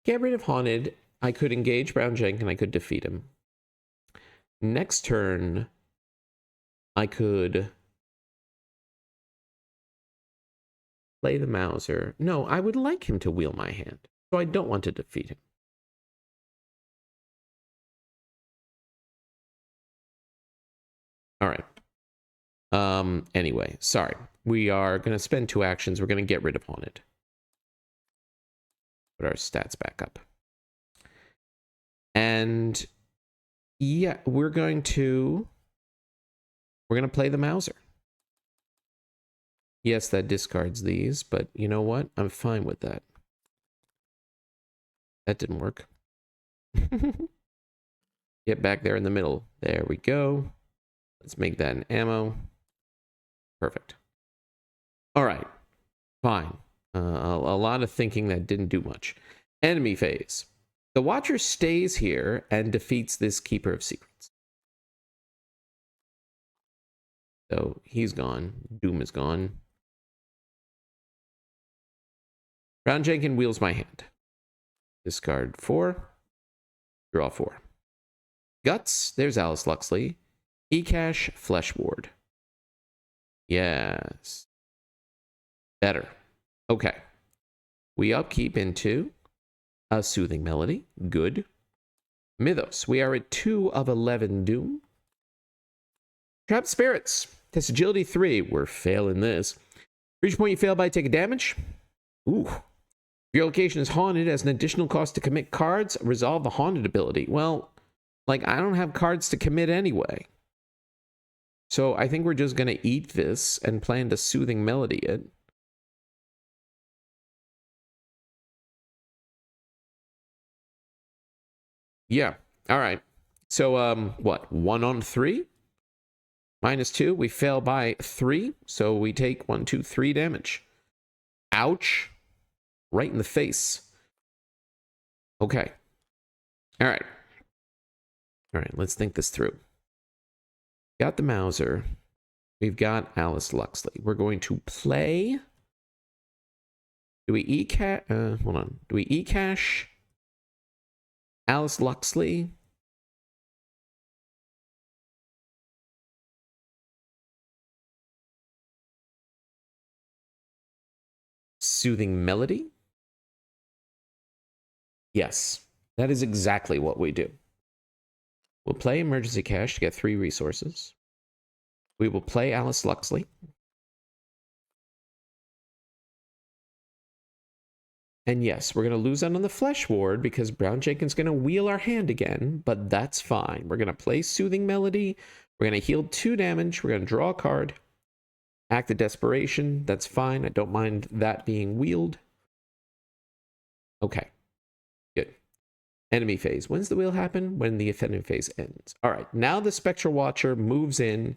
Get rid of Haunted. I could engage Brown Jenkins. I could defeat him. Next turn, I could play the Mauser. No, I would like him to wheel my hand, so I don't want to defeat him. All right. Anyway, sorry. We are going to spend 2 actions. We're going to get rid of Haunted. Put our stats back up. And yeah, we're going to play the Mauser. Yes, that discards these, but you know what? I'm fine with that. That didn't work. Get back there in the middle. There we go. Let's make that an ammo. Perfect. All right. Fine. A lot of thinking that didn't do much. Enemy phase. The Watcher stays here and defeats this Keeper of Secrets. So he's gone. Doom is gone. Brown Jenkins wheels my hand. Discard 4. Draw 4. Guts. There's Alice Luxley. E-Cash, Flesh Ward. Yes. Better. Okay. We upkeep into a Soothing Melody. Good. Mythos. We are at 2 of 11 Doom. Trapped Spirits. Test Agility 3. We're failing this. Reach point you fail by, take a damage. Ooh. If your location is haunted, as an additional cost to commit cards, resolve the haunted ability. Well, like, I don't have cards to commit anyway. So I think we're just going to eat this and plan to Soothing Melody it. Yeah. All right. So, what? 1 on 3? -2. We fail by 3. So we take 1, 2, 3 damage. Ouch. Right in the face. Okay. All right. All right. Let's think this through. Got the Mauser. We've got Alice Luxley. We're going to play. Do we e-cash? Hold on. Do we e-cash Alice Luxley? Soothing Melody? Yes. That is exactly what we do. We'll play Emergency Cash to get 3 resources. We will play Alice Luxley. And yes, we're going to lose out on the Flesh Ward because Brown Jenkins is going to wheel our hand again, but that's fine. We're going to play Soothing Melody. We're going to heal 2 damage. We're going to draw a card. Act of Desperation. That's fine. I don't mind that being wheeled. Okay. Good. Enemy phase. When's the wheel happen? When the enemy phase ends. All right. Now the Spectral Watcher moves in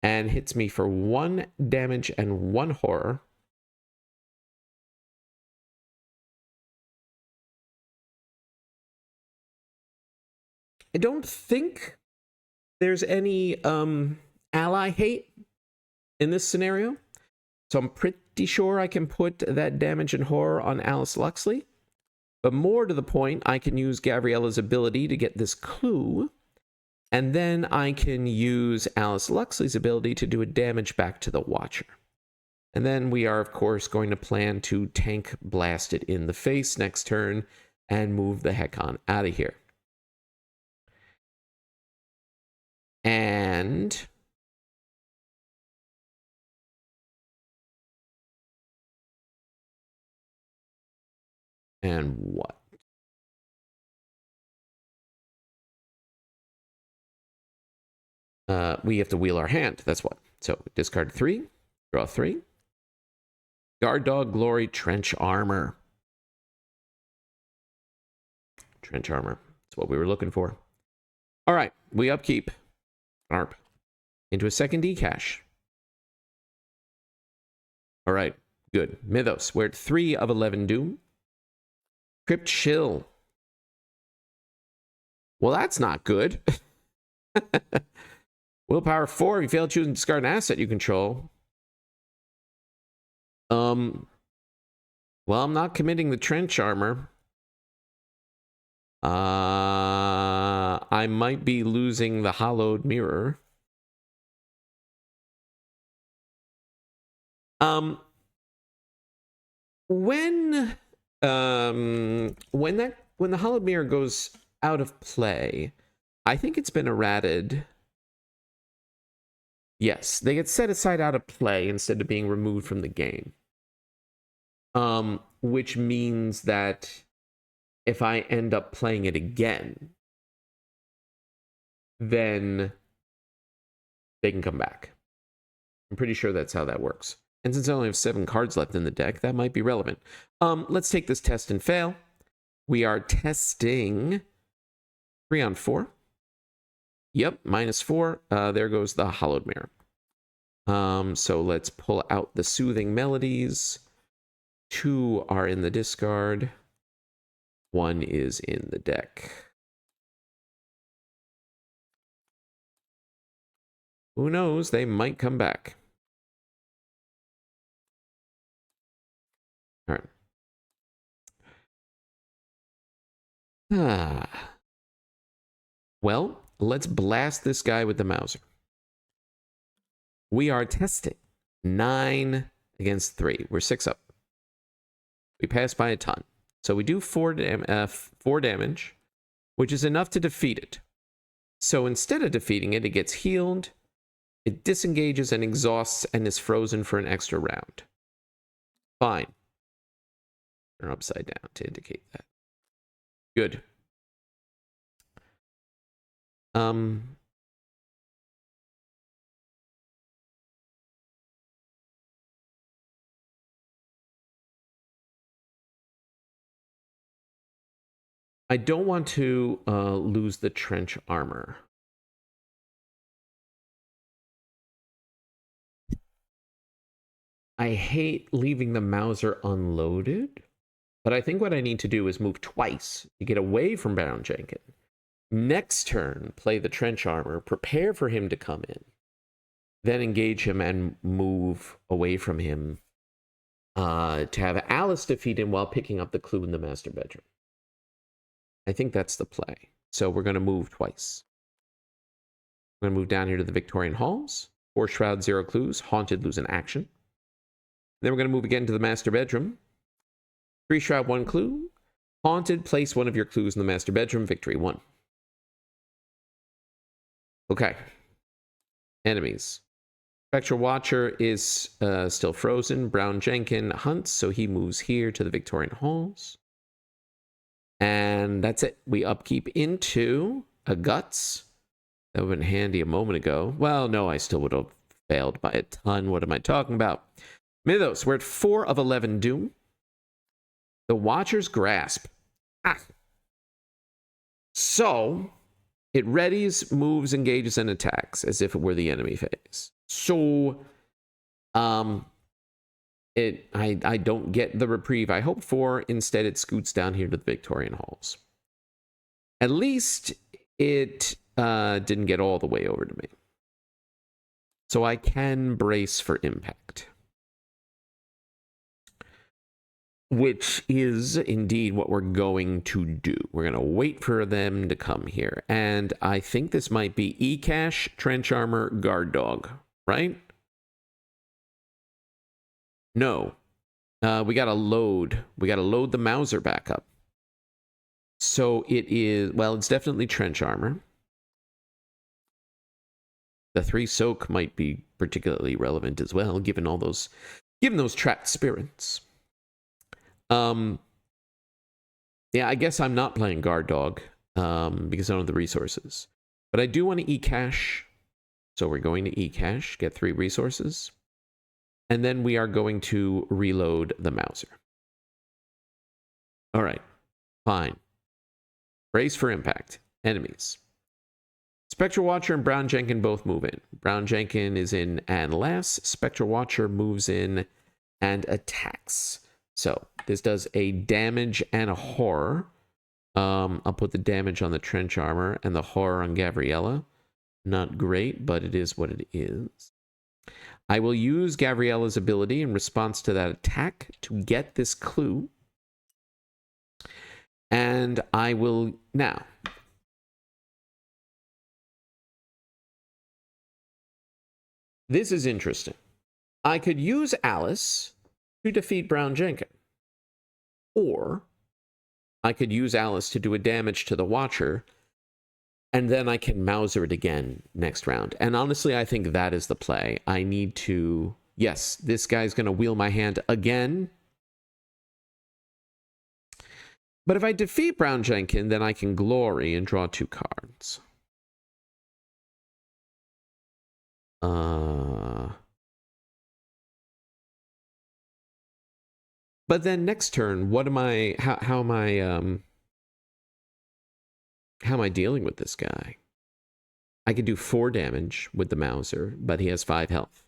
and hits me for 1 damage and 1 horror. I don't think there's any ally hate in this scenario. So I'm pretty sure I can put that damage and horror on Alice Luxley. But more to the point, I can use Gavriella's ability to get this clue, and then I can use Alice Luxley's ability to do a damage back to the Watcher. And then we are, of course, going to plan to tank blast it in the face next turn and move the heck on out of here. And what? We have to wheel our hand. That's what. So discard 3, draw 3. Guard Dog Glory Trench Armor. Trench Armor. That's what we were looking for. All right, we upkeep. ARP. Into a second D-Cache. All right, good. Mythos. We're at 3 of 11 Doom. Crypt Chill. Well, that's not good. Willpower 4. If you fail to choose and discard an asset you control. Well, I'm not committing the trench armor. I might be losing the hollowed mirror. When the hollowed mirror goes out of play, I think it's been errated. Yes, they get set aside out of play instead of being removed from the game. Which means that if I end up playing it again, then they can come back. I'm pretty sure that's how that works. And since I only have 7 cards left in the deck, that might be relevant. Let's take this test and fail. We are testing 3 on 4. Yep, -4. There goes the hollowed mirror. So let's pull out the soothing melodies. 2 are in the discard. 1 is in the deck. Who knows? They might come back. All right. Well, let's blast this guy with the Mauser. We are testing 9 against 3. We're 6 up. We pass by a ton. So we do 4 damage, which is enough to defeat it. So instead of defeating it, it gets healed, it disengages and exhausts and is frozen for an extra round. Fine. Turn upside down to indicate that. Good. I don't want to lose the trench armor. I hate leaving the Mauser unloaded, but I think what I need to do is move twice to get away from Baron Jenkins. Next turn, play the trench armor, prepare for him to come in, then engage him and move away from him to have Alice defeat him while picking up the clue in the master bedroom. I think that's the play. So we're going to move twice. We're going to move down here to the Victorian Halls. 4 Shroud, 0 clues. Haunted, lose an action. Then we're going to move again to the master bedroom. 3 Shroud, 1 clue. Haunted, place one of your clues in the master bedroom. Victory 1. Okay. Enemies. Spectral Watcher is still frozen. Brown Jenkins hunts, so he moves here to the Victorian Halls. And that's it. We upkeep into a Guts. That would have been handy a moment ago. Well, no, I still would have failed by a ton. What am I talking about? Mythos, we're at 4 of 11 Doom. The Watcher's Grasp. So, it readies, moves, engages, and attacks as if it were the enemy phase. So, I don't get the reprieve I hope for. Instead, it scoots down here to the Victorian Halls. At least it didn't get all the way over to me. So I can brace for impact. which is indeed what we're going to do. We're going to wait for them to come here. And I think this might be E-Cash, Trench Armor, Guard Dog, right? No. We got to load. We got to load the Mauser back up. So it is, well, it's definitely Trench Armor. The 3 soak might be particularly relevant as well, given those trapped spirits. Yeah, I guess I'm not playing Guard Dog because I don't have the resources. But I do want to E-Cash. So we're going to E-Cash, get 3 resources. And then we are going to reload the Mauser. All right, fine. Brace for impact. Enemies. Spectral Watcher and Brown Jenkin both move in. Brown Jenkin is in and last. Spectral Watcher moves in and attacks. So this does a damage and a horror. I'll put the damage on the Trench Armor and the horror on Gavriella. Not great, but it is what it is. I will use Gavriella's ability in response to that attack to get this clue. And I will now. This is interesting. I could use Alice to defeat Brown Jenkin. Or I could use Alice to do a damage to the Watcher, and then I can Mauser it again next round. And honestly, I think that is the play. I need to... Yes, this guy's going to wheel my hand again. But if I defeat Brown Jenkin, then I can glory and draw 2 cards. But then next turn, what am I... How am I dealing with this guy? I could do 4 damage with the Mauser, but he has 5 health.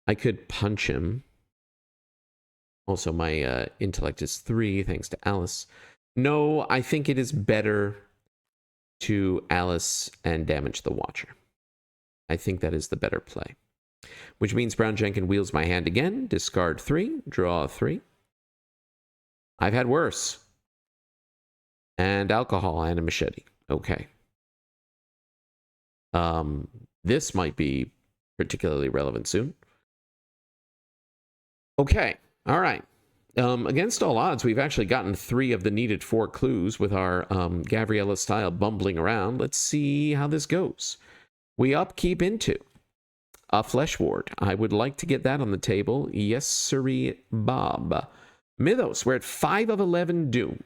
I could punch him. Also, my intellect is 3, thanks to Alice. No, I think it is better to Alice and damage the Watcher. I think that is the better play. Which means Brown Jenkin wheels my hand again. Discard 3, draw 3. I've had worse. And alcohol and a machete. Okay. This might be particularly relevant soon. Okay. All right. Against all odds, we've actually gotten 3 of the needed 4 clues with our Gavriella style bumbling around. Let's see how this goes. We upkeep into a Flesh Ward. I would like to get that on the table. Yes, sirree, Bob. Mythos, we're at 5 of 11 Doom.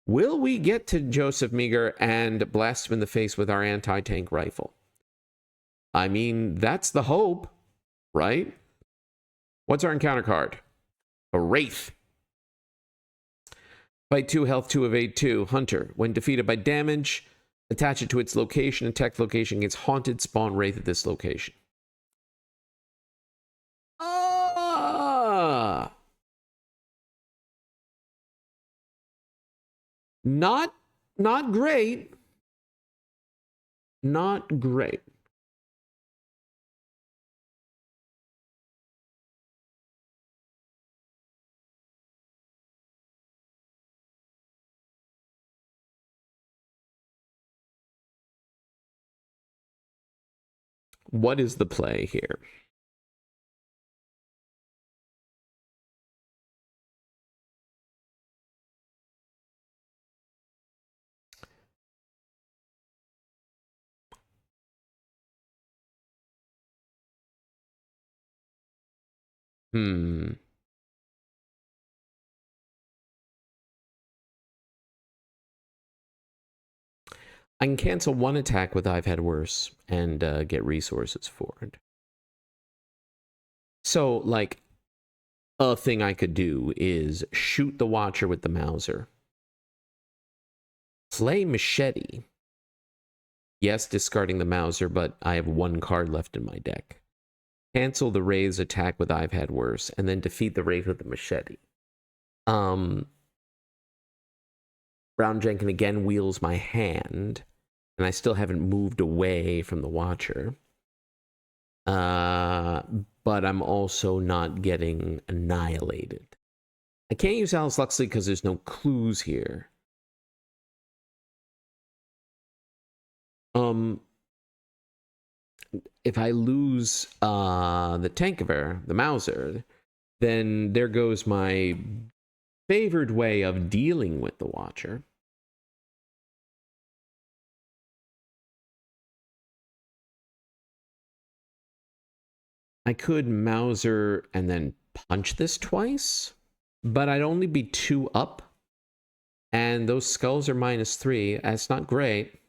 Will we get to Joseph Meager and blast him in the face with our anti-tank rifle? I mean, that's the hope, right? What's our encounter card? A Wraith. Fight 2, health 2, evade 2. Hunter. When defeated by damage, attach it to its location. Attack location against haunted spawn Wraith at this location. Not great. Not great. What is the play here? I can cancel 1 attack with I've had worse and get resources for it. So, like, a thing I could do is shoot the Watcher with the Mauser. Play Machete. Yes, discarding the Mauser, but I have 1 card left in my deck. Cancel the Wraith's attack with I've had worse, and then defeat the Wraith with the Machete. Brown Jenkin again wheels my hand, and I still haven't moved away from the Watcher. But I'm also not getting annihilated. I can't use Alice Luxley because there's no clues here. If I lose the Tankiver, the Mauser, then there goes my favored way of dealing with the Watcher. I could Mauser and then punch this twice, but I'd only be 2 up. And those skulls are -3. That's not great.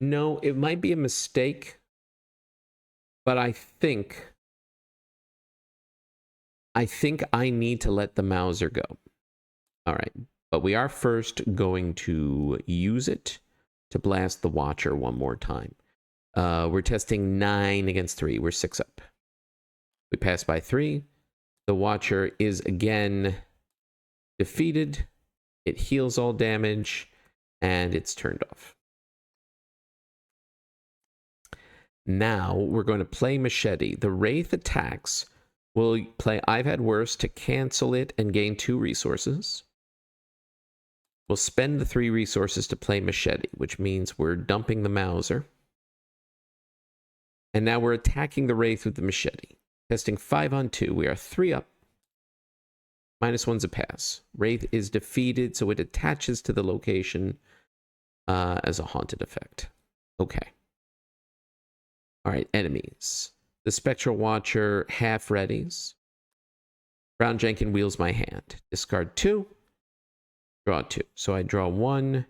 No, it might be a mistake, but I think I need to let the Mauser go. All right, but we are first going to use it to blast the Watcher one more time. We're testing 9 against 3. We're 6 up. We pass by 3. The Watcher is again defeated. It heals all damage, and it's turned off. Now we're going to play Machete. The Wraith attacks. We'll play I've Had Worse to cancel it and gain 2 resources. We'll spend the 3 resources to play Machete, which means we're dumping the Mauser. And now we're attacking the Wraith with the Machete. Testing 5 on 2. We are 3 up. -1's a pass. Wraith is defeated, so it attaches to the location as a haunted effect. Okay. All right, enemies. The Spectral Watcher half readies. Brown Jenkin wheels my hand. Discard 2. Draw 2. So I draw 1,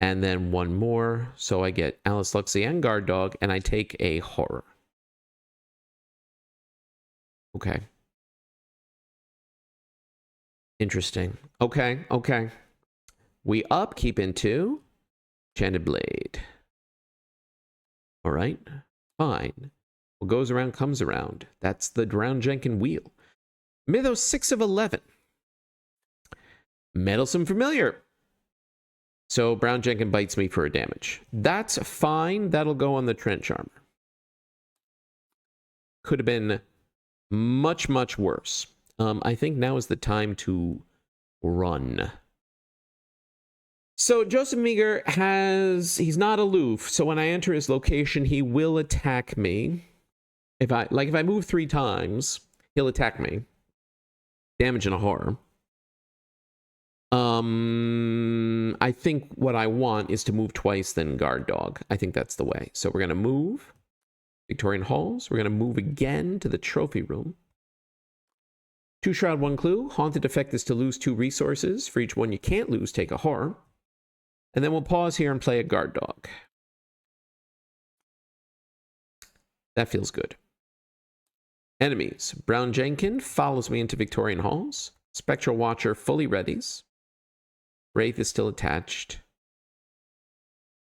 and then 1 more. So I get Alice Luxley and Guard Dog, and I take a horror. Okay. Interesting. Okay, okay. We upkeep into Enchanted Blade. All right, fine. What goes around comes around. That's the Brown Jenkin wheel. Mythos 6 of 11. Meddlesome Familiar. So Brown Jenkin bites me for a damage. That's fine. That'll go on the Trench Armor. Could have been much, much worse. I think now is the time to run. So Joseph Meager he's not aloof. So when I enter his location, he will attack me. If I move 3 times, he'll attack me. Damage and a horror. I think what I want is to move twice, then Guard Dog. I think that's the way. So we're going to move Victorian Halls. We're going to move again to the Trophy Room. 2 Shroud, 1 Clue. Haunted effect is to lose 2 resources. For each one you can't lose, take a horror. And then we'll pause here and play a Guard Dog. That feels good. Enemies. Brown Jenkin follows me into Victorian Halls. Spectral Watcher fully readies. Wraith is still attached.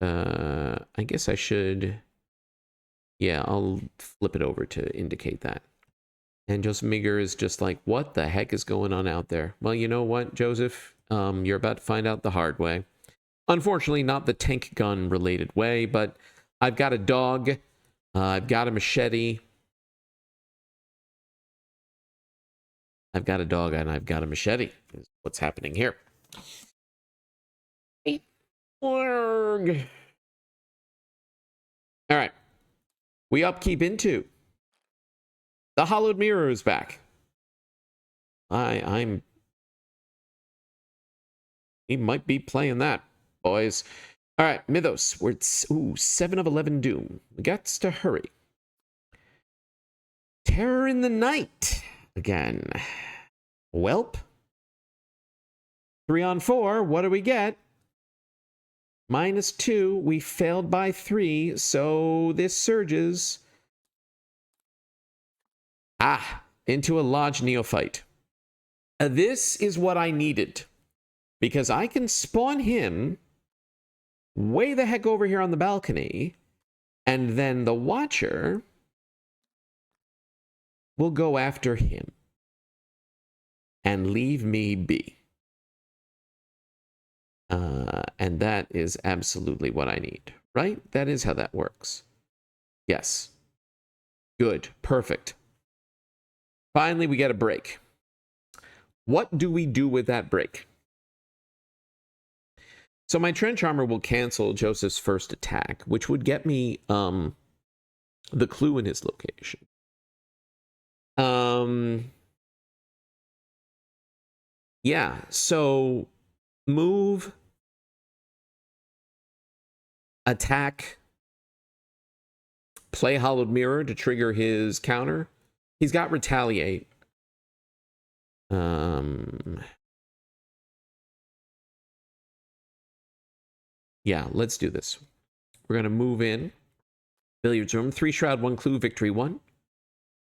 I guess I should... Yeah, I'll flip it over to indicate that. And Joseph Meager is just like, what the heck is going on out there? Well, you know what, Joseph? You're about to find out the hard way. Unfortunately, not the tank gun related way, but I've got a dog. I've got a machete. I've got a dog and I've got a machete. Is what's happening here. All right. We upkeep into the Hollowed Mirror is back. We might be playing that, boys. All right, Mythos. We're 7 of 11 Doom. We got to hurry. Terror in the Night again. Welp. 3 on 4. What do we get? -2. We failed by 3, so this surges. Into a Lodge Neophyte. This is what I needed. Because I can spawn him way the heck over here on the balcony. And then the Watcher will go after him. And leave me be. And that is absolutely what I need, right? That is how that works. Yes. Good. Perfect. Finally, we get a break. What do we do with that break? So my trench armor will cancel Joseph's first attack, which would get me the clue in his location. Yeah, so move, attack, play Hollowed Mirror to trigger his counter. He's got retaliate. Yeah, let's do this. We're going to move in. Billiards room. 3 shroud, 1 clue, victory 1.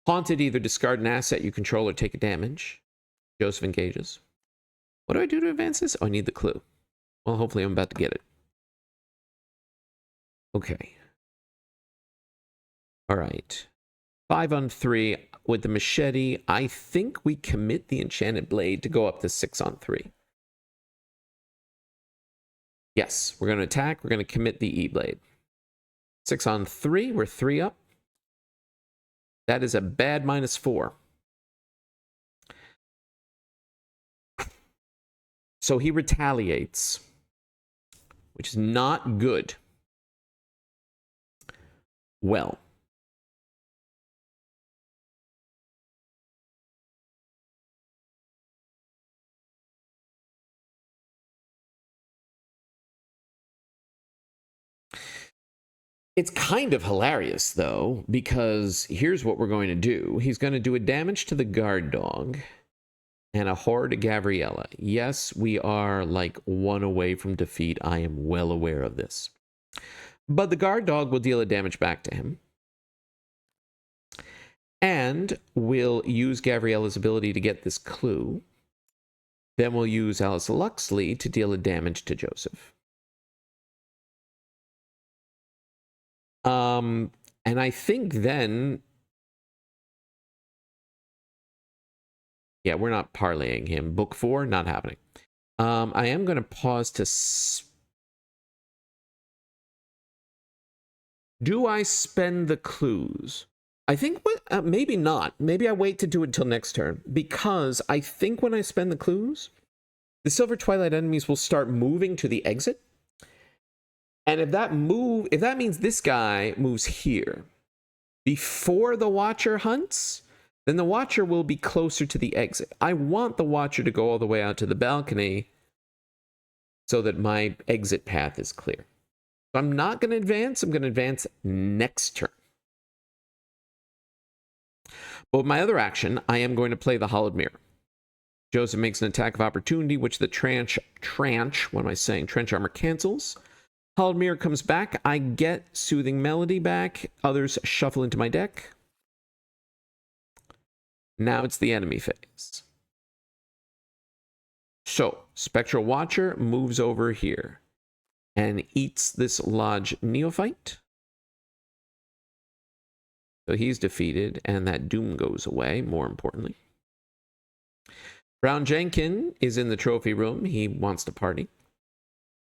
Haunted, either discard an asset you control or take a damage. Joseph engages. What do I do to advance this? Oh, I need the clue. Well, hopefully I'm about to get it. Okay. All right. 5 on 3 with the machete. I think we commit the enchanted blade to go up to 6 on 3. Yes, we're going to attack. We're going to commit the E-blade. 6 on 3. We're 3 up. That is a bad -4. So he retaliates, which is not good. Well. It's kind of hilarious, though, because here's what we're going to do. He's going to do a damage to the guard dog and a horror to Gavriella. Yes, we are like 1 away from defeat. I am well aware of this. But the guard dog will deal a damage back to him. And we'll use Gavriella's ability to get this clue. Then we'll use Alice Luxley to deal a damage to Joseph. And I think then... Yeah, we're not parlaying him. Book 4, not happening. I am going to pause to... Do I spend the clues? I think maybe not. Maybe I wait to do it till next turn. Because I think when I spend the clues, the Silver Twilight enemies will start moving to the exit. And if that means this guy moves here before the Watcher hunts, then the Watcher will be closer to the exit. I want the Watcher to go all the way out to the balcony so that my exit path is clear. So I'm not going to advance. I'm going to advance next turn. But with my other action, I am going to play the Hollowed Mirror. Joseph makes an attack of opportunity, which the trench armor cancels. Hollowed Mirror comes back. I get Soothing Melody back. Others shuffle into my deck. Now it's the enemy phase. So, Spectral Watcher moves over here and eats this Lodge Neophyte. So he's defeated, and that Doom goes away, more importantly. Brown Jenkin is in the trophy room. He wants to party.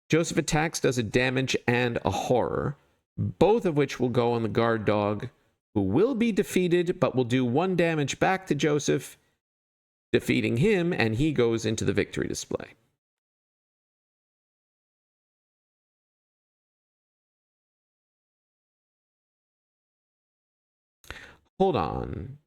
Joseph attacks, does a damage and a horror, both of which will go on the guard dog, who will be defeated, but will do 1 damage back to Joseph, defeating him, and he goes into the victory display. Hold on.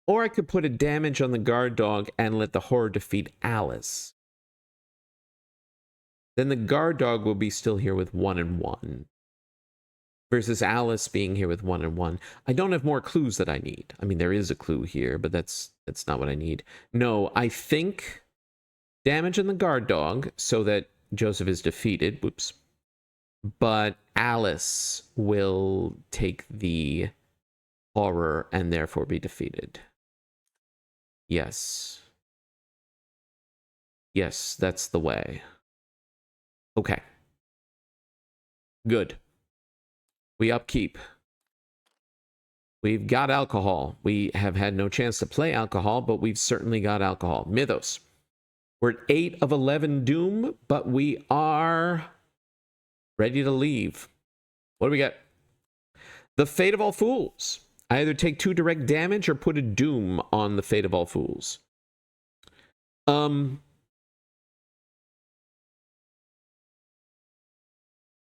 Or I could put a damage on the guard dog and let the horror defeat Alice. Then the guard dog will be still here with 1 and 1. Versus Alice being here with 1 and 1. I don't have more clues that I need. I mean, there is a clue here, but that's not what I need. No, I think damage on the guard dog so that Joseph is defeated. Whoops. But Alice will take the horror and therefore be defeated. Yes. Yes, that's the way. Okay. Good. We upkeep. We've got alcohol. We have had no chance to play alcohol, but we've certainly got alcohol. Mythos. We're at 8 of 11 Doom, but we are ready to leave. What do we got? The Fate of All Fools. I either take 2 direct damage or put a Doom on the Fate of All Fools.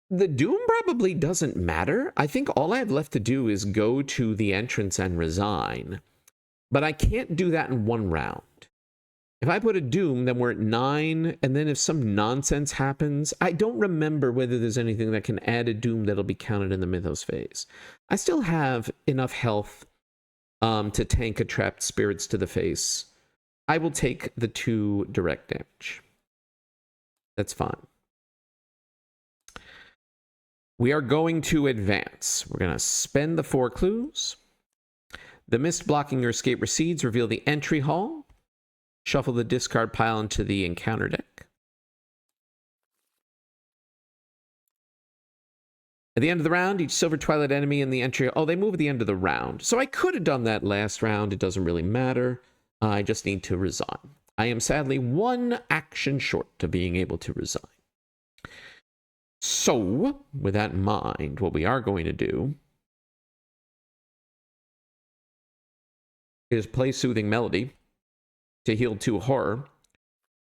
The Doom probably doesn't matter. I think all I have left to do is go to the entrance and resign. But I can't do that in 1 round. If I put a Doom, then we're at 9, and then if some nonsense happens, I don't remember whether there's anything that can add a Doom that'll be counted in the Mythos phase. I still have enough health to tank a Trapped Spirits to the face. I will take the 2 direct damage. That's fine. We are going to advance. We're going to spend the 4 clues. The mist blocking your escape recedes. Reveal the entry hall. Shuffle the discard pile into the encounter deck. At the end of the round, each Silver Twilight enemy in the entry... Oh, they move at the end of the round. So I could have done that last round. It doesn't really matter. I just need to resign. I am sadly 1 action short to being able to resign. So, with that in mind, what we are going to do is play Soothing Melody to heal 2 horror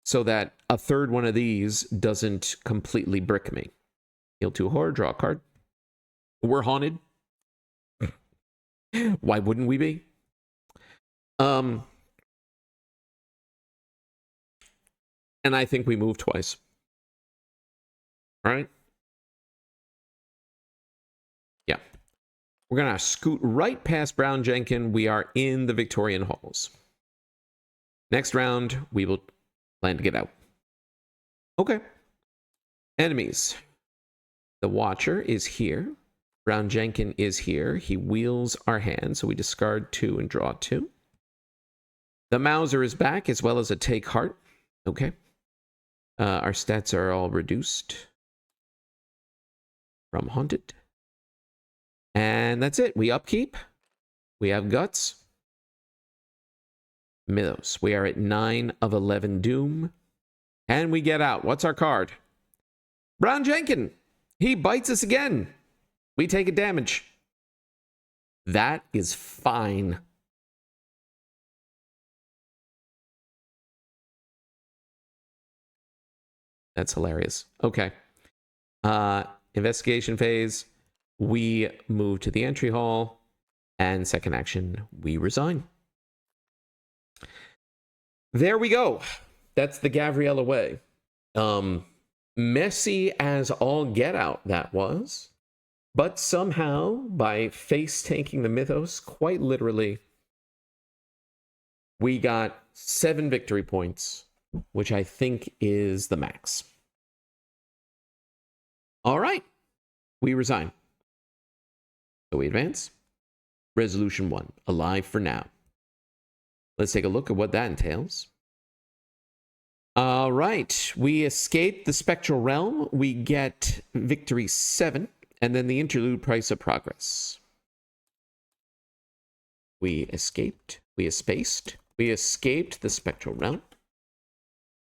so that a 3rd one of these doesn't completely brick me. Heal 2 horror, draw a card. We're haunted. Why wouldn't we be? And I think we move twice. All right? Yeah. We're going to scoot right past Brown Jenkin. We are in the Victorian halls. Next round, we will plan to get out. Okay. Enemies. The Watcher is here. Brown Jenkin is here. He wheels our hand, so we discard 2 and draw 2. The Mauser is back, as well as a Take Heart. Okay. Our stats are all reduced from Haunted. And that's it. We upkeep. We have Guts. Mythos. We are at 9 of 11 Doom. And we get out. What's our card? Brown Jenkin. He bites us again. We take a damage. That is fine. That's hilarious. Okay. Investigation phase. We move to the entry hall. And second action, we resign. There we go. That's the Gavriella way. Messy as all get out, that was. But somehow, by face tanking the Mythos, quite literally, we got 7 victory points, which I think is the max. All right. We resign. So we advance. Resolution 1, alive for now. Let's take a look at what that entails. All right. We escape the Spectral Realm. We get victory 7, and then the interlude Price of Progress. We escaped. We espaced. We escaped the Spectral Realm.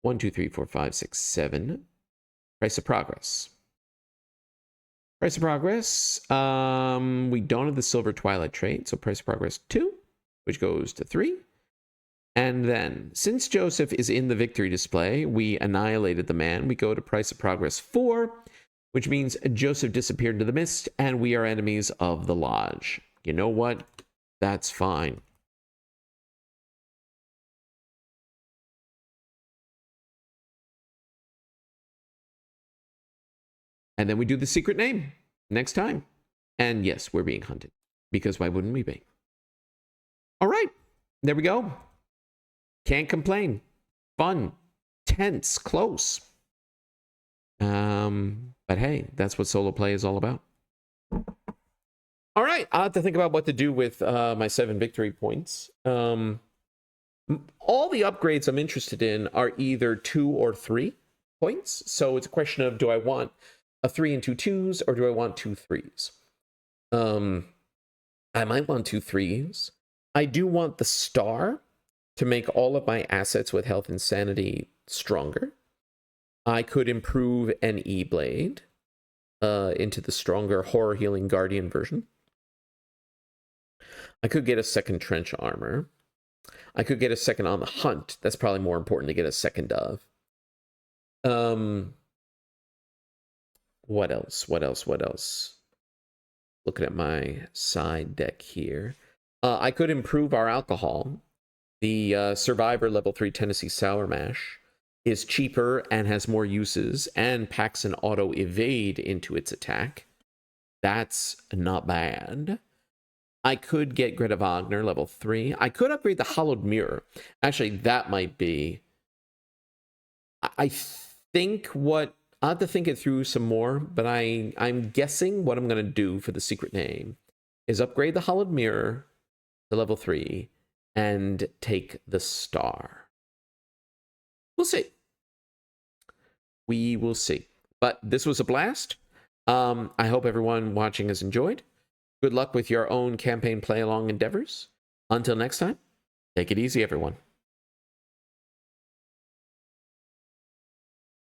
1, 2, 3, 4, 5, 6, 7. Price of Progress. Price of Progress. We don't have the Silver Twilight trait, so Price of Progress 2, which goes to 3. And then, since Joseph is in the victory display, we annihilated the man. We go to Price of Progress 4, which means Joseph disappeared into the mist, and we are enemies of the Lodge. You know what? That's fine. And then we do the secret name next time. And yes, we're being hunted. Because why wouldn't we be? All right. There we go. Can't complain. Fun. Tense. Close. But hey, that's what solo play is all about. All right. I'll have to think about what to do with my 7 victory points. All the upgrades I'm interested in are either 2 or 3 points. So it's a question of, do I want a 3 and 2 2s, or do I want 2 3s? I might want 2 3s. I do want the star to make all of my assets with health and sanity stronger. I could improve an E-Blade into the stronger Horror Healing Guardian version. I could get a second Trench Armor. I could get a second On the Hunt. That's probably more important to get a second of. What else? What else? Looking at my side deck here. I could improve our alcohol. The Survivor level 3 Tennessee Sour Mash is cheaper and has more uses and packs an auto evade into its attack. That's not bad. I could get Greta Wagner level 3. I could upgrade the Hollowed Mirror. Actually, that might be... I think what... I'll have to think it through some more, but I'm guessing what I'm going to do for the secret name is upgrade the Hollowed Mirror to level 3 and take the star. We'll see. We will see. But this was a blast. I hope everyone watching has enjoyed. Good luck with your own campaign play-along endeavors. Until next time, take it easy, everyone.